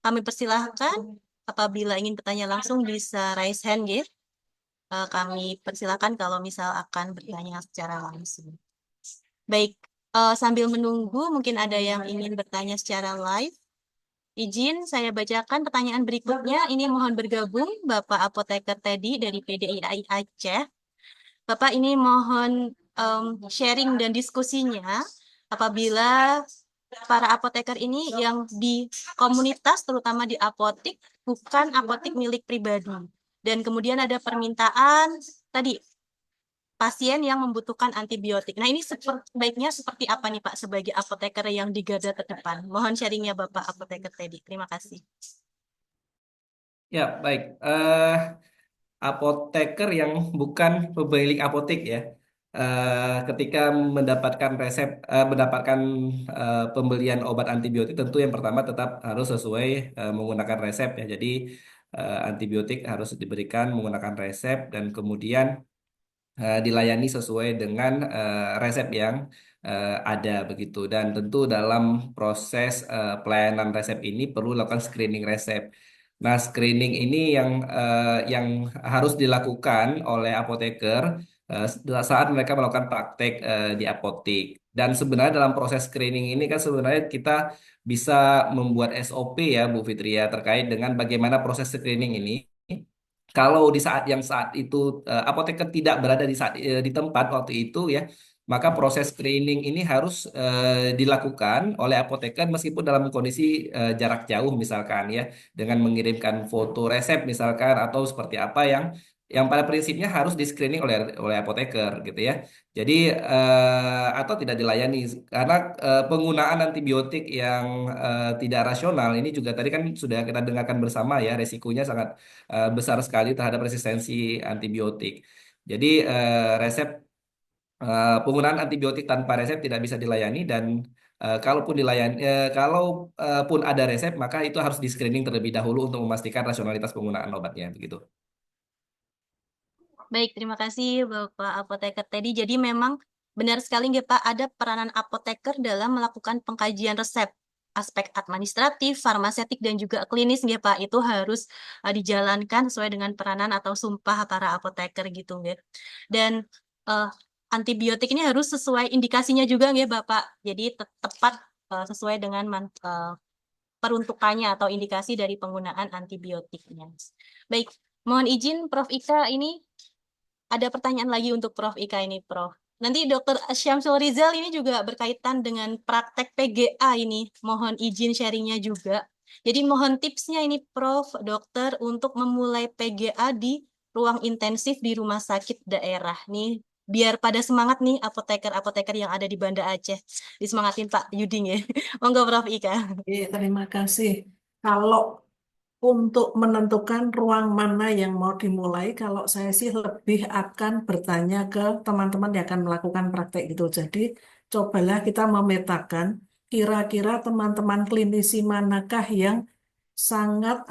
kami persilahkan apabila ingin bertanya langsung bisa raise hand nggih. Kami persilahkan kalau misal akan bertanya secara langsung. Baik, sambil menunggu mungkin ada yang ingin bertanya secara live. Izin saya bacakan pertanyaan berikutnya. Ini mohon bergabung Bapak Apoteker Teddy dari PDIAI Aceh. Bapak ini mohon sharing dan diskusinya apabila para apoteker ini yang di komunitas terutama di apotik bukan apotik milik pribadi. Dan kemudian ada permintaan tadi pasien yang membutuhkan antibiotik. Nah, ini sebaiknya seperti apa nih Pak sebagai apoteker yang di garda terdepan? Mohon sharingnya Bapak Apoteker Teddy. Terima kasih. Ya, baik. Apoteker yang bukan pemilik apotek ya, ketika mendapatkan pembelian obat antibiotik, tentu yang pertama tetap harus sesuai menggunakan resep ya. Jadi antibiotik harus diberikan menggunakan resep dan kemudian dilayani sesuai dengan resep yang ada begitu. Dan tentu dalam proses pelayanan resep ini perlu lakukan screening resep. Nah, screening ini yang harus dilakukan oleh apoteker saat mereka melakukan praktek di apotik. Dan sebenarnya dalam proses screening ini kan sebenarnya kita bisa membuat SOP ya Bu Fitria terkait dengan bagaimana proses screening ini. Kalau di saat itu apoteker tidak berada di tempat waktu itu ya, maka proses screening ini harus dilakukan oleh apoteker meskipun dalam kondisi jarak jauh misalkan ya, dengan mengirimkan foto resep misalkan atau seperti apa yang pada prinsipnya harus di screening oleh apoteker gitu ya. Jadi atau tidak dilayani karena penggunaan antibiotik yang tidak rasional ini juga tadi kan sudah kita dengarkan bersama ya, resikonya sangat besar sekali terhadap resistensi antibiotik. Jadi penggunaan antibiotik tanpa resep tidak bisa dilayani dan kalaupun ada resep maka itu harus di screening terlebih dahulu untuk memastikan rasionalitas penggunaan obatnya begitu. Baik, terima kasih Bapak Apoteker Teddy. Jadi memang benar sekali nggih Pak, ada peranan apoteker dalam melakukan pengkajian resep. Aspek administratif, farmasetik, dan juga klinis nggih Pak, itu harus dijalankan sesuai dengan peranan atau sumpah para apoteker gitu nggih. Dan antibiotik ini harus sesuai indikasinya juga nggih Bapak. Jadi tepat sesuai dengan peruntukannya atau indikasi dari penggunaan antibiotiknya. Baik, mohon izin Prof. Ika ini ada pertanyaan lagi untuk Prof. Ika ini, Prof. Nanti Dr. Syamsul Rizal ini juga berkaitan dengan praktek PGA ini. Mohon izin sharingnya juga. Jadi mohon tipsnya ini, Prof. Dokter, untuk memulai PGA di ruang intensif di rumah sakit daerah. Nih, biar pada semangat nih apoteker-apoteker yang ada di Banda Aceh. Disemangatin Pak Yuding ya. Monggo Prof. Ika. Terima kasih. Kalau untuk menentukan ruang mana yang mau dimulai, kalau saya sih lebih akan bertanya ke teman-teman yang akan melakukan praktek itu. Jadi, cobalah kita memetakan kira-kira teman-teman klinisi manakah yang sangat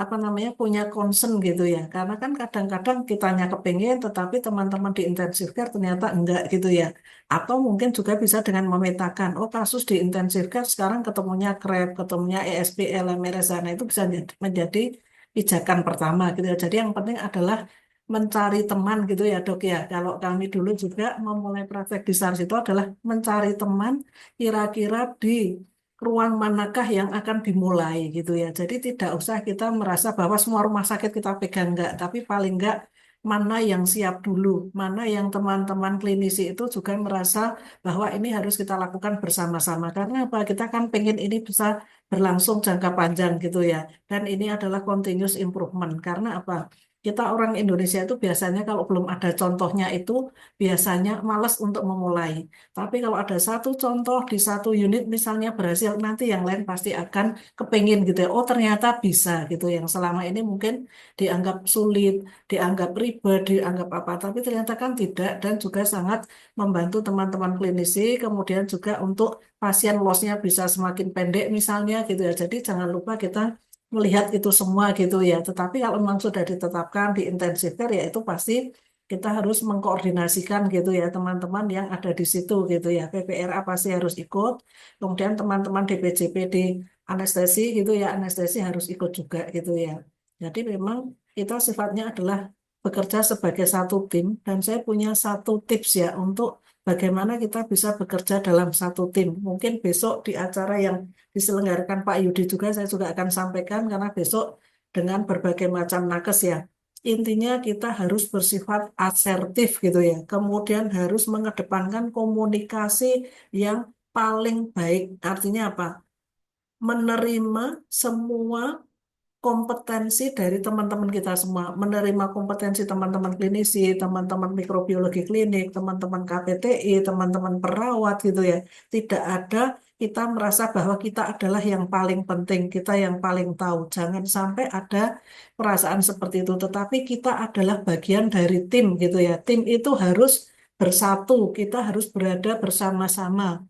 punya concern gitu ya. Karena kan kadang-kadang kitanya kepengen, tetapi teman-teman di intensive care ternyata enggak gitu ya. Atau mungkin juga bisa dengan memetakan, oh kasus di intensive care sekarang ketemunya CREP, ketemunya ESP, LMRS, nah itu bisa menjadi pijakan pertama gitu ya. Jadi yang penting adalah mencari teman gitu ya dok ya. Kalau kami dulu juga memulai praktek di SARS itu adalah mencari teman kira-kira di ruang manakah yang akan dimulai gitu ya. Jadi tidak usah kita merasa bahwa semua rumah sakit kita pegang enggak, tapi paling enggak mana yang siap dulu, mana yang teman-teman klinisi itu juga merasa bahwa ini harus kita lakukan bersama-sama. Karena apa? Kita kan pengen ini bisa berlangsung jangka panjang gitu ya. Dan ini adalah continuous improvement. Karena apa? Kita orang Indonesia itu biasanya kalau belum ada contohnya itu biasanya malas untuk memulai. Tapi kalau ada satu contoh di satu unit misalnya berhasil, nanti yang lain pasti akan kepingin gitu ya. Oh ternyata bisa gitu. Yang selama ini mungkin dianggap sulit, dianggap ribet, dianggap apa. Tapi ternyata kan tidak dan juga sangat membantu teman-teman klinisi. Kemudian juga untuk pasien loss-nya bisa semakin pendek misalnya gitu ya. Jadi jangan lupa kita melihat itu semua gitu ya. Tetapi kalau memang sudah ditetapkan di intensive care ya itu pasti kita harus mengkoordinasikan gitu ya teman-teman yang ada di situ gitu ya. PPRA pasti harus ikut. Kemudian teman-teman DPJP di anestesi gitu ya, anestesi harus ikut juga gitu ya. Jadi memang kita sifatnya adalah bekerja sebagai satu tim dan saya punya satu tips ya untuk bagaimana kita bisa bekerja dalam satu tim. Mungkin besok di acara yang diselenggarakan Pak Yudi juga saya juga akan sampaikan karena besok dengan berbagai macam nakes ya. Intinya kita harus bersifat asertif gitu ya. Kemudian harus mengedepankan komunikasi yang paling baik. Artinya apa? Menerima semua kompetensi dari teman-teman kita semua, menerima kompetensi teman-teman klinisi, teman-teman mikrobiologi klinik, teman-teman KPTI, teman-teman perawat gitu ya. Tidak ada kita merasa bahwa kita adalah yang paling penting, kita yang paling tahu. Jangan sampai ada perasaan seperti itu, tetapi kita adalah bagian dari tim gitu ya. Tim itu harus bersatu, kita harus berada bersama-sama.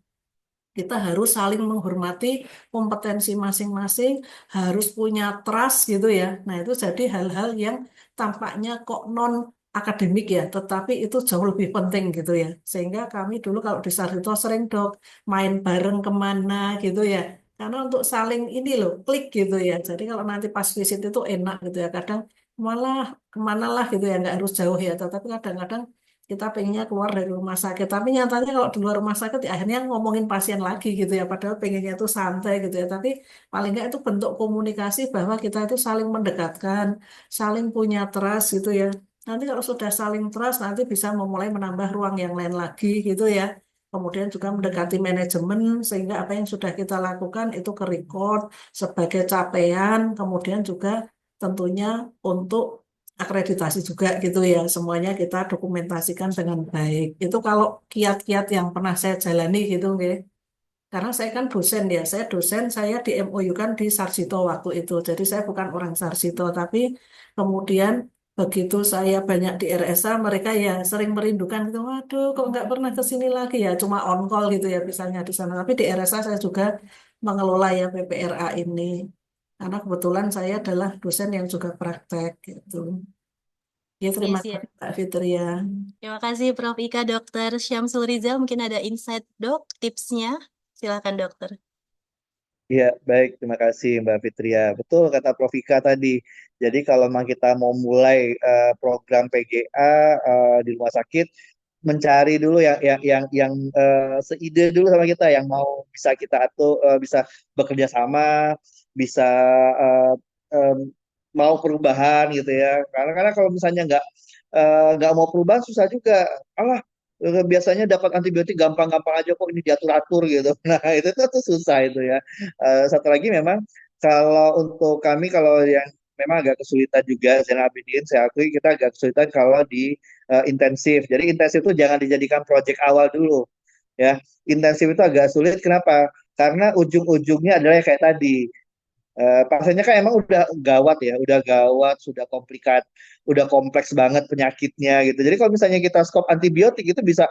Kita harus saling menghormati kompetensi masing-masing, harus punya trust gitu ya. Nah, itu jadi hal-hal yang tampaknya kok non akademik ya, tetapi itu jauh lebih penting gitu ya. Sehingga kami dulu kalau di Sarjito sering dok main bareng kemana gitu ya. Karena untuk saling ini loh, klik gitu ya. Jadi kalau nanti pas visit itu enak gitu ya. Kadang malah kemana lah gitu ya, nggak harus jauh ya. Tetapi kadang-kadang kita pengennya keluar dari rumah sakit. Tapi nyatanya kalau di luar rumah sakit ya akhirnya ngomongin pasien lagi gitu ya. Padahal pengennya itu santai gitu ya. Tapi paling nggak itu bentuk komunikasi bahwa kita itu saling mendekatkan, saling punya trust gitu ya. Nanti kalau sudah saling trust, nanti bisa memulai menambah ruang yang lain lagi gitu ya. Kemudian juga mendekati manajemen sehingga apa yang sudah kita lakukan itu ke record sebagai capaian. Kemudian juga tentunya untuk akreditasi juga gitu ya. Semuanya kita dokumentasikan dengan baik. Itu kalau kiat-kiat yang pernah saya jalani gitu nggih. Karena saya kan dosen ya, saya dosen, saya di MOU kan di Sarjito waktu itu. Jadi saya bukan orang Sarjito, tapi kemudian begitu saya banyak di RSA, mereka ya sering merindukan gitu, waduh kok nggak pernah ke sini lagi ya, cuma on call gitu ya misalnya di sana. Tapi di RSA saya juga mengelola ya PPRA ini. Karena kebetulan saya adalah dosen yang juga praktek gitu. Ya, terima Yes, ya. kasih Pak Fitria. Terima kasih Prof. Ika. Dokter Syamsul Rizal, mungkin ada insight dok, tipsnya. Silakan dokter. Iya, baik. Terima kasih Mbak Fitria. Betul kata Prof. Ika tadi. Jadi kalau memang kita mau mulai program PGA di rumah sakit, mencari dulu yang seide dulu sama kita, yang mau bisa kita atur, bisa bekerja sama, bisa eh, em, mau perubahan gitu ya. Karena kalau misalnya nggak mau perubahan susah juga. Alah, biasanya dapat antibiotik gampang-gampang aja kok ini diatur-atur gitu. Nah, itu tuh susah itu ya. Satu lagi memang kalau untuk kami kalau yang memang agak kesulitan juga Zainal Abidin, saya akui kita agak kesulitan kalau di intensif. Jadi intensif itu jangan dijadikan proyek awal dulu ya. Intensif itu agak sulit kenapa? Karena ujung-ujungnya adalah yang kayak tadi. Pasiennya kan emang udah gawat ya, udah gawat, sudah komplikat, udah kompleks banget penyakitnya gitu. Jadi kalau misalnya kita stop antibiotik itu bisa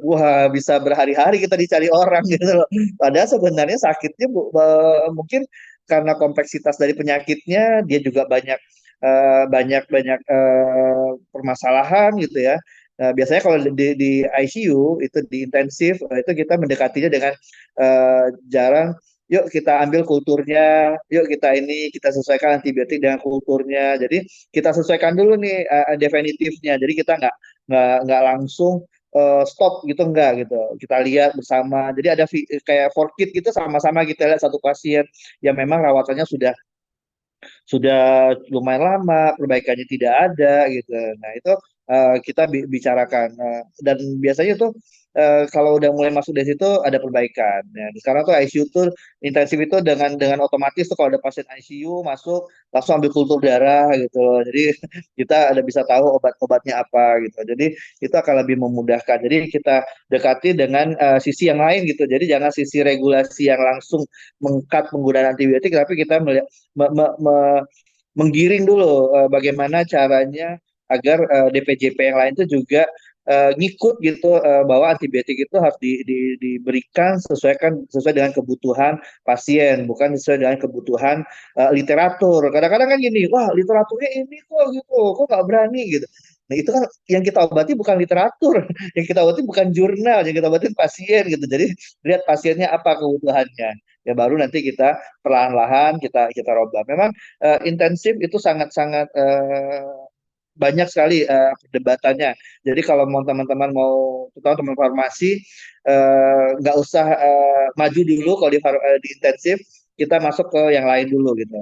wah, bisa berhari-hari kita dicari orang gitu loh. Padahal sebenarnya sakitnya mungkin karena kompleksitas dari penyakitnya, dia juga banyak permasalahan gitu ya. Nah, biasanya kalau di ICU itu di intensif itu kita mendekatinya dengan jarang yuk kita ambil kulturnya, yuk kita sesuaikan antibiotik dengan kulturnya. Jadi kita sesuaikan dulu nih definitifnya. Jadi kita nggak langsung stop gitu enggak gitu. Kita lihat bersama. Jadi ada kayak for kit gitu sama-sama kita lihat satu pasien yang memang rawatannya sudah lumayan lama, perbaikannya tidak ada gitu. Nah, itu kita bicarakan. Dan biasanya tuh kalau udah mulai masuk dari situ ada perbaikan. Nah, sekarang tuh ICU tuh intensif itu dengan otomatis tuh kalau ada pasien ICU masuk langsung ambil kultur darah gitu loh. Jadi kita ada bisa tahu obat-obatnya apa gitu. Jadi itu akan lebih memudahkan. Jadi kita dekati dengan sisi yang lain gitu. Jadi jangan sisi regulasi yang langsung mengkat penggunaan antibiotik, tapi kita melihat menggiring dulu bagaimana caranya agar DPJP yang lain itu juga ngikut gitu bahwa antibiotik itu harus diberikan sesuai dengan kebutuhan pasien, bukan sesuai dengan kebutuhan literatur. Kadang-kadang kan gini, wah literaturnya ini kok gitu, kok nggak berani gitu. Nah itu kan yang kita obati bukan literatur, yang kita obati bukan jurnal, yang kita obati pasien gitu. Jadi lihat pasiennya apa kebutuhannya, ya baru nanti kita perlahan-lahan kita robah. Memang intensif itu sangat-sangat banyak sekali perdebatannya. Jadi kalau mau teman-teman mau terutama teman farmasi nggak usah maju dulu kalau di intensif, kita masuk ke yang lain dulu gitu.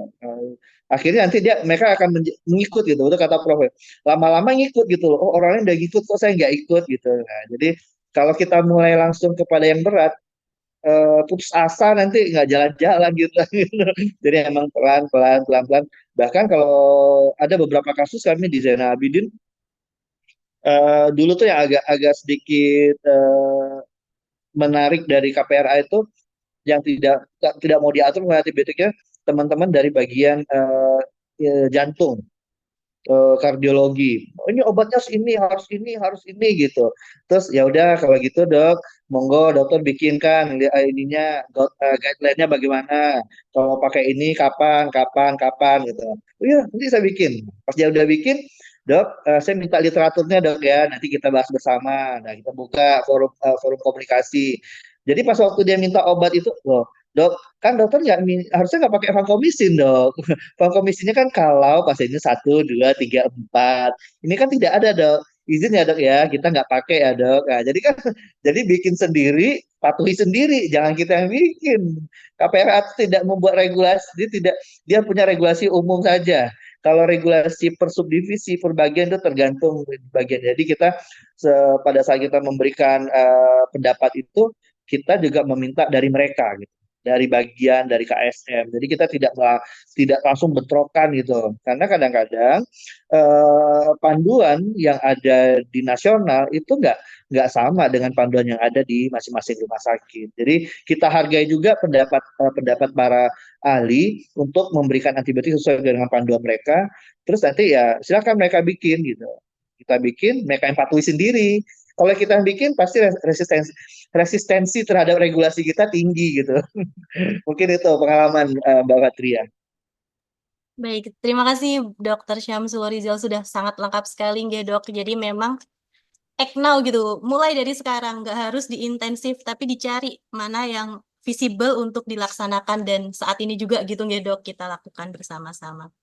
Akhirnya nanti mereka akan mengikut gitu. Itu kata Prof. Lama-lama ngikut gitu loh. Oh, orang lain udah ngikut kok saya nggak ikut gitu. Nah, jadi kalau kita mulai langsung kepada yang berat, putus asa nanti nggak jalan-jalan gitu. Jadi emang pelan-pelan. Bahkan kalau ada beberapa kasus kami di Zainal Abidin, dulu tuh yang agak sedikit menarik dari KPRA itu yang tidak mau diatur mengenai antibiotiknya teman-teman dari bagian jantung, kardiologi. Oh, ini obatnya harus ini gitu. Terus ya udah kalau gitu dok, monggo dokter bikinkan ininya guideline-nya bagaimana. Kalau pakai ini kapan gitu. Oh iya, nanti saya bikin. Pas dia udah bikin, dok, saya minta literaturnya dok ya. Nanti kita bahas bersama. Nah, kita buka forum komunikasi. Jadi pas waktu dia minta obat itu, loh, dok, kan dokter harusnya nggak pakai vancomycin dok. Vancomycinnya kan kalau pasiennya 1, 2, 3, 4. Ini kan tidak ada dok. Izin ya dok ya, kita nggak pakai ya dok. Nah, jadi kan, jadi bikin sendiri, patuhi sendiri, jangan kita yang bikin. KPRA tidak membuat regulasi, dia punya regulasi umum saja. Kalau regulasi per subdivisi, per bagian itu tergantung bagian. Jadi kita pada saat kita memberikan pendapat itu, kita juga meminta dari mereka gitu, dari bagian dari KSM. Jadi kita tidak langsung bentrokan gitu. Karena kadang-kadang panduan yang ada di nasional itu nggak sama dengan panduan yang ada di masing-masing rumah sakit. Jadi kita hargai juga pendapat para ahli untuk memberikan antibiotik sesuai dengan panduan mereka. Terus nanti ya silakan mereka bikin gitu. Kita bikin, mereka yang patuhi sendiri. Kalau kita yang bikin pasti resistensi terhadap regulasi kita tinggi gitu. Mungkin itu pengalaman Mbak Fatria. Baik, terima kasih Dokter Syamsul Rizal sudah sangat lengkap sekali nggih Dok. Jadi memang act now gitu, mulai dari sekarang nggak harus diintensif tapi dicari mana yang visible untuk dilaksanakan dan saat ini juga gitu nggih Dok kita lakukan bersama-sama.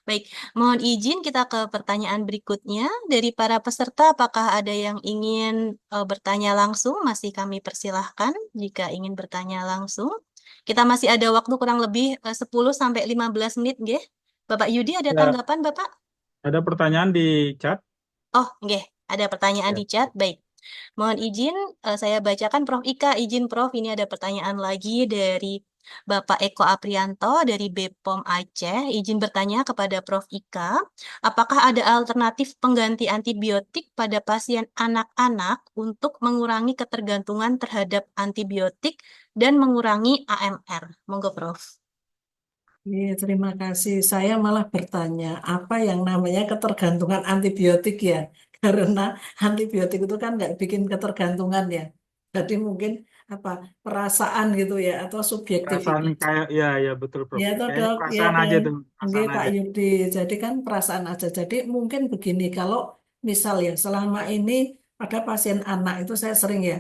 Baik, mohon izin kita ke pertanyaan berikutnya dari para peserta. Apakah ada yang ingin bertanya langsung? Masih kami persilahkan jika ingin bertanya langsung. Kita masih ada waktu kurang lebih 10 sampai 15 menit, nggih. Bapak Yudi ada Ya, tanggapan, Bapak? ada pertanyaan di chat. Oh, nggih, ada pertanyaan Ya. di chat. Baik. Mohon izin, saya bacakan Prof. Ika. Izin Prof, ini ada pertanyaan lagi dari Bapak Eko Aprianto dari BPOM Aceh. Izin bertanya kepada Prof. Ika, apakah ada alternatif pengganti antibiotik pada pasien anak-anak untuk mengurangi ketergantungan terhadap antibiotik dan mengurangi AMR? Monggo, Prof. Iya, terima kasih. Saya malah bertanya, apa yang namanya ketergantungan antibiotik ya? Karena antibiotik itu kan nggak bikin ketergantungan ya. Jadi mungkin apa perasaan gitu ya atau Perasaan subjektivitas. kayak, ya betul Prof. Ya toh Kayaknya dok, ya perasaan aja kan, tuh, nggih perasaan Pak aja. Yudi. Jadi kan perasaan aja. Jadi mungkin begini, kalau misal ya selama ini pada pasien anak itu saya sering ya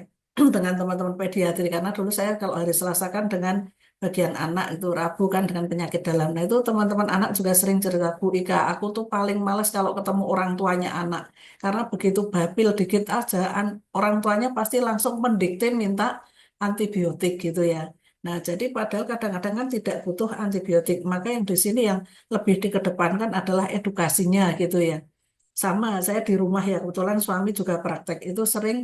dengan teman-teman pediatri karena dulu saya kalau hari Selasa kan dengan bagian anak itu Rabu kan dengan penyakit dalam. Nah itu teman-teman anak juga sering cerita Bu Ika, aku tuh paling males kalau ketemu orang tuanya anak karena begitu babil dikit aja orang tuanya pasti langsung mendikte minta antibiotik gitu ya. Nah, jadi padahal kadang-kadang kan tidak butuh antibiotik. Maka yang di sini yang lebih dikedepankan adalah edukasinya gitu ya. Sama, saya di rumah ya, kebetulan suami juga praktek. Itu sering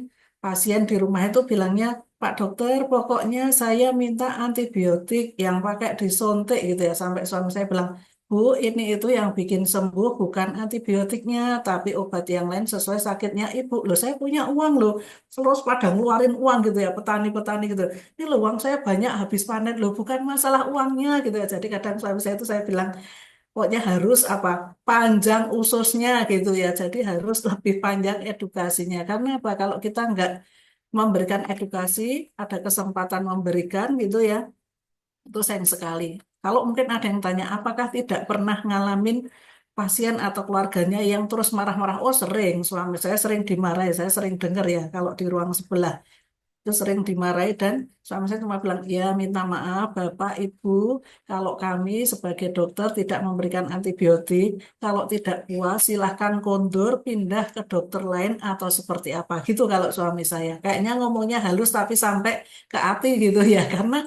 pasien di rumah itu bilangnya, Pak dokter, pokoknya saya minta antibiotik yang pakai disuntik gitu ya. Sampai suami saya bilang, Bu, ini itu yang bikin sembuh bukan antibiotiknya, tapi obat yang lain sesuai sakitnya Ibu. Loh, saya punya uang loh. Terus pada ngeluarin uang gitu ya, petani-petani gitu. Ini loh uang saya banyak habis panen loh, bukan masalah uangnya gitu ya. Jadi kadang suami saya itu saya bilang, pokoknya harus apa panjang ususnya gitu ya. Jadi harus lebih panjang edukasinya. Karena apa? Kalau kita nggak memberikan edukasi, ada kesempatan memberikan gitu ya, itu sayang sekali. Kalau mungkin ada yang tanya, apakah tidak pernah ngalamin pasien atau keluarganya yang terus marah-marah? Oh sering, suami saya sering dimarahi, saya sering dengar ya kalau di ruang sebelah itu sering dimarahi dan suami saya cuma bilang, ya minta maaf Bapak Ibu kalau kami sebagai dokter tidak memberikan antibiotik, kalau tidak puas silahkan kondur pindah ke dokter lain atau seperti apa gitu kalau suami saya. Kayaknya ngomongnya halus tapi sampai ke hati gitu ya karena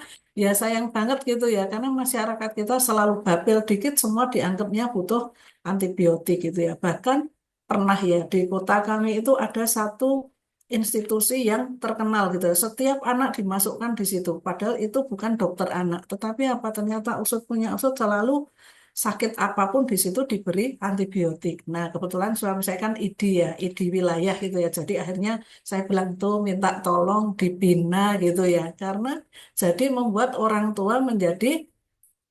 ya sayang banget gitu ya karena masyarakat kita selalu babil dikit semua dianggapnya butuh antibiotik gitu ya. Bahkan pernah ya di kota kami itu ada satu institusi yang terkenal gitu. Setiap anak dimasukkan di situ. Padahal itu bukan dokter anak. Tetapi apa ternyata usut punya usut selalu sakit apapun di situ diberi antibiotik. Nah, kebetulan suami saya kan ID ya, ID wilayah gitu ya. Jadi akhirnya saya bilang tuh minta tolong dibina gitu ya. Karena jadi membuat orang tua menjadi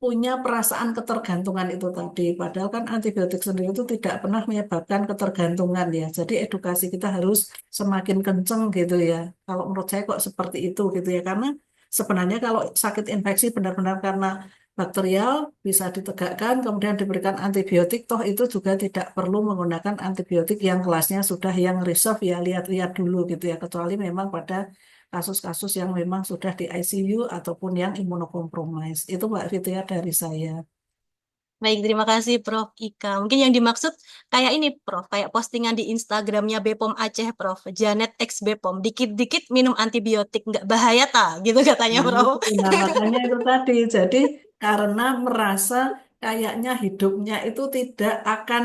punya perasaan ketergantungan itu tadi. Padahal kan antibiotik sendiri itu tidak pernah menyebabkan ketergantungan ya. Jadi edukasi kita harus semakin kenceng gitu ya. Kalau menurut saya kok seperti itu gitu ya. Karena sebenarnya kalau sakit infeksi benar-benar karena bakterial bisa ditegakkan kemudian diberikan antibiotik toh itu juga tidak perlu menggunakan antibiotik yang kelasnya sudah yang reserve ya lihat-lihat dulu gitu ya kecuali memang pada kasus-kasus yang memang sudah di ICU ataupun yang imunokompromis. Itu Mbak Fitria dari saya. Baik, terima kasih Prof. Ika. Mungkin yang dimaksud kayak ini Prof, kayak postingan di Instagramnya BPOM Aceh Prof, Janet X BPOM, dikit-dikit minum antibiotik, nggak bahaya ta? Gitu katanya Nah, Prof. itu, nah makanya itu tadi. Jadi karena merasa kayaknya hidupnya itu tidak akan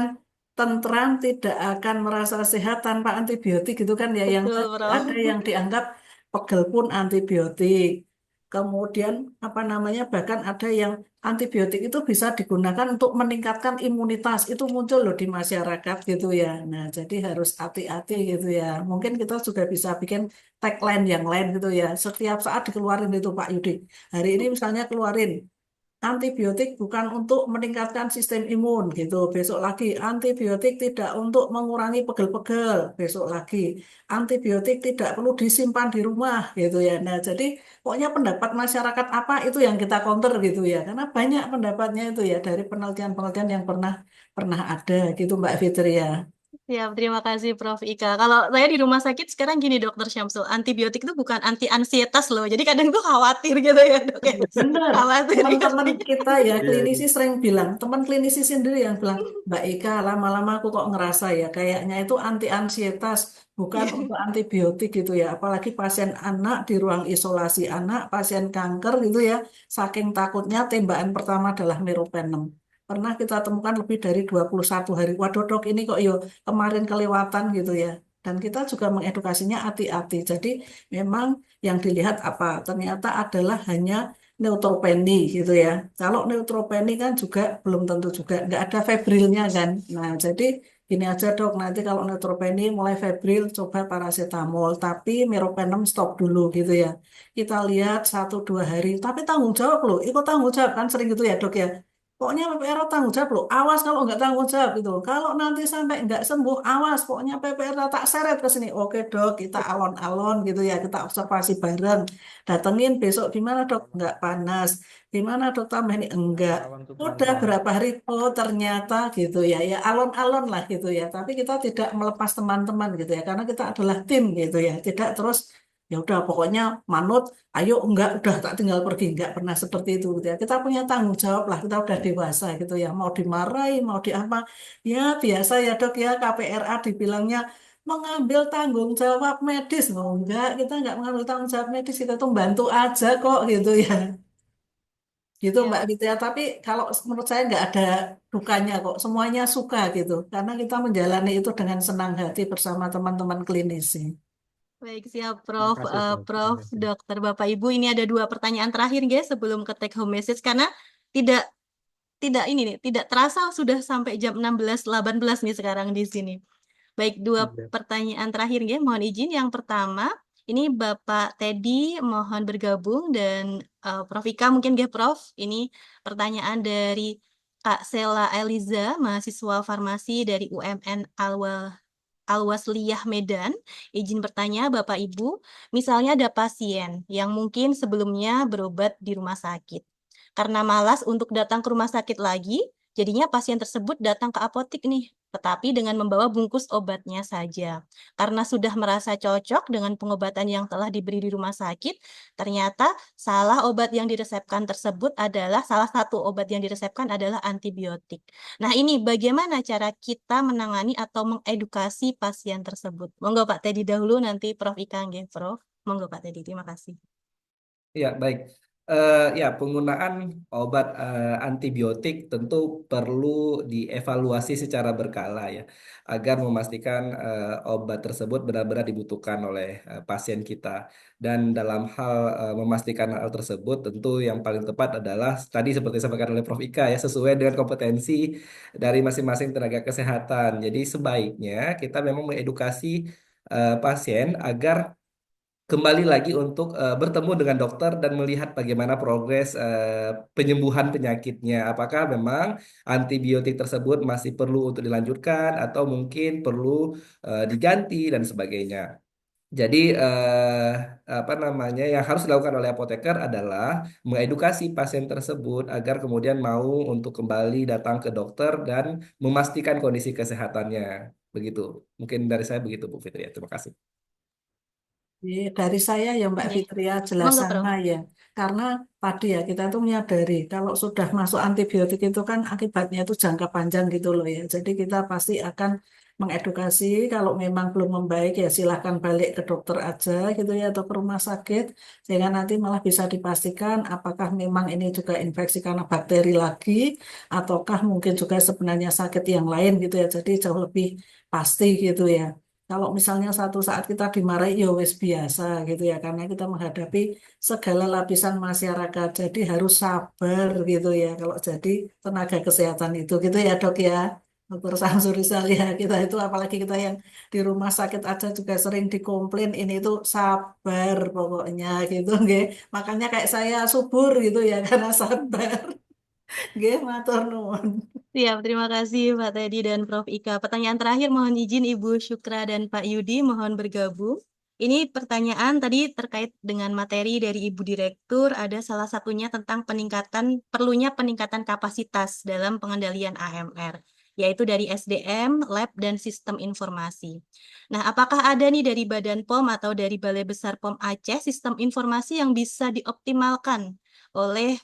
tentram, tidak akan merasa sehat tanpa antibiotik gitu kan ya. Yang Betul tadi Prof. ada yang dianggap pegel pun antibiotik. Kemudian apa namanya bahkan ada yang antibiotik itu bisa digunakan untuk meningkatkan imunitas. Itu muncul loh di masyarakat gitu ya. Nah, jadi harus hati-hati gitu ya. Mungkin kita juga bisa bikin tagline yang lain gitu ya. Setiap saat dikeluarin itu Pak Yudi. Hari ini misalnya keluarin antibiotik bukan untuk meningkatkan sistem imun gitu. Besok lagi antibiotik tidak untuk mengurangi pegel-pegel. Besok lagi antibiotik tidak perlu disimpan di rumah gitu ya. Nah, jadi pokoknya pendapat masyarakat apa itu yang kita counter gitu ya. Karena banyak pendapatnya itu ya dari penelitian-penelitian yang pernah pernah ada gitu Mbak Fitri ya. Siap, terima kasih Prof. Ika. Kalau saya di rumah sakit sekarang gini Dokter Syamsul, antibiotik itu bukan anti ansietas loh. Jadi kadang tuh khawatir gitu ya dok ya. Bener, Khawatir teman-teman dikasih. kita ya Iya, klinisi iya. sering bilang, teman klinisi sendiri yang bilang, Mbak Ika lama-lama aku kok ngerasa ya kayaknya itu anti ansietas, bukan untuk antibiotik gitu ya. Apalagi pasien anak di ruang isolasi anak, pasien kanker gitu ya, saking takutnya tembakan pertama adalah meropenem. Pernah kita temukan lebih dari 21 hari. Waduh dok ini kok yo kemarin kelewatan gitu ya. Dan kita juga mengedukasinya hati-hati. Jadi memang yang dilihat apa? Ternyata adalah hanya neutropeni gitu ya. Kalau neutropeni kan juga belum tentu juga nggak ada febrilnya kan. Nah jadi gini aja dok, nanti kalau neutropeni mulai febril coba paracetamol, tapi meropenem stop dulu gitu ya. Kita lihat 1-2 hari, tapi tanggung jawab loh, ikut tanggung jawab kan sering gitu ya dok ya. Pokoknya PPR tanggung jawab loh, awas kalau nggak tanggung jawab gitu. Kalau nanti sampai nggak sembuh, awas. Pokoknya PPR tak seret ke sini. Oke dok, kita alon-alon gitu ya, kita observasi bareng. Datengin besok gimana dok? Nggak panas. Gimana dok tambah ini? Enggak. Rawan untuk Udah pantau. berapa hari? Oh ternyata gitu ya. Ya alon-alon lah gitu ya. Tapi kita tidak melepas teman-teman gitu ya. Karena kita adalah tim gitu ya. Tidak terus ya udah pokoknya manut. Ayo enggak udah tak tinggal pergi. Enggak pernah seperti itu gitu ya. Kita punya tanggung jawab lah. Kita udah dewasa gitu ya. Mau dimarahi, mau di apa. Ya biasa ya dok ya. KPRA dibilangnya mengambil tanggung jawab medis. Oh, enggak mengambil tanggung jawab medis, kita tuh bantu aja kok gitu ya. Gitu Mbak Siap. Vitya, tapi kalau menurut saya nggak ada dukanya kok, semuanya suka gitu. Karena kita menjalani itu dengan senang hati bersama teman-teman klinisi. Baik, siap Terima Prof. kasih, Prof. Terima Prof, kasih. Dokter, Bapak, Ibu. Ini ada 2 pertanyaan terakhir guys sebelum ke take home message karena tidak tidak ini nih, tidak terasa sudah sampai jam 16.18 nih sekarang di sini. Baik, 2 pertanyaan terakhir ya. Mohon izin. Yang pertama, ini Bapak Teddy mohon bergabung dan Prof Ika mungkin ya Prof. Ini pertanyaan dari Kak Sela Eliza, mahasiswa farmasi dari UMN Al-Wasliyah Medan. Izin bertanya Bapak Ibu, misalnya ada pasien yang mungkin sebelumnya berobat di rumah sakit. Karena malas untuk datang ke rumah sakit lagi, jadinya pasien tersebut datang ke apotik nih, tetapi dengan membawa bungkus obatnya saja. Karena sudah merasa cocok dengan pengobatan yang telah diberi di rumah sakit, ternyata salah satu obat yang diresepkan adalah antibiotik. Nah, ini bagaimana cara kita menangani atau mengedukasi pasien tersebut? Monggo Pak Teddy dahulu, nanti Prof Ika nggih, Prof. Monggo Pak Teddy, terima kasih. Ya, baik. Ya, penggunaan obat antibiotik tentu perlu dievaluasi secara berkala ya, agar memastikan obat tersebut benar-benar dibutuhkan oleh pasien kita. Dan dalam hal memastikan hal tersebut, tentu yang paling tepat adalah tadi seperti disampaikan oleh Prof. Ika ya, sesuai dengan kompetensi dari masing-masing tenaga kesehatan. Jadi sebaiknya kita memang mengedukasi pasien agar kembali lagi untuk bertemu dengan dokter dan melihat bagaimana progres penyembuhan penyakitnya. Apakah memang antibiotik tersebut masih perlu untuk dilanjutkan atau mungkin perlu diganti dan sebagainya. Jadi apa namanya yang harus dilakukan oleh apoteker adalah mengedukasi pasien tersebut agar kemudian mau untuk kembali datang ke dokter dan memastikan kondisi kesehatannya. Begitu. Mungkin dari saya begitu Bu Fitri. Terima kasih. Dari saya ya Mbak Nggih. Fitria jelas Monggo Prof. sama ya. Karena tadi ya kita tuh menyadari kalau sudah masuk antibiotik itu kan akibatnya itu jangka panjang gitu loh ya. Jadi kita pasti akan mengedukasi kalau memang belum membaik ya silahkan balik ke dokter aja gitu ya atau ke rumah sakit. Sehingga nanti malah bisa dipastikan apakah memang ini juga infeksi karena bakteri lagi ataukah mungkin juga sebenarnya sakit yang lain gitu ya. Jadi jauh lebih pasti gitu ya. Kalau misalnya satu saat kita dimarahi, ya wes biasa gitu ya, karena kita menghadapi segala lapisan masyarakat, jadi harus sabar gitu ya. Kalau jadi tenaga kesehatan itu, gitu ya dok ya, Dokter Samsul Rizal ya, kita itu apalagi kita yang di rumah sakit aja juga sering dikomplain, ini tuh sabar pokoknya gitu, nggih. Makanya kayak saya subur gitu ya, karena sabar. Nggih, matur nuwun. Siap, terima kasih Pak Teddy dan Prof. Ika. Pertanyaan terakhir mohon izin Ibu Syukra dan Pak Yudi mohon bergabung. Ini pertanyaan tadi terkait dengan materi dari Ibu Direktur, ada salah satunya tentang perlunya peningkatan kapasitas dalam pengendalian AMR, yaitu dari SDM, lab, dan sistem informasi. Nah, apakah ada nih dari Badan POM atau dari Balai Besar POM Aceh sistem informasi yang bisa dioptimalkan oleh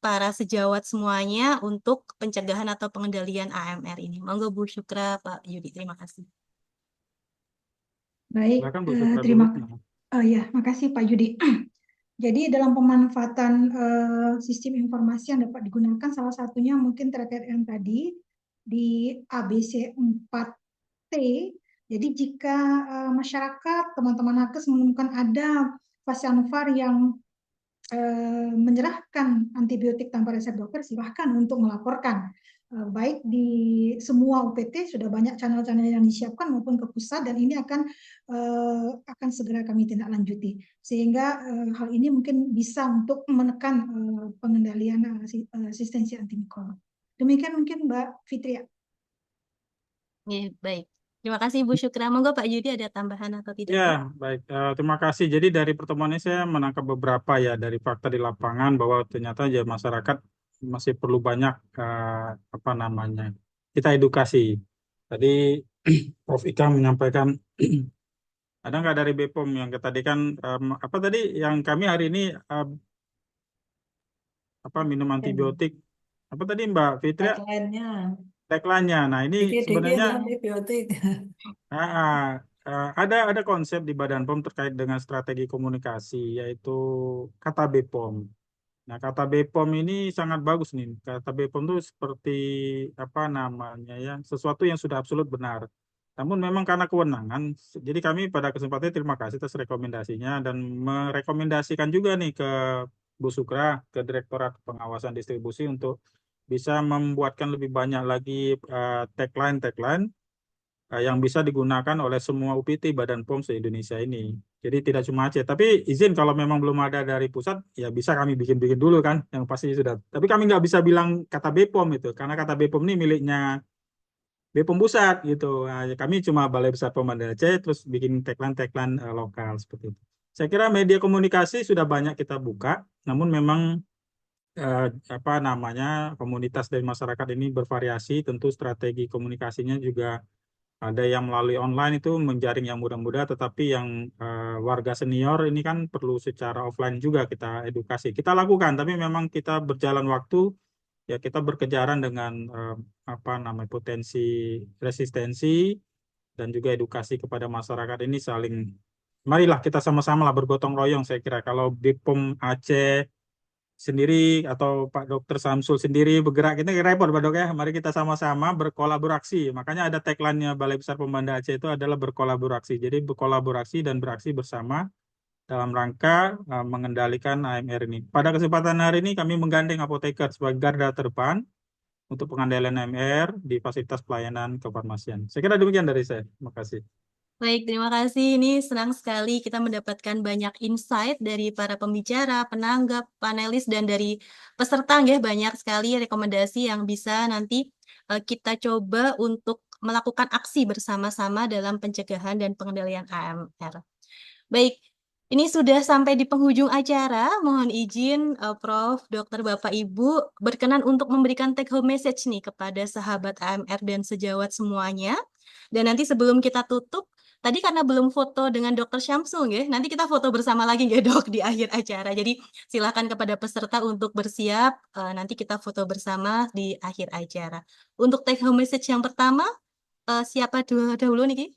para sejawat semuanya untuk pencegahan atau pengendalian AMR ini? Monggo Bu Syukra, Pak Yudi, terima kasih. Baik, Silakan Bu Syukra terima dulu. ya, makasih Pak Yudi. Jadi dalam pemanfaatan sistem informasi yang dapat digunakan salah satunya mungkin terkait yang tadi di ABC 4T. Jadi jika masyarakat, teman-teman nakes menemukan ada pasien VAR yang menyerahkan antibiotik tanpa resep dokter, silahkan untuk melaporkan. Baik di semua UPT sudah banyak channel-channel yang disiapkan maupun ke pusat, dan ini akan segera kami tindak lanjuti. Sehingga hal ini mungkin bisa untuk menekan pengendalian asistensi antimikroba. Demikian mungkin Mbak Fitria. Ya, baik. Terima kasih Bu Syukra. Monggo Pak Yudi ada tambahan atau tidak? Ya, baik. Terima kasih. Jadi dari pertemuan ini saya menangkap beberapa ya dari fakta di lapangan bahwa ternyata ya masyarakat masih perlu banyak apa namanya kita edukasi. Tadi Prof. Ika menyampaikan ada nggak dari BPOM yang tadi kan apa tadi yang kami hari ini apa minum antibiotik apa tadi Mbak Fitria Tagline-nya, tagline-nya. Nah ini dikit-dikit sebenarnya antibiotik. ada konsep di Badan POM terkait dengan strategi komunikasi yaitu kata BPOM. Nah, kata BPOM ini sangat bagus nih. Kata BPOM itu seperti apa namanya ya, sesuatu yang sudah absolut benar. Namun memang karena kewenangan, jadi kami pada kesempatan terima kasih atas rekomendasinya dan merekomendasikan juga nih ke Bu Sukra, ke Direktorat Pengawasan Distribusi untuk bisa membuatkan lebih banyak lagi tagline-tagline yang bisa digunakan oleh semua UPT Badan POM se-Indonesia ini. Jadi tidak cuma Aceh. Tapi izin kalau memang belum ada dari pusat, ya bisa kami bikin-bikin dulu kan, yang pasti sudah. Tapi kami nggak bisa bilang kata BPOM itu, karena kata BPOM ini miliknya BPOM pusat gitu. Nah, kami cuma Balai Besar POM Banda Aceh, terus bikin tagline-tagline lokal seperti itu. Saya kira media komunikasi sudah banyak kita buka, namun memang apa namanya komunitas dari masyarakat ini bervariasi, tentu strategi komunikasinya juga ada yang melalui online itu menjaring yang muda-muda, tetapi yang warga senior ini kan perlu secara offline juga kita edukasi. Kita lakukan, tapi memang kita berjalan waktu, ya kita berkejaran dengan apa namanya potensi resistensi dan juga edukasi kepada masyarakat ini saling. Marilah kita sama-sama lah bergotong royong. Saya kira kalau BPOM Aceh sendiri atau Pak Dokter Samsul sendiri bergerak ini repot Pak Dok ya. Mari kita sama-sama berkolaborasi. Makanya ada tagline-nya Balai Besar Pembanda Aceh itu adalah berkolaborasi. Jadi berkolaborasi dan beraksi bersama dalam rangka mengendalikan AMR ini. Pada kesempatan hari ini kami menggandeng apoteker sebagai garda terdepan untuk pengendalian AMR di fasilitas pelayanan kefarmasian. Saya kira demikian dari saya. Terima kasih. Baik, terima kasih. Ini senang sekali kita mendapatkan banyak insight dari para pembicara, penanggap, panelis, dan dari peserta. Ya, banyak sekali rekomendasi yang bisa nanti kita coba untuk melakukan aksi bersama-sama dalam pencegahan dan pengendalian AMR. Baik, ini sudah sampai di penghujung acara. Mohon izin Prof, Dokter, Bapak, Ibu berkenan untuk memberikan take home message nih kepada sahabat AMR dan sejawat semuanya. Dan nanti sebelum kita tutup, tadi karena belum foto dengan Dokter Syamsul, ya, nanti kita foto bersama lagi ya Dok di akhir acara. Jadi silakan kepada peserta untuk bersiap, nanti kita foto bersama di akhir acara. Untuk take home message yang pertama, siapa dahulu nih Ki?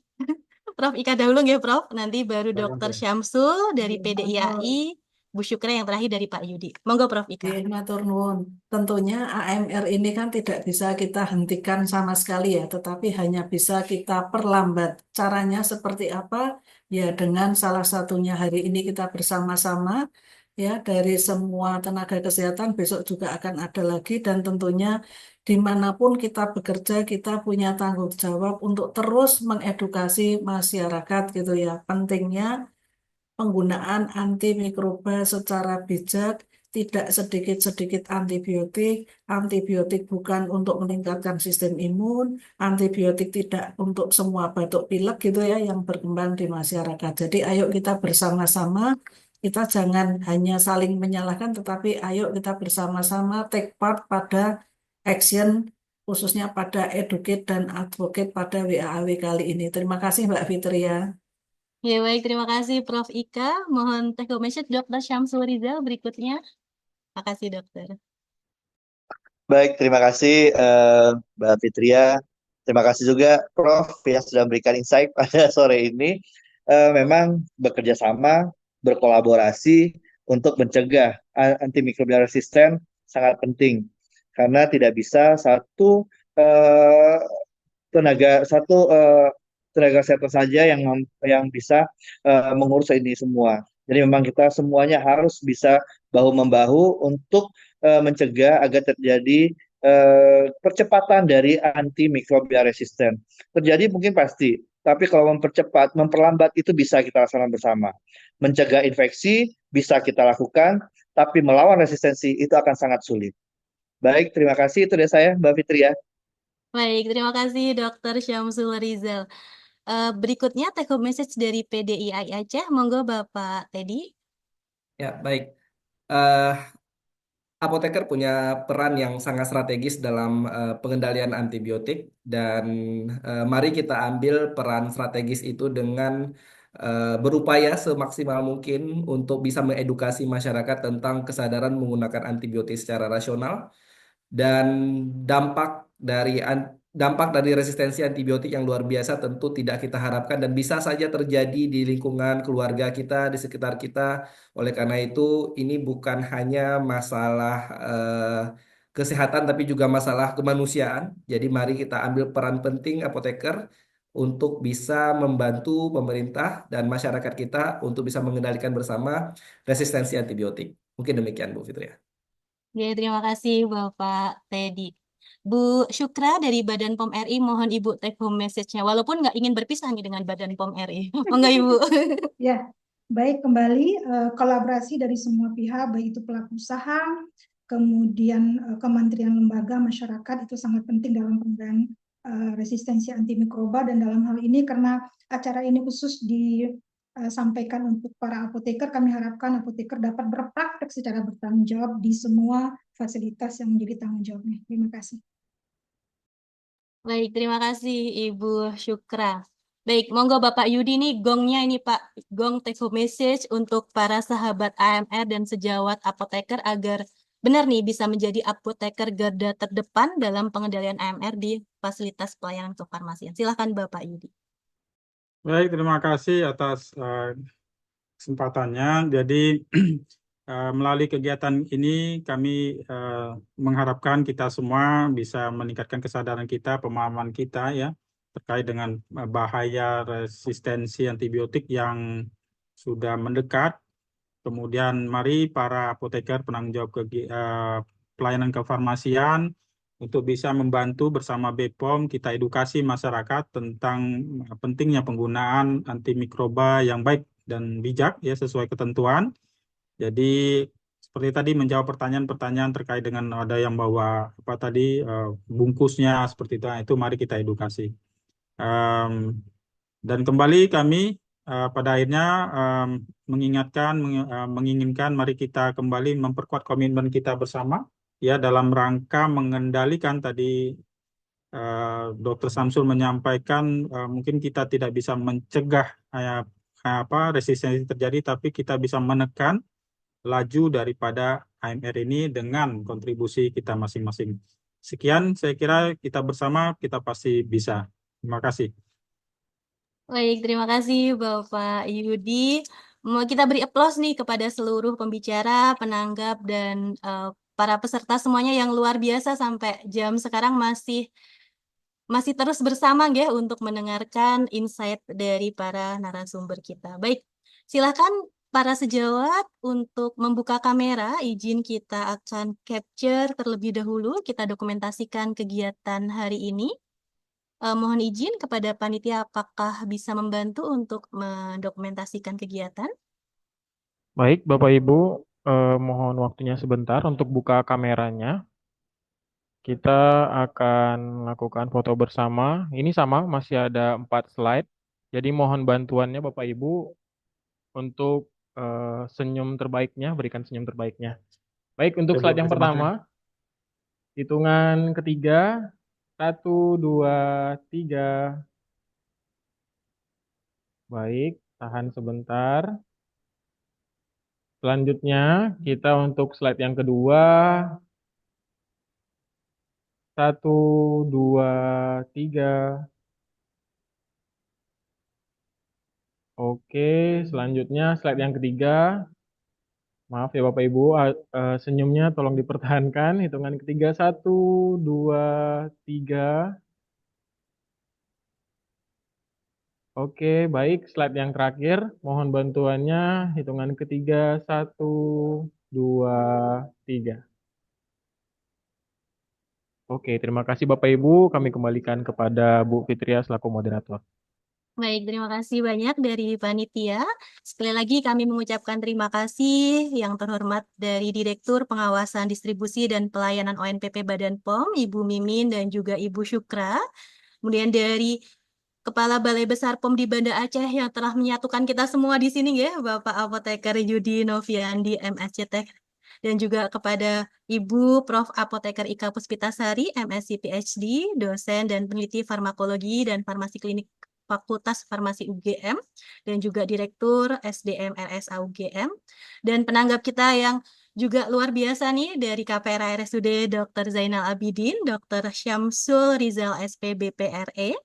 Prof Ika dahulu ya Prof, nanti baru Dokter Syamsul dari PDIAI, Bu Syukra yang terakhir dari Pak Yudi. Monggo Prof Ika. Matur nuwun. Tentunya AMR ini kan tidak bisa kita hentikan sama sekali ya, tetapi hanya bisa kita perlambat. Caranya seperti apa? Ya dengan salah satunya hari ini kita bersama-sama ya dari semua tenaga kesehatan, besok juga akan ada lagi, dan tentunya dimanapun kita bekerja kita punya tanggung jawab untuk terus mengedukasi masyarakat gitu ya. Pentingnya penggunaan antimikroba secara bijak tidak sedikit-sedikit antibiotik. Antibiotik bukan untuk meningkatkan sistem imun, antibiotik tidak untuk semua batuk pilek gitu ya yang berkembang di masyarakat. Jadi ayo kita bersama-sama, kita jangan hanya saling menyalahkan, tetapi ayo kita bersama-sama take part pada action, khususnya pada educate dan advocate pada WAAW kali ini. Terima kasih Mbak Fitria. Ya baik, terima kasih Prof. Ika. Mohon take home message Dr. Syamsul Rizal berikutnya. Terima kasih dokter. Baik, terima kasih Mbak Fitria. Terima kasih juga Prof yang sudah memberikan insight pada sore ini. Memang bekerja sama, berkolaborasi untuk mencegah antimikrobial resisten sangat penting. Karena tidak bisa eh, tenaga kesehatan saja yang bisa mengurus ini semua. Jadi memang kita semuanya harus bisa bahu membahu untuk mencegah agar terjadi percepatan dari antimikrobial resisten. Terjadi mungkin pasti, tapi kalau memperlambat itu bisa kita laksanakan bersama. Mencegah infeksi bisa kita lakukan, tapi melawan resistensi itu akan sangat sulit. Baik, terima kasih. Itu dari saya, Mbak Fitria. Baik, terima kasih Dr. Syamsul Rizal. Berikutnya take home message dari PDII Aceh. Monggo Bapak Teddy. Ya, baik. Eh, Apoteker punya peran yang sangat strategis dalam pengendalian antibiotik dan mari kita ambil peran strategis itu dengan berupaya semaksimal mungkin untuk bisa mengedukasi masyarakat tentang kesadaran menggunakan antibiotik secara rasional dan dampak dampak dari resistensi antibiotik yang luar biasa tentu tidak kita harapkan dan bisa saja terjadi di lingkungan keluarga kita, di sekitar kita. Oleh karena itu, ini bukan hanya masalah kesehatan tapi juga masalah kemanusiaan. Jadi mari kita ambil peran penting apoteker untuk bisa membantu pemerintah dan masyarakat kita untuk bisa mengendalikan bersama resistensi antibiotik. Mungkin demikian, Bu Fitria. Ya, terima kasih Bapak Teddy. Bu Syukra dari Badan POM RI, mohon Ibu take home message-nya. Walaupun nggak ingin berpisah nih dengan Badan POM RI. Monggo Ibu. Ya, baik, kembali kolaborasi dari semua pihak, baik itu pelaku usaha, kemudian kementerian lembaga, masyarakat itu sangat penting dalam pengendalian resistensi antimikroba, dan dalam hal ini karena acara ini khusus disampaikan untuk para apoteker, kami harapkan apoteker dapat berpraktek secara bertanggung jawab di semua fasilitas yang menjadi tanggung jawabnya. Terima kasih. Baik, terima kasih Ibu Syukra. Baik, monggo Bapak Yudi nih gongnya ini Pak, gong take home message untuk para sahabat AMR dan sejawat apoteker agar benar nih bisa menjadi apoteker garda terdepan dalam pengendalian AMR di fasilitas pelayanan kefarmasian. Silakan Bapak Yudi. Baik, terima kasih atas kesempatannya. Jadi melalui kegiatan ini kami mengharapkan kita semua bisa meningkatkan kesadaran kita, pemahaman kita ya terkait dengan bahaya resistensi antibiotik yang sudah mendekat. Kemudian mari para apoteker penanggung jawab pelayanan kefarmasian untuk bisa membantu bersama BPOM kita edukasi masyarakat tentang pentingnya penggunaan antimikroba yang baik dan bijak ya sesuai ketentuan. Jadi seperti tadi menjawab pertanyaan-pertanyaan terkait dengan ada yang bawa apa tadi bungkusnya seperti itu mari kita edukasi. Dan kembali kami pada akhirnya menginginkan mari kita kembali memperkuat komitmen kita bersama ya dalam rangka mengendalikan tadi Dr. Samsul menyampaikan mungkin kita tidak bisa mencegah resistensi terjadi, tapi kita bisa menekan laju daripada AMR ini dengan kontribusi kita masing-masing. Sekian, saya kira kita bersama kita pasti bisa. Terima kasih. Baik, terima kasih Bapak Yudi. Mau kita beri aplaus nih kepada seluruh pembicara, penanggap, dan para peserta semuanya yang luar biasa sampai jam sekarang masih terus bersama ya untuk mendengarkan insight dari para narasumber kita. Baik, silakan para sejawat untuk membuka kamera. Izin kita akan capture terlebih dahulu, kita dokumentasikan kegiatan hari ini. Mohon izin kepada panitia apakah bisa membantu untuk mendokumentasikan kegiatan? Baik, Bapak Ibu, mohon waktunya sebentar untuk buka kameranya. Kita akan lakukan foto bersama. Ini sama, masih ada 4 slide. Jadi mohon bantuannya Bapak Ibu untuk senyum terbaiknya, berikan senyum terbaiknya. Baik, untuk Ya, Bu, slide yang pertama, hitungan ketiga, 1, 2, 3. Baik, tahan sebentar. Selanjutnya, kita untuk slide yang kedua, 1, 2, 3. Oke, selanjutnya slide yang ketiga. Maaf ya Bapak Ibu, senyumnya tolong dipertahankan. Hitungan ketiga, 1, 2, 3. Oke, baik. Slide yang terakhir, mohon bantuannya. Hitungan ketiga, 1, 2, 3. Oke, terima kasih Bapak Ibu. Kami kembalikan kepada Bu Fitria selaku moderator. Baik, terima kasih banyak dari panitia. Sekali lagi kami mengucapkan terima kasih yang terhormat dari Direktur Pengawasan Distribusi dan Pelayanan ONPP Badan POM, Ibu Mimin dan juga Ibu Syukra. Kemudian dari Kepala Balai Besar POM di Banda Aceh yang telah menyatukan kita semua di sini ya, Bapak Apoteker Yudi Noviandi MSc Tech. Dan juga kepada Ibu Prof. Apoteker Ika Puspitasari, MSc PhD, dosen dan peneliti farmakologi dan farmasi klinik Fakultas Farmasi UGM, dan juga Direktur SDM RSA UGM. Dan penanggap kita yang juga luar biasa nih dari KPRA RSUD Dr. Zainal Abidin, Dr. Syamsul Rizal SPBPRE,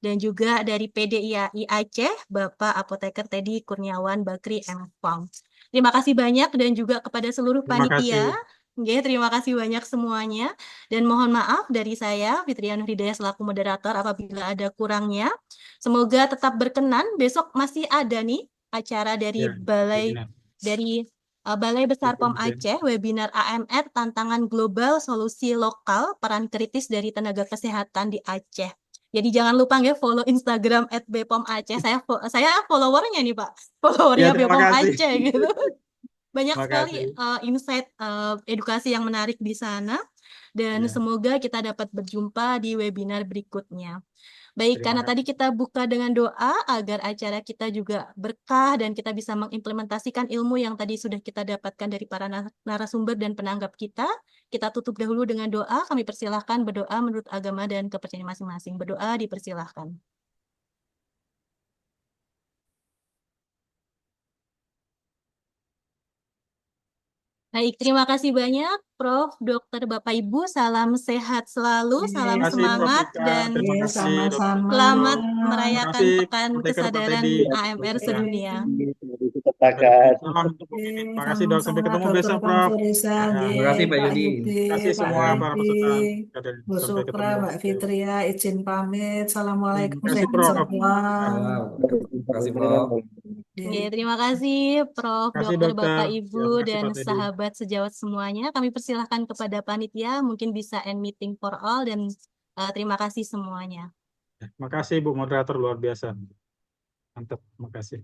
dan juga dari PDIAI Aceh, Bapak Apoteker Teddy Kurniawan Bakri MPOM. Terima kasih banyak dan juga kepada seluruh Terima panitia. kasih. Oke, terima kasih banyak semuanya. Dan mohon maaf dari saya, Fitria Nurhidayah selaku moderator apabila ada kurangnya. Semoga tetap berkenan. Besok masih ada nih acara dari Ya, webinar. Balai Besar POM Webinar. Aceh, webinar AMR Tantangan Global Solusi Lokal Peran Kritis dari Tenaga Kesehatan di Aceh. Jadi jangan lupa ya follow Instagram @bpom_aceh. Saya followernya nih Pak, Ya, followernya terima BPOM kasih. Aceh gitu. Banyak Terima sekali kasih. insight edukasi yang menarik di sana. Dan Ya, semoga kita dapat berjumpa di webinar berikutnya. Baik, terima karena tadi kasih. kita buka dengan doa agar acara kita juga berkah dan kita bisa mengimplementasikan ilmu yang tadi sudah kita dapatkan dari para narasumber dan penanggap kita. Kita tutup dahulu dengan doa. Kami persilahkan berdoa menurut agama dan kepercayaan masing-masing. Berdoa dipersilahkan. Baik, terima kasih banyak Prof, Dokter, Bapak, Ibu. Salam sehat selalu, salam Terima kasih Prof. semangat, Ika, dan terima kasih Dr. Sama-sama. selamat Terima merayakan kasih Pekan Apoteker Pak Kesadaran Teddy. AMR Ya, sedunia. salam untuk Bu Mimin. Terima kasih Dok. Sampai Sama-sama ketemu Dr. besok Prof. Kamforisa, Ya, Terima kasih Pak Pak Yudi. Yudi, terima kasih Pak semua para Refdi, peserta. Bu Sampai Sukra, ketemu. Mbak Fitria, izin pamit. Terima Assalamualaikum, kasih sehat Prof. semua. Wow. Terima kasih Prof. Oke, terima kasih Prof, Terima kasih Dokter, dokter. Bapak, Ya, Ibu, terima kasih dan Pak Teddy. sahabat sejawat semuanya. Kami persilahkan kepada panitia, mungkin bisa end meeting for all, dan terima kasih semuanya. Terima kasih Bu moderator luar biasa. Mantap, terima kasih.